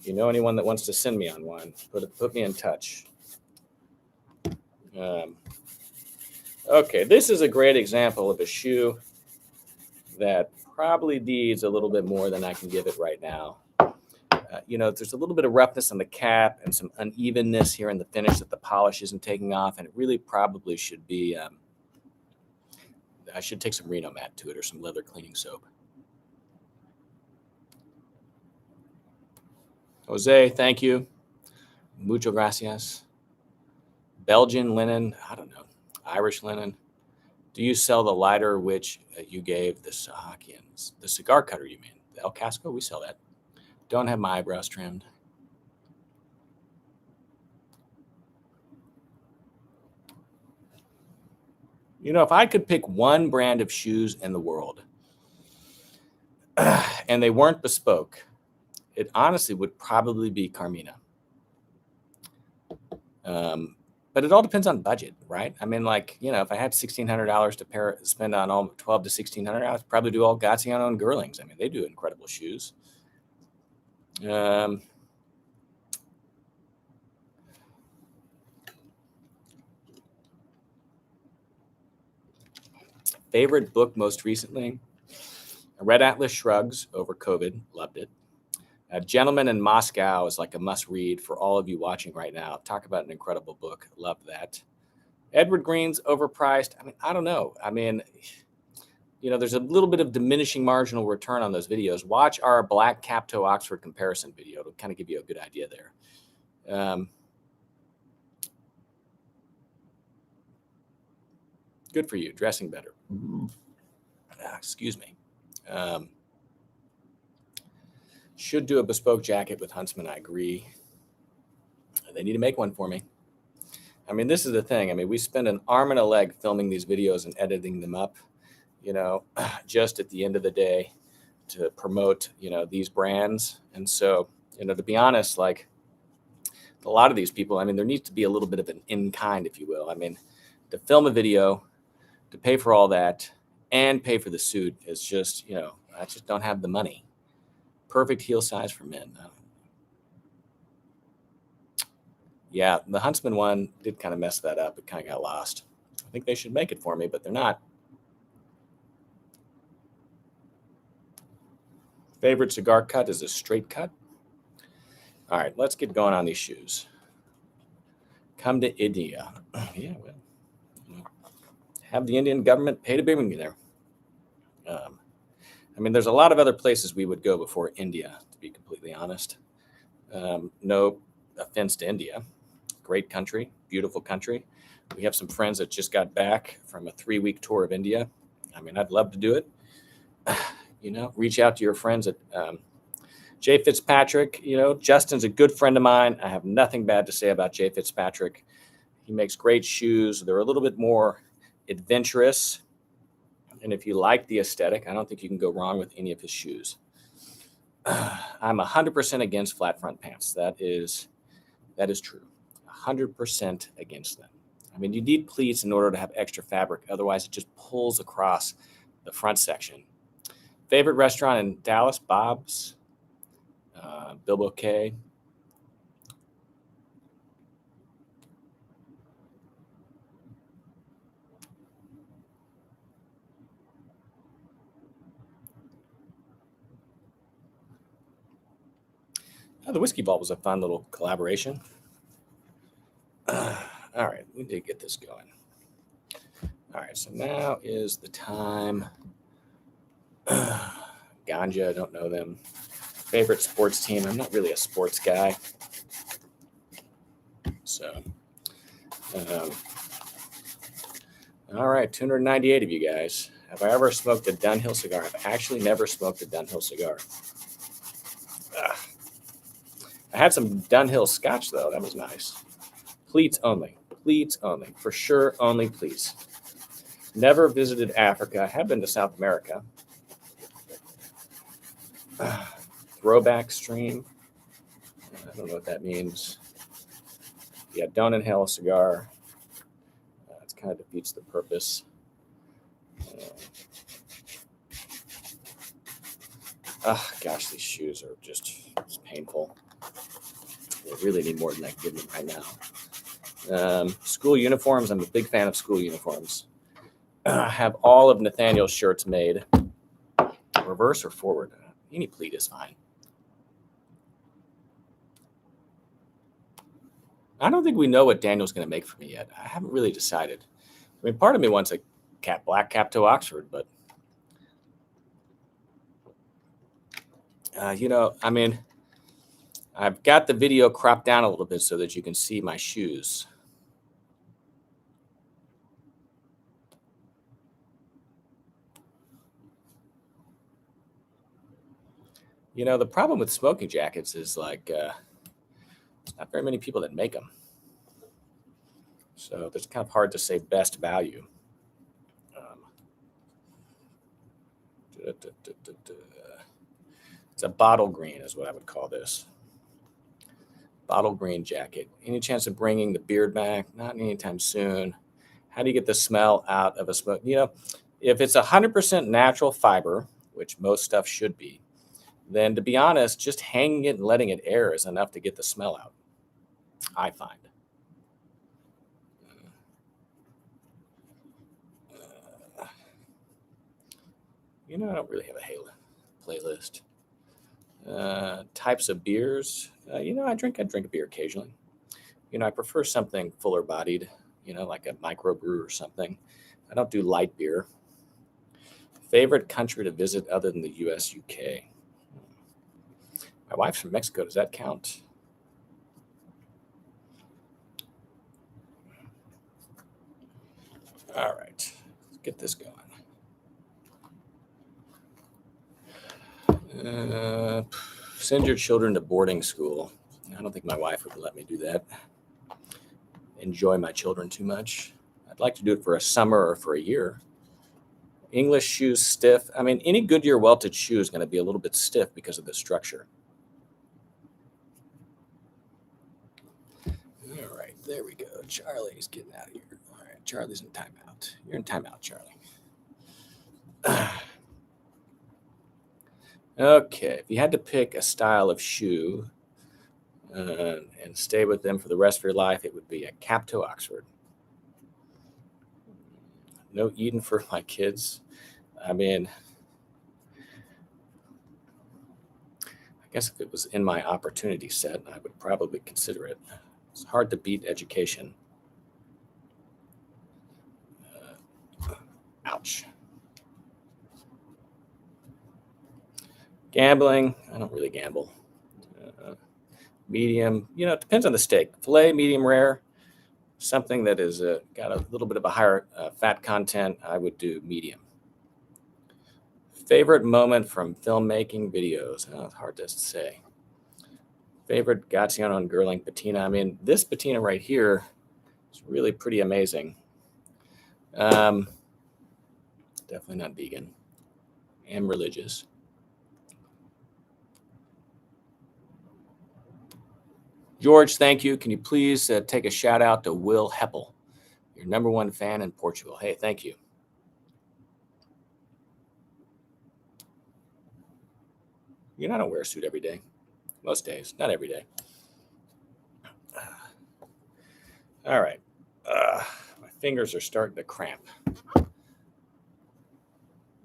If you know anyone that wants to send me on one, put me in touch. Okay, this is a great example of a shoe that probably needs a little bit more than I can give it right now. There's a little bit of roughness on the cap and some unevenness here in the finish that the polish isn't taking off, and it really probably should be, I should take some Reno Mat to it or some leather cleaning soap. Jose, thank you. Mucho gracias. Belgian linen, I don't know. Irish linen. Do you sell the lighter which you gave the Sahakians? The cigar cutter, you mean? The El Casco? We sell that. Don't have my eyebrows trimmed. If I could pick one brand of shoes in the world and they weren't bespoke, it honestly would probably be Carmina. But it all depends on budget, right? I mean, if I had $1,600 to spend on all 12 to $1,600, I'd probably do all Graziano and Girlings. I mean, they do incredible shoes. Favorite book most recently? Red Atlas Shrugs over COVID. Loved it. Gentleman in Moscow is like a must-read for all of you watching right now. Talk about an incredible book. Love that. Edward Green's overpriced. I mean, I don't know. I mean, there's a little bit of diminishing marginal return on those videos. Watch our Black Cap-Toe Oxford comparison video. It'll kind of give you a good idea there. Good for you. Dressing better. Excuse me. Should do a bespoke jacket with Huntsman. I agree. They need to make one for me. I mean, this is the thing. I mean, we spend an arm and a leg filming these videos and editing them up, just at the end of the day to promote, these brands. And so, to be honest, like a lot of these people, I mean, there needs to be a little bit of an in-kind, if you will. I mean, to film a video, to pay for all that and pay for the suit is just, I just don't have the money. Perfect heel size for men. Yeah, the Huntsman one did kind of mess that up. It kind of got lost. I think they should make it for me, but they're not. Favorite cigar cut is a straight cut. All right, let's get going on these shoes. Come to India. Yeah, well, have the Indian government pay to bring me there. I mean, there's a lot of other places we would go before India, to be completely honest. No offense to India. Great country, beautiful country. We have some friends that just got back from a 3-week tour of India. I mean, I'd love to do it. Reach out to your friends at Jay Fitzpatrick. Justin's a good friend of mine. I have nothing bad to say about Jay Fitzpatrick. He makes great shoes. They're a little bit more adventurous. And if you like the aesthetic, I don't think you can go wrong with any of his shoes. I'm 100% against flat front pants. That is true. 100% against them. I mean, you need pleats in order to have extra fabric. Otherwise, it just pulls across the front section. Favorite restaurant in Dallas? Bob's, Bilbo K. The Whiskey Vault was a fun little collaboration. All right, we did get this going. All right, so now is the time. Ganja, I don't know them. Favorite sports team? I'm not really a sports guy. So, all right, 298 of you guys. Have I ever smoked a Dunhill cigar? I've actually never smoked a Dunhill cigar. I had some Dunhill scotch, though. That was nice. Pleats only. Pleats only. For sure, only pleats. Never visited Africa. I have been to South America. Throwback stream. I don't know what that means. Yeah, don't inhale a cigar. It kind of defeats the purpose. Gosh, these shoes are just painful. They really need more than I can give them right now. School uniforms. I'm a big fan of school uniforms. I have all of Nathaniel's shirts made. Reverse or forward? Any pleat is fine. I don't think we know what Daniel's going to make for me yet. I haven't really decided. I mean, part of me wants a black Capto Oxford, but I mean, I've got the video cropped down a little bit so that you can see my shoes. The problem with smoking jackets is like, there's not very many people that make them. So it's kind of hard to say best value. It's a bottle green is what I would call this. Bottle green jacket. Any chance of bringing the beard back? Not anytime soon. How do you get the smell out of a smoke? If it's 100% natural fiber, which most stuff should be, then to be honest, just hanging it and letting it air is enough to get the smell out, I find. I don't really have a Halo playlist. Types of beers. I drink a beer occasionally. I prefer something fuller bodied, like a microbrew or something. I don't do light beer. Favorite country to visit other than the US, UK? My wife's from Mexico. Does that count? All right, let's get this going. Send your children to boarding school. I don't think my wife would let me do that. Enjoy my children too much. I'd like to do it for a summer or for a year. English shoes stiff. I mean, any Goodyear welted shoe is going to be a little bit stiff because of the structure. All right, there we go. Charlie's getting out of here. All right, Charlie's in timeout. You're in timeout, Charlie. Okay, if you had to pick a style of shoe and stay with them for the rest of your life, it would be a Capto Oxford. No Eden for my kids. I mean, I guess if it was in my opportunity set, I would probably consider it. It's hard to beat education. Ouch. Gambling, I don't really gamble. Medium, it depends on the steak. Filet, medium rare, something that is got a little bit of a higher fat content, I would do medium. Favorite moment from filmmaking videos? It's hard to say. Favorite Gaziano and Gerling patina? I mean, this patina right here is really pretty amazing. Definitely not vegan. Am religious. George, thank you. Can you please take a shout out to Will Heppel, your #1 fan in Portugal? Hey, thank you. I don't wear a suit every day. Most days, not every day. All right. My fingers are starting to cramp.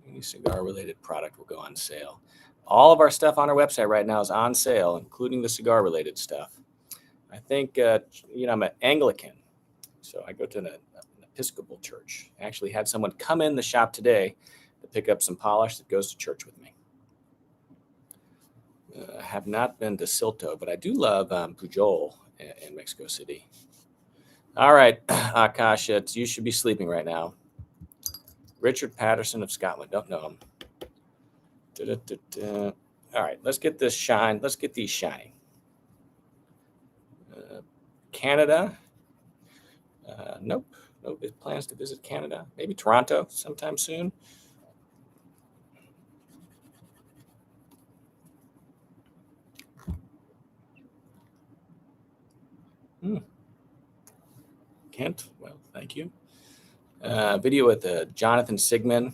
Any cigar-related product will go on sale. All of our stuff on our website right now is on sale, including the cigar-related stuff. I think, I'm an Anglican, so I go to an Episcopal church. I actually had someone come in the shop today to pick up some polish that goes to church with me. I have not been to Silto, but I do love Pujol in Mexico City. All right, Akash, you should be sleeping right now. Richard Patterson of Scotland. Don't know him. All right, let's get this shine. Let's get these shining. Canada. Nope. No plans to visit Canada. Maybe Toronto sometime soon. Kent. Well, thank you. Video with Jonathan Sigmund.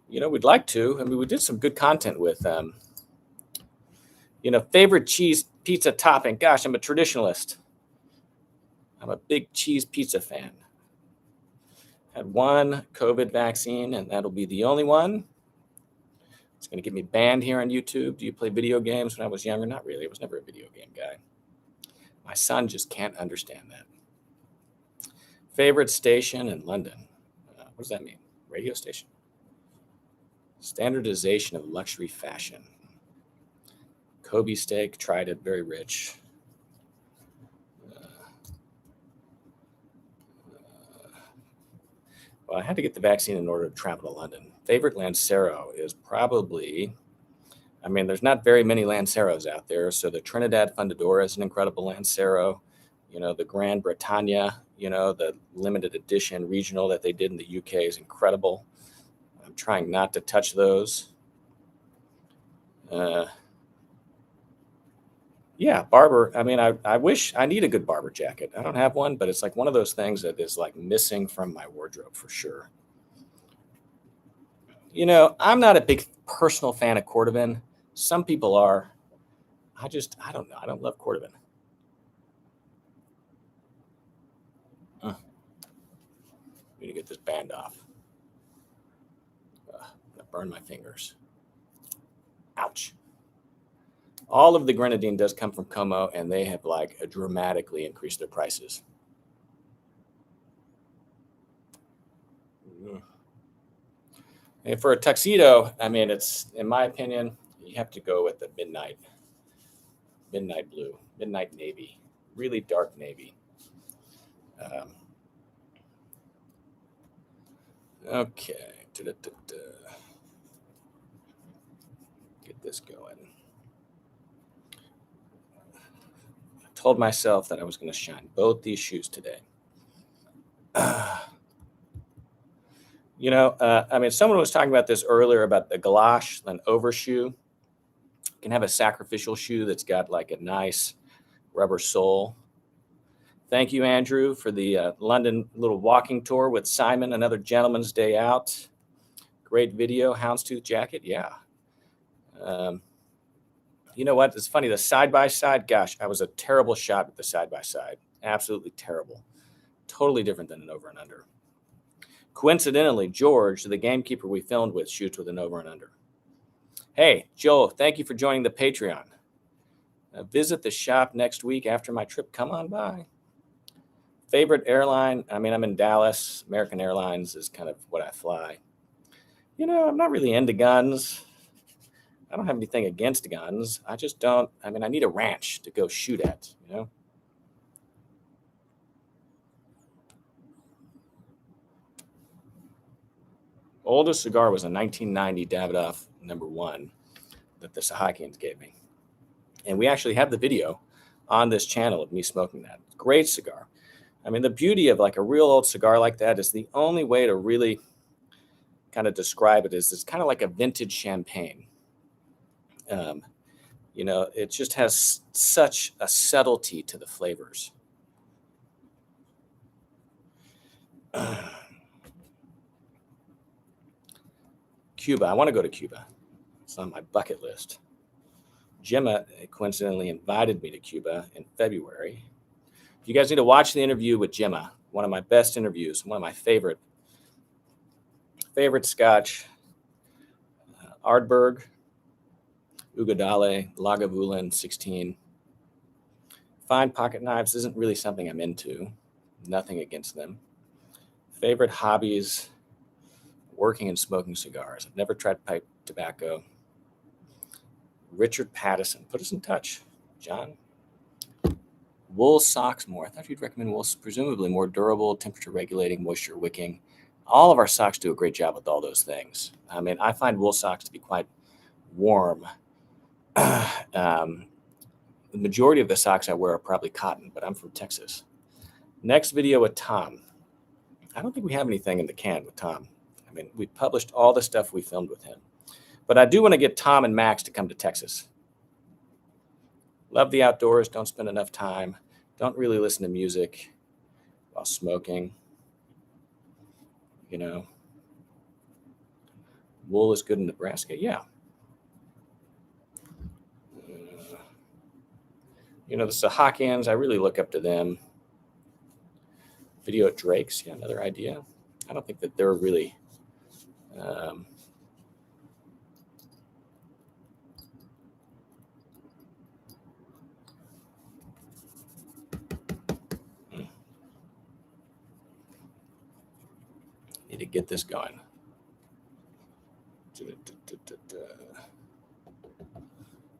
We'd like to. I mean, we did some good content with, favorite cheese pizza topping. Gosh, I'm a traditionalist. I'm a big cheese pizza fan. Had one COVID vaccine, and that'll be the only one. It's going to get me banned here on YouTube. Do you play video games when I was younger? Not really. I was never a video game guy. My son just can't understand that. Favorite station in London? What does that mean? Radio station? Standardization of luxury fashion. Kobe steak, tried it, very rich. Well, I had to get the vaccine in order to travel to London. Favorite Lancero is probably, I mean, there's not very many Lanceros out there. So the Trinidad Fundadora is an incredible Lancero. You know, the Grand Britannia, you know, the limited edition regional that they did in the UK is incredible. I'm trying not to touch those. Yeah, Barber. I mean, I wish I need a good Barber jacket. I don't have one, but it's like one of those things that is like missing from my wardrobe for sure. You know, I'm not a big personal fan of Cordovan. Some people are. I don't know. I don't love Cordovan. I need to get this band off. I burn my fingers. Ouch. All of the grenadine does come from Como, and they have like dramatically increased their prices. And for a tuxedo, I mean, it's, in my opinion, you have to go with the midnight blue, midnight navy, really dark navy. Okay. Get this going. I told myself that I was going to shine both these shoes today. You know, I mean, someone was talking about this earlier about the galosh, an overshoe. You can have a sacrificial shoe that's got like a nice rubber sole. Thank you, Andrew, for the London little walking tour with Simon, another gentleman's day out. Great video, houndstooth jacket. Yeah. You know what? It's funny. The side-by-side, gosh, I was a terrible shot with the side-by-side. Absolutely terrible. Totally different than an over and under. Coincidentally, George, the gamekeeper we filmed with, shoots with an over and under. Hey, Joel, thank you for joining the Patreon. Visit the shop next week after my trip. Come on by. Favorite airline? I mean, I'm in Dallas. American Airlines is kind of what I fly. You know, I'm not really into guns. I don't have anything against guns. I just don't. I mean, I need a ranch to go shoot at, you know? Oldest cigar was a 1990 Davidoff #1 that the Sahakians gave me. And we actually have the video on this channel of me smoking that. Great cigar. I mean, the beauty of like a real old cigar like that is the only way to really kind of describe it is it's kind of like a vintage champagne. You know, it just has such a subtlety to the flavors. Cuba. I want to go to Cuba. It's on my bucket list. Gemma coincidentally invited me to Cuba in February. You guys need to watch the interview with Gemma. One of my best interviews. One of my favorite Scotch. Ardbeg, Ugadale, Lagavulin 16. Fine pocket knives isn't really something I'm into. Nothing against them. Favorite hobbies, working and smoking cigars. I've never tried pipe tobacco. Richard Pattison. Put us in touch, John. Wool socks more. I thought you'd recommend wool, presumably more durable, temperature regulating, moisture wicking. All of our socks do a great job with all those things. I mean, I find wool socks to be quite warm. The majority of the socks I wear are probably cotton, but I'm from Texas. Next video with Tom. I don't think we have anything in the can with Tom. I mean, we published all the stuff we filmed with him. But I do want to get Tom and Max to come to Texas. Love the outdoors. Don't spend enough time. Don't really listen to music while smoking. You know, wool is good in Nebraska. Yeah. You know, the Sahakians, I really look up to them. Video at Drake's. Yeah, another idea. I don't think that they're really... Need to get this going.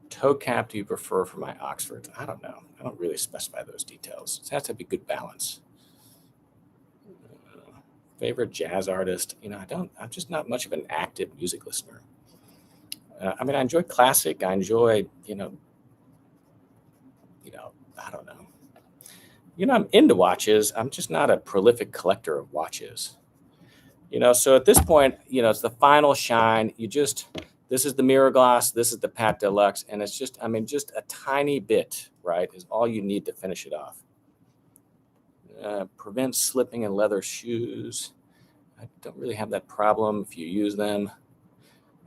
Toe cap do you prefer for my Oxfords? I don't know. I don't really specify those details. It has to be good balance. Favorite jazz artist? You know, I'm just not much of an active music listener. I mean, I enjoy classic. I enjoy, I don't know. I'm into watches. I'm just not a prolific collector of watches. So at this point, it's the final shine. This is the mirror glass, this is the Pat Deluxe, and it's just a tiny bit, right, is all you need to finish it off. Prevent slipping in leather shoes. I don't really have that problem if you use them.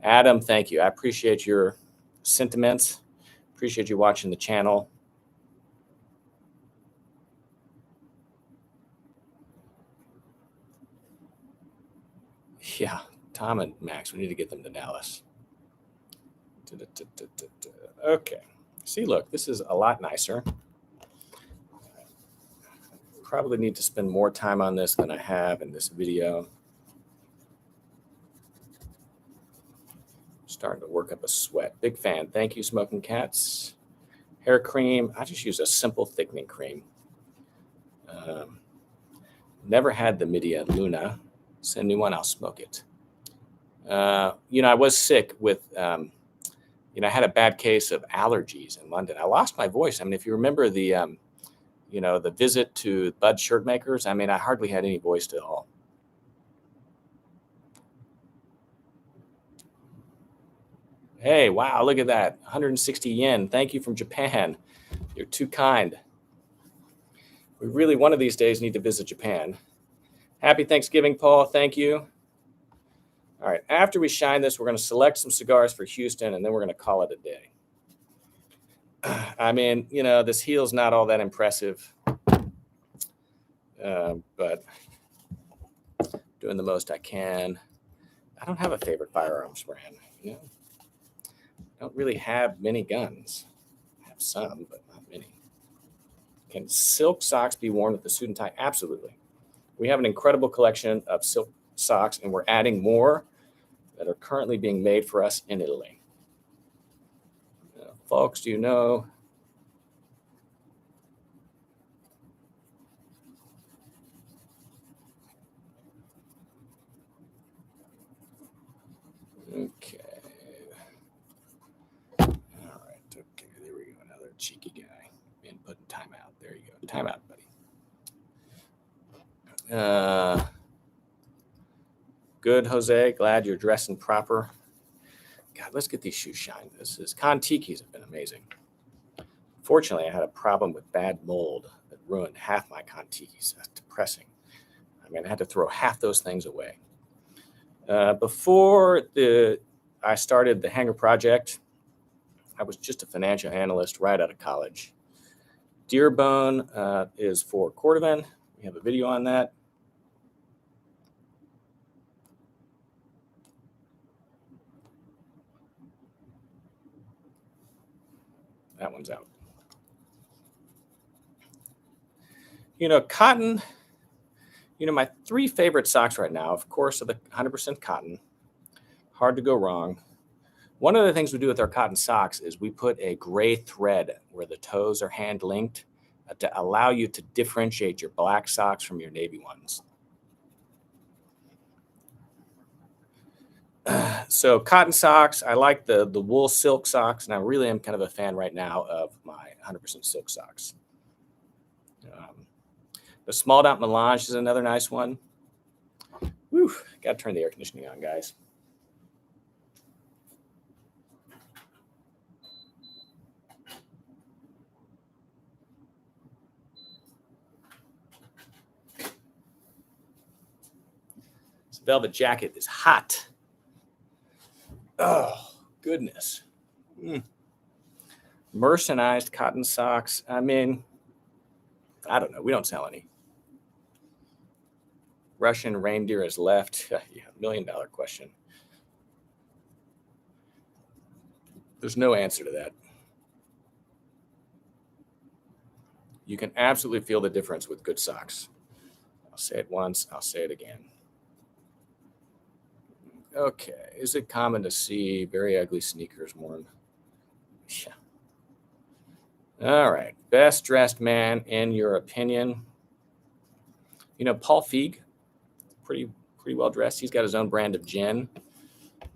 Adam, thank you. I appreciate your sentiments. Appreciate you watching the channel. Yeah, Tom and Max, we need to get them to Dallas. Okay. See, look, this is a lot nicer. Probably need to spend more time on this than I have in this video. Starting to work up a sweat. Big fan. Thank you, Smoking Cats. Hair cream. I just use a simple thickening cream. Never had the Media Luna. Send me one, I'll smoke it. I was sick with, I had a bad case of allergies in London. I lost my voice. I mean, if you remember the visit to Bud shirt makers, I mean, I hardly had any voice at all. Hey, wow, look at that. 160 yen. Thank you from Japan. You're too kind. We really, one of these days, need to visit Japan. Happy Thanksgiving, Paul. Thank you. All right, after we shine this, we're going to select some cigars for Houston, and then we're going to call it a day. I mean, this heel's not all that impressive, but doing the most I can. I don't have a favorite firearms brand. I don't really have many guns. I have some, but not many. Can silk socks be worn with the suit and tie? Absolutely. We have an incredible collection of silk socks, and we're adding more that are currently being made for us in Italy. Folks, do you know? Okay. All right. Okay. There we go. Another cheeky guy being put in timeout. There you go. Timeout, buddy. Good, Jose. Glad you're dressing proper. God, let's get these shoes shined. Contiquis have been amazing. Fortunately, I had a problem with bad mold that ruined half my Contiquis. That's depressing. I mean, I had to throw half those things away. Before I started the Hanger Project, I was just a financial analyst right out of college. Dearbone is for Cordovan. We have a video on that. That one's out. Cotton, my three favorite socks right now, of course, are the 100% cotton. Hard to go wrong. One of the things we do with our cotton socks is we put a gray thread where the toes are hand linked to allow you to differentiate your black socks from your navy ones. So cotton socks, I like the wool silk socks, and I really am kind of a fan right now of my 100% silk socks. The small dot melange is another nice one. Whew, got to turn the air conditioning on, guys. This velvet jacket is hot. Oh, goodness. Mercerized cotton socks. I mean, I don't know. We don't sell any. Russian reindeer has left. Yeah, $1 million question. There's no answer to that. You can absolutely feel the difference with good socks. I'll say it once. I'll say it again. Okay. Is it common to see very ugly sneakers worn? Yeah. All right. Best dressed man in your opinion? Paul Feig, pretty well dressed. He's got his own brand of gin.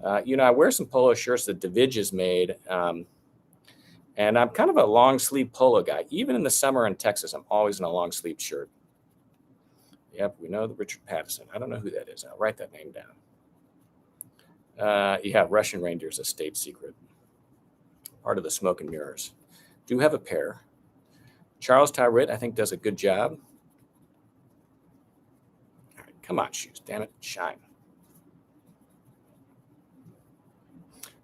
I wear some polo shirts that Davidge has made, and I'm kind of a long sleeve polo guy. Even in the summer in Texas, I'm always in a long sleeve shirt. Yep, we know the Richard Pattison. I don't know who that is. I'll write that name down. Russian reindeer's a state secret. Part of the smoke and mirrors. Do have a pair. Charles Tyrett, I think, does a good job. All right, come on, shoes. Damn it, shine.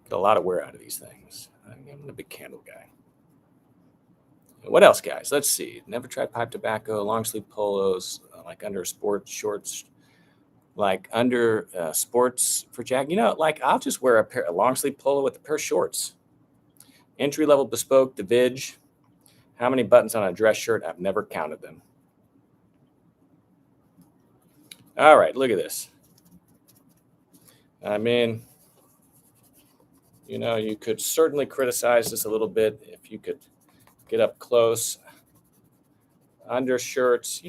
Get a lot of wear out of these things. I'm a big candle guy. What else, guys? Let's see. Never tried pipe tobacco, long sleeve polos, like under sports shorts, like under sports for Jack. I'll just wear a long sleeve polo with a pair of shorts. Entry level bespoke, Davidge. How many buttons on a dress shirt? I've never counted them. All right, look at this. I mean, you could certainly criticize this a little bit if you could get up close. Undershirts,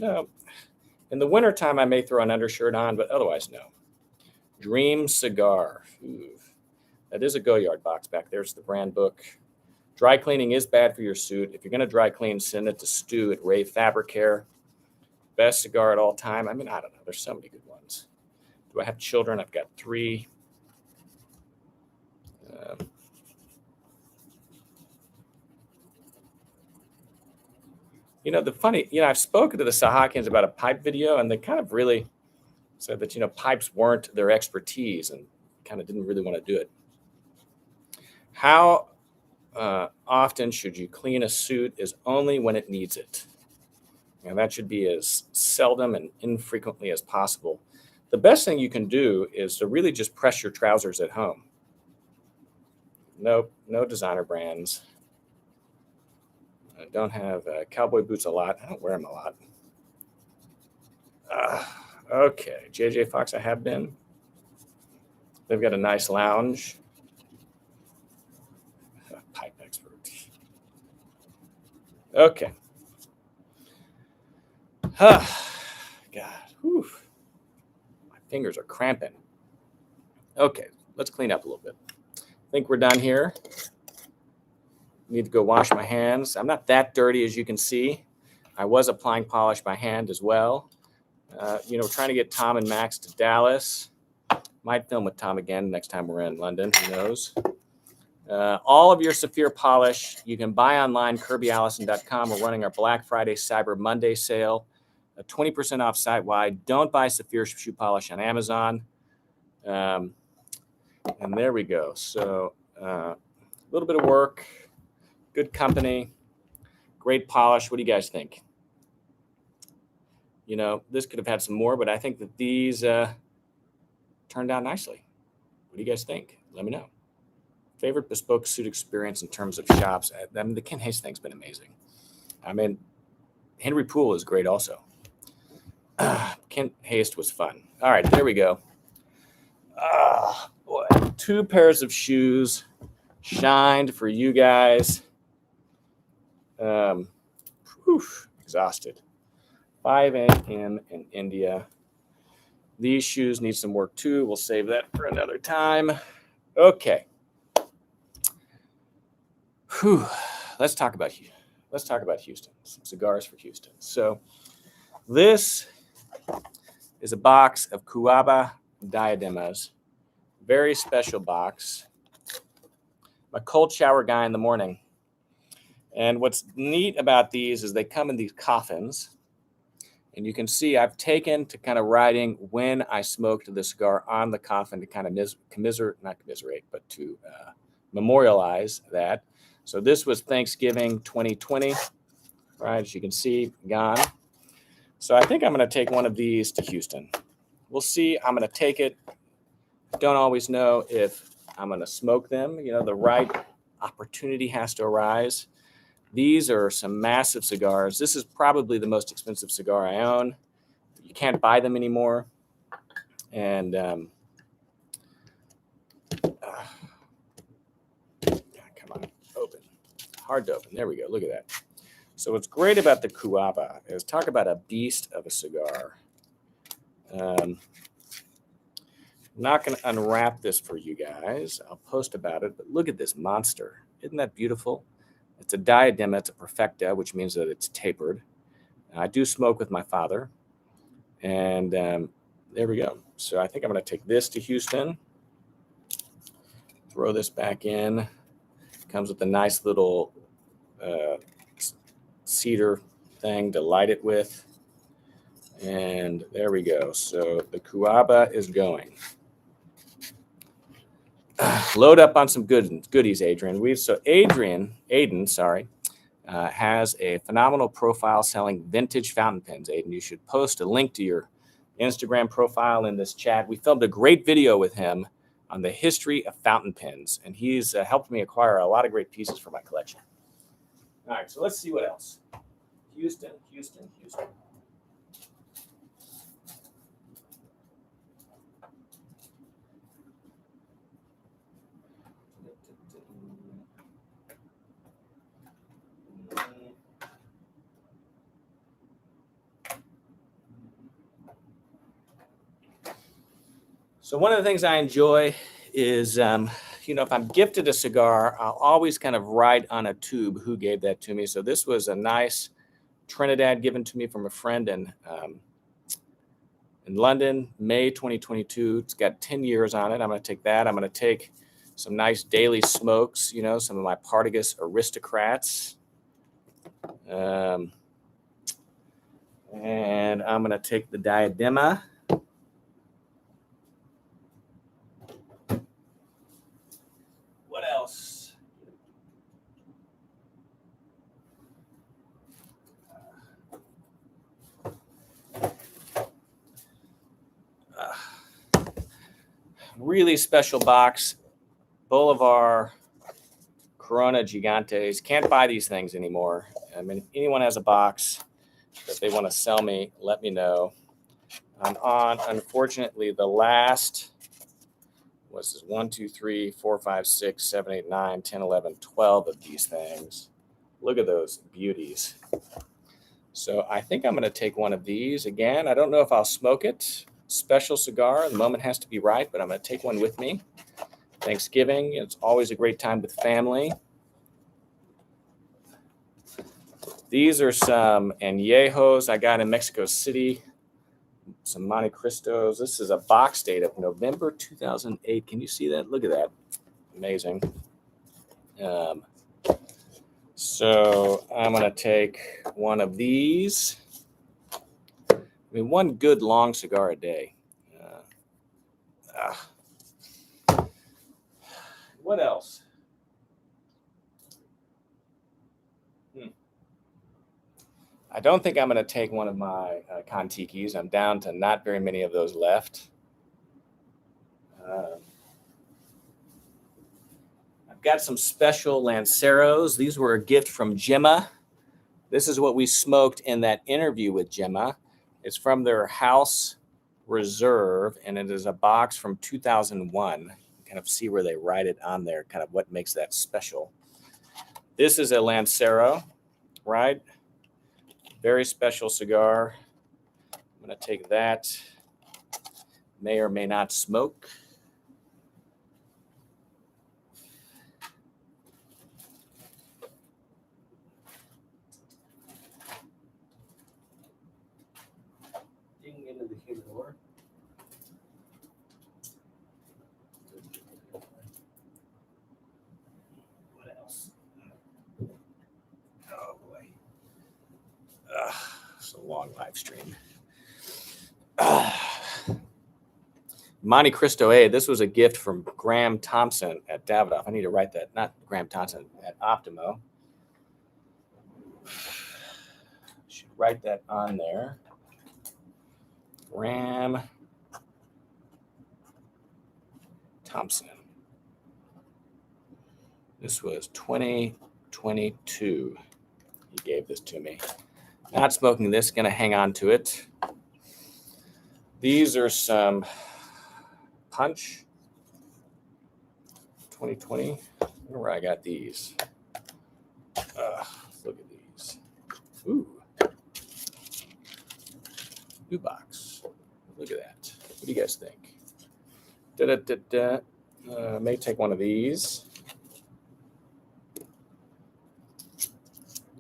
in the wintertime, I may throw an undershirt on, but otherwise, no. Dream Cigar. Ooh, that is a Go-Yard box back there. It's the brand book. Dry cleaning is bad for your suit. If you're going to dry clean, send it to Stu at Ray Fabric Care. Best cigar at all time. I mean, I don't know. There's so many good ones. Do I have children? I've got 3. I've spoken to the Sahakians about a pipe video, and they kind of really said that, pipes weren't their expertise and kind of didn't really want to do it. How often should you clean a suit? Is only when it needs it. And that should be as seldom and infrequently as possible. The best thing you can do is to really just press your trousers at home. Nope, no designer brands. I don't have cowboy boots a lot. I don't wear them a lot. Okay, JJ Fox, I have been. They've got a nice lounge. Pipe expert. Okay. God, whew. My fingers are cramping. Okay, let's clean up a little bit. I think we're done here. Need to go wash my hands. I'm not that dirty, as you can see. I was applying polish by hand as well. Trying to get Tom and Max to Dallas. Might film with Tom again next time we're in London. Who knows? All of your Saphir polish you can buy online, KirbyAllison.com. We're running our Black Friday Cyber Monday sale. 20% off site-wide. Don't buy Saphir shoe polish on Amazon. And there we go. So a little bit of work. Good company, great polish. What do you guys think? This could have had some more, but I think that these turned out nicely. What do you guys think? Let me know. Favorite bespoke suit experience in terms of shops? The Ken Hayes thing's been amazing. I mean, Henry Poole is great also. Ken Hayes was fun. All right, there we go. Boy, 2 pairs of shoes shined for you guys. Exhausted. 5 a.m. in India. These shoes need some work too. We'll save that for another time. Okay. Let's talk about Houston. Some cigars for Houston. So this is a box of Cuaba diademas. Very special box. I'm a cold shower guy in the morning. And what's neat about these is they come in these coffins. And you can see I've taken to kind of writing when I smoked the cigar on the coffin to kind of memorialize that. So this was Thanksgiving 2020, right? As you can see, gone. So I think I'm going to take one of these to Houston. We'll see. I'm going to take it. Don't always know if I'm going to smoke them. The right opportunity has to arise. These are some massive cigars. This is probably the most expensive cigar I own. You can't buy them anymore. And hard to open. There we go. Look at that. So what's great about the Cuava is talk about a beast of a cigar. I'm not going to unwrap this for you guys. I'll post about it, but look at this monster. Isn't that beautiful? It's a diadema. It's a perfecta, which means that it's tapered. I do smoke with my father. And there we go. So I think I'm going to take this to Houston. Throw this back in. Comes with a nice little cedar thing to light it with. And there we go. So the Cuava is going. Load up on some goodies, Adrian. Aiden, has a phenomenal profile selling vintage fountain pens. Aiden, you should post a link to your Instagram profile in this chat. We filmed a great video with him on the history of fountain pens, and he's helped me acquire a lot of great pieces for my collection. All right, so let's see what else. Houston. So one of the things I enjoy is, if I'm gifted a cigar, I'll always kind of write on a tube who gave that to me. So this was a nice Trinidad given to me from a friend in London, May 2022. It's got 10 years on it. I'm going to take that. I'm going to take some nice daily smokes, some of my Partagas Aristocrats. And I'm going to take the Diadema. What else? Really special box. Bolivar Corona Gigantes. Can't buy these things anymore. I mean, if anyone has a box that they want to sell me, let me know. I'm on, unfortunately, the last, what's this, 1, 2, 3, 4, 5, 6, 7, 8, 9, 10, 11, 12 of these things. Look at those beauties. So I think I'm going to take one of these. Again, I don't know if I'll smoke it. Special cigar. The moment has to be right, but I'm going to take one with me. Thanksgiving, it's always a great time with family. These are some añejos I got in Mexico City. Some Monte Cristos. This is a box date of November 2008. Can you see that? Look at that. Amazing. So I'm going to take one of these. I mean, one good long cigar a day. What else? I don't think I'm going to take one of my Contiquis. I'm down to not very many of those left. I've got some special Lanceros. These were a gift from Gemma. This is what we smoked in that interview with Gemma. It's from their House Reserve, and it is a box from 2001. Kind of see where they write it on there, kind of what makes that special. This is a Lancero, right? Very special cigar. I'm going to take that. May or may not smoke. Digging into the humidor. What else? Oh boy. It's a long live stream. Monte Cristo A. This was a gift from Graham Thompson at Davidoff. I need to write that. Not Graham Thompson, at Optimo. Should write that on there. Graham Thompson. This was 2022. He gave this to me. Not smoking this, going to hang on to it. These are some Punch 2020. I wonder where I got these. Look at these. Ooh. New box. Look at that. What do you guys think? May take one of these.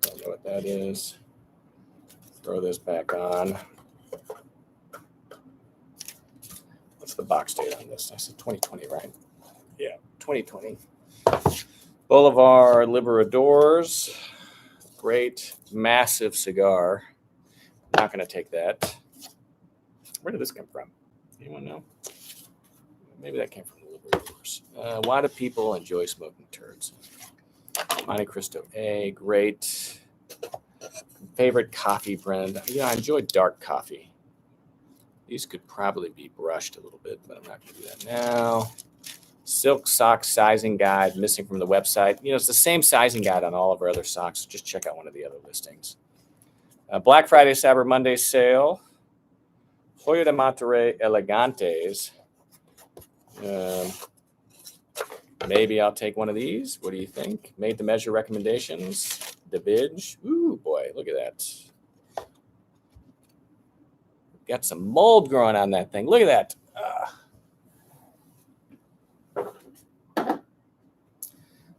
Don't know what that is. Throw this back on. What's the box date on this? I said 2020, right? Yeah, 2020. Boulevard Liberadors. Great, massive cigar. Not going to take that. Where did this come from? Anyone know? Maybe that came from the Liberadors. Why do people enjoy smoking turds? Monte Cristo A, great. Favorite coffee brand? Yeah, I enjoy dark coffee. These could probably be brushed a little bit, but I'm not going to do that now. Silk sock sizing guide missing from the website. You know, it's the same sizing guide on all of our other socks. Just check out one of the other listings. Black Friday, Cyber Monday sale. Joya de Monterrey Elegantes. Maybe I'll take one of these. What do you think? Made to measure recommendations. The Bidge. Ooh, boy, look at that. Got some mold growing on that thing. Look at that.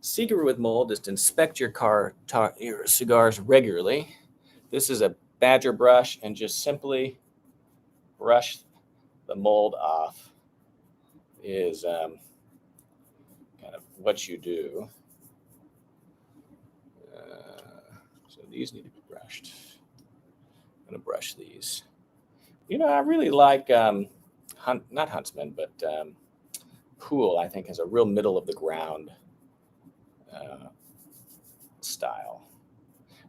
Secret with mold is to inspect your cigars regularly. This is a badger brush, and just simply brush the mold off is kind of what you do. So these need to be brushed. I'm going to brush these. You know, I really like, not Huntsman, but Pool, I think, has a real middle of the ground style.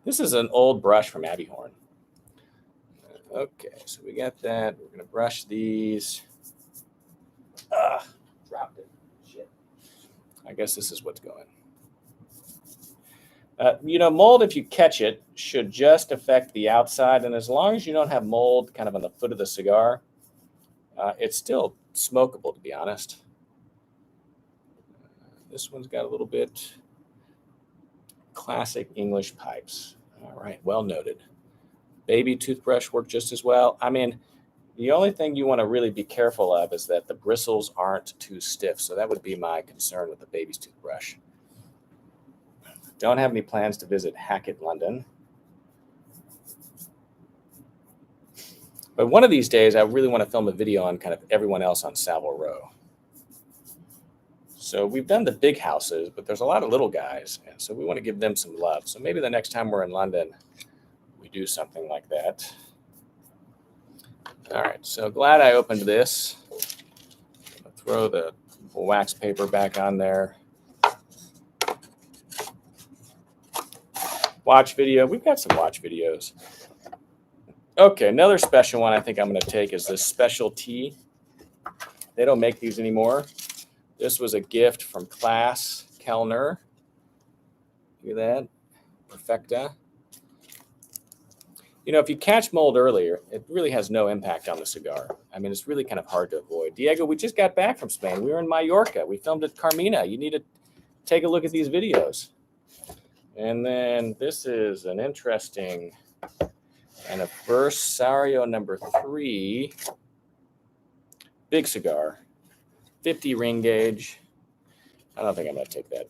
This is an old brush from Abbeyhorn. Okay, so we got that. We're going to brush these. Dropped it. Shit. I guess this is what's going. You know, mold, if you catch it, should just affect the outside. And as long as you don't have mold kind of on the foot of the cigar, it's still smokable, to be honest. This one's got a little bit classic English pipes. All right, well noted. Baby toothbrush work just as well. I mean, the only thing you want to really be careful of is that the bristles aren't too stiff. So that would be my concern with the baby's toothbrush. Don't have any plans to visit Hackett, London. But one of these days, I really want to film a video on kind of everyone else on Savile Row. So we've done the big houses, but there's a lot of little guys. And so we want to give them some love. So maybe the next time we're in London, we do something like that. All right, so glad I opened this. I'll throw the wax paper back on there. Watch video. We've got some watch videos. Okay, another special one I think I'm going to take is this special tea. They don't make these anymore. This was a gift from Class Kellner. Look at that. Perfecta. You know, if you catch mold earlier, it really has no impact on the cigar. I mean, it's really kind of hard to avoid. Diego, we just got back from Spain. We were in Mallorca. We filmed at Carmina. You need to take a look at these videos. And then this is an interesting and a Versario number 3 big cigar, 50 ring gauge. I don't think I'm going to take that.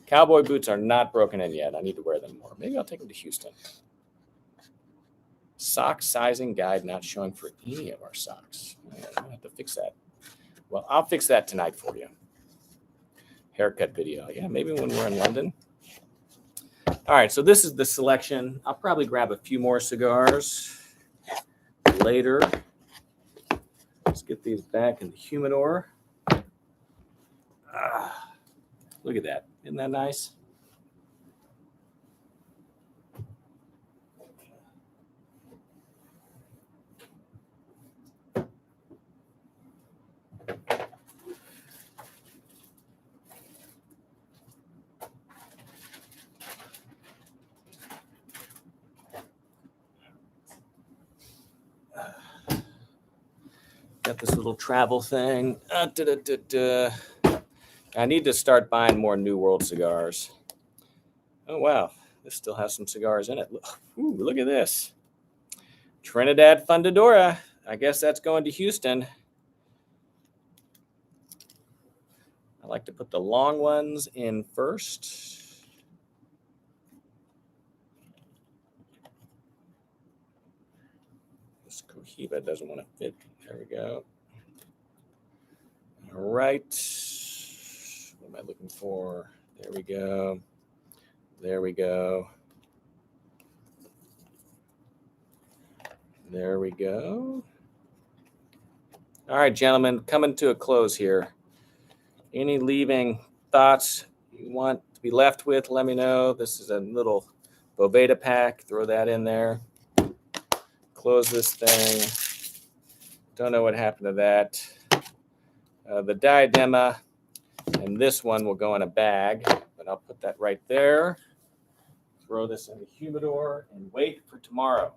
Cowboy boots are not broken in yet. I need to wear them more. Maybe I'll take them to Houston. Sock sizing guide not showing for any of our socks. I'm going to have to fix that. Well, I'll fix that tonight for you. Haircut video. Yeah, maybe when we're in London. All right, so this is the selection. I'll probably grab a few more cigars later. Let's get these back in the humidor. Look at that. Isn't that nice? Got this little travel thing. I need to start buying more New World cigars. Oh, wow. This still has some cigars in it. Ooh, look at this. Trinidad Fundadora. I guess that's going to Houston. I like to put the long ones in first. This Cohiba doesn't want to fit. There we go. All right. What am I looking for? There we go. There we go. There we go. All right, gentlemen, coming to a close here. Any leaving thoughts you want to be left with, let me know. This is a little Boveda pack. Throw that in there. Close this thing. Don't know what happened to that. The diadema and this one will go in a bag, but I'll put that right there. Throw this in the humidor and wait for tomorrow.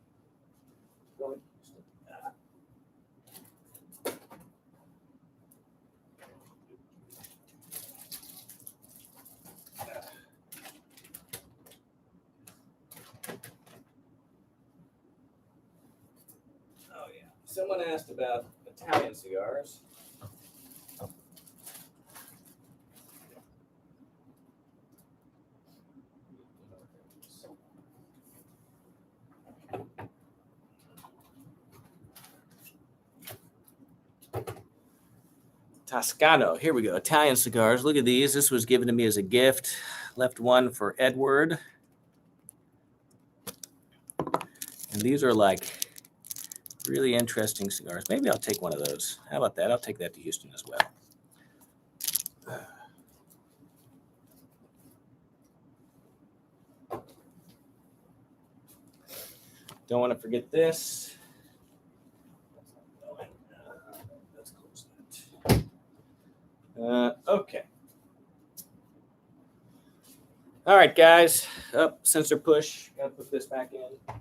Someone asked about Italian cigars. Toscano. Here we go. Italian cigars. Look at these. This was given to me as a gift. Left one for Edward. And these are like really interesting cigars. Maybe I'll take one of those. How about that? I'll take that to Houston as well. Don't want to forget this. Let's close that. Okay. All right, guys. Sensor push. Got to put this back in.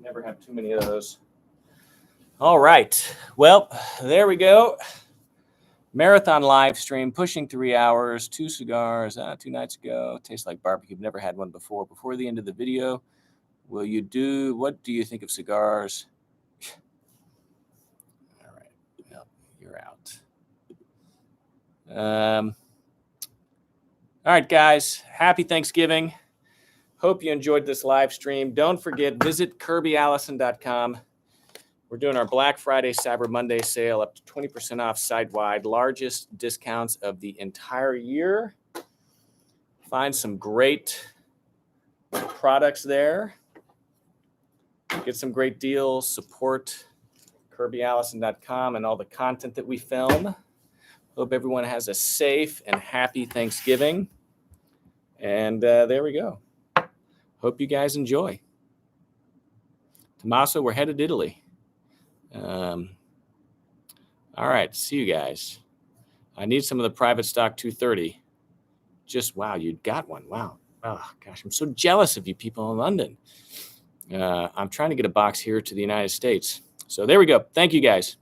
Never have too many of those. All right. Well, there we go. Marathon live stream, pushing 3 hours, 2 cigars, 2 nights ago. Tastes like barbecue. I've never had one before. Before the end of the video, what do you think of cigars? All right. Well, you're out. All right, guys. Happy Thanksgiving. Hope you enjoyed this live stream. Don't forget, visit KirbyAllison.com. We're doing our Black Friday, Cyber Monday sale, up to 20% off site-wide, largest discounts of the entire year. Find some great products there. Get some great deals. Support KirbyAllison.com and all the content that we film. Hope everyone has a safe and happy Thanksgiving. And there we go. Hope you guys enjoy. Tommaso, we're headed to Italy. All right, see you guys. I need some of the private stock 230. Just, wow, you got one. Wow. Oh, gosh, I'm so jealous of you people in London. I'm trying to get a box here to the United States. So there we go. Thank you, guys.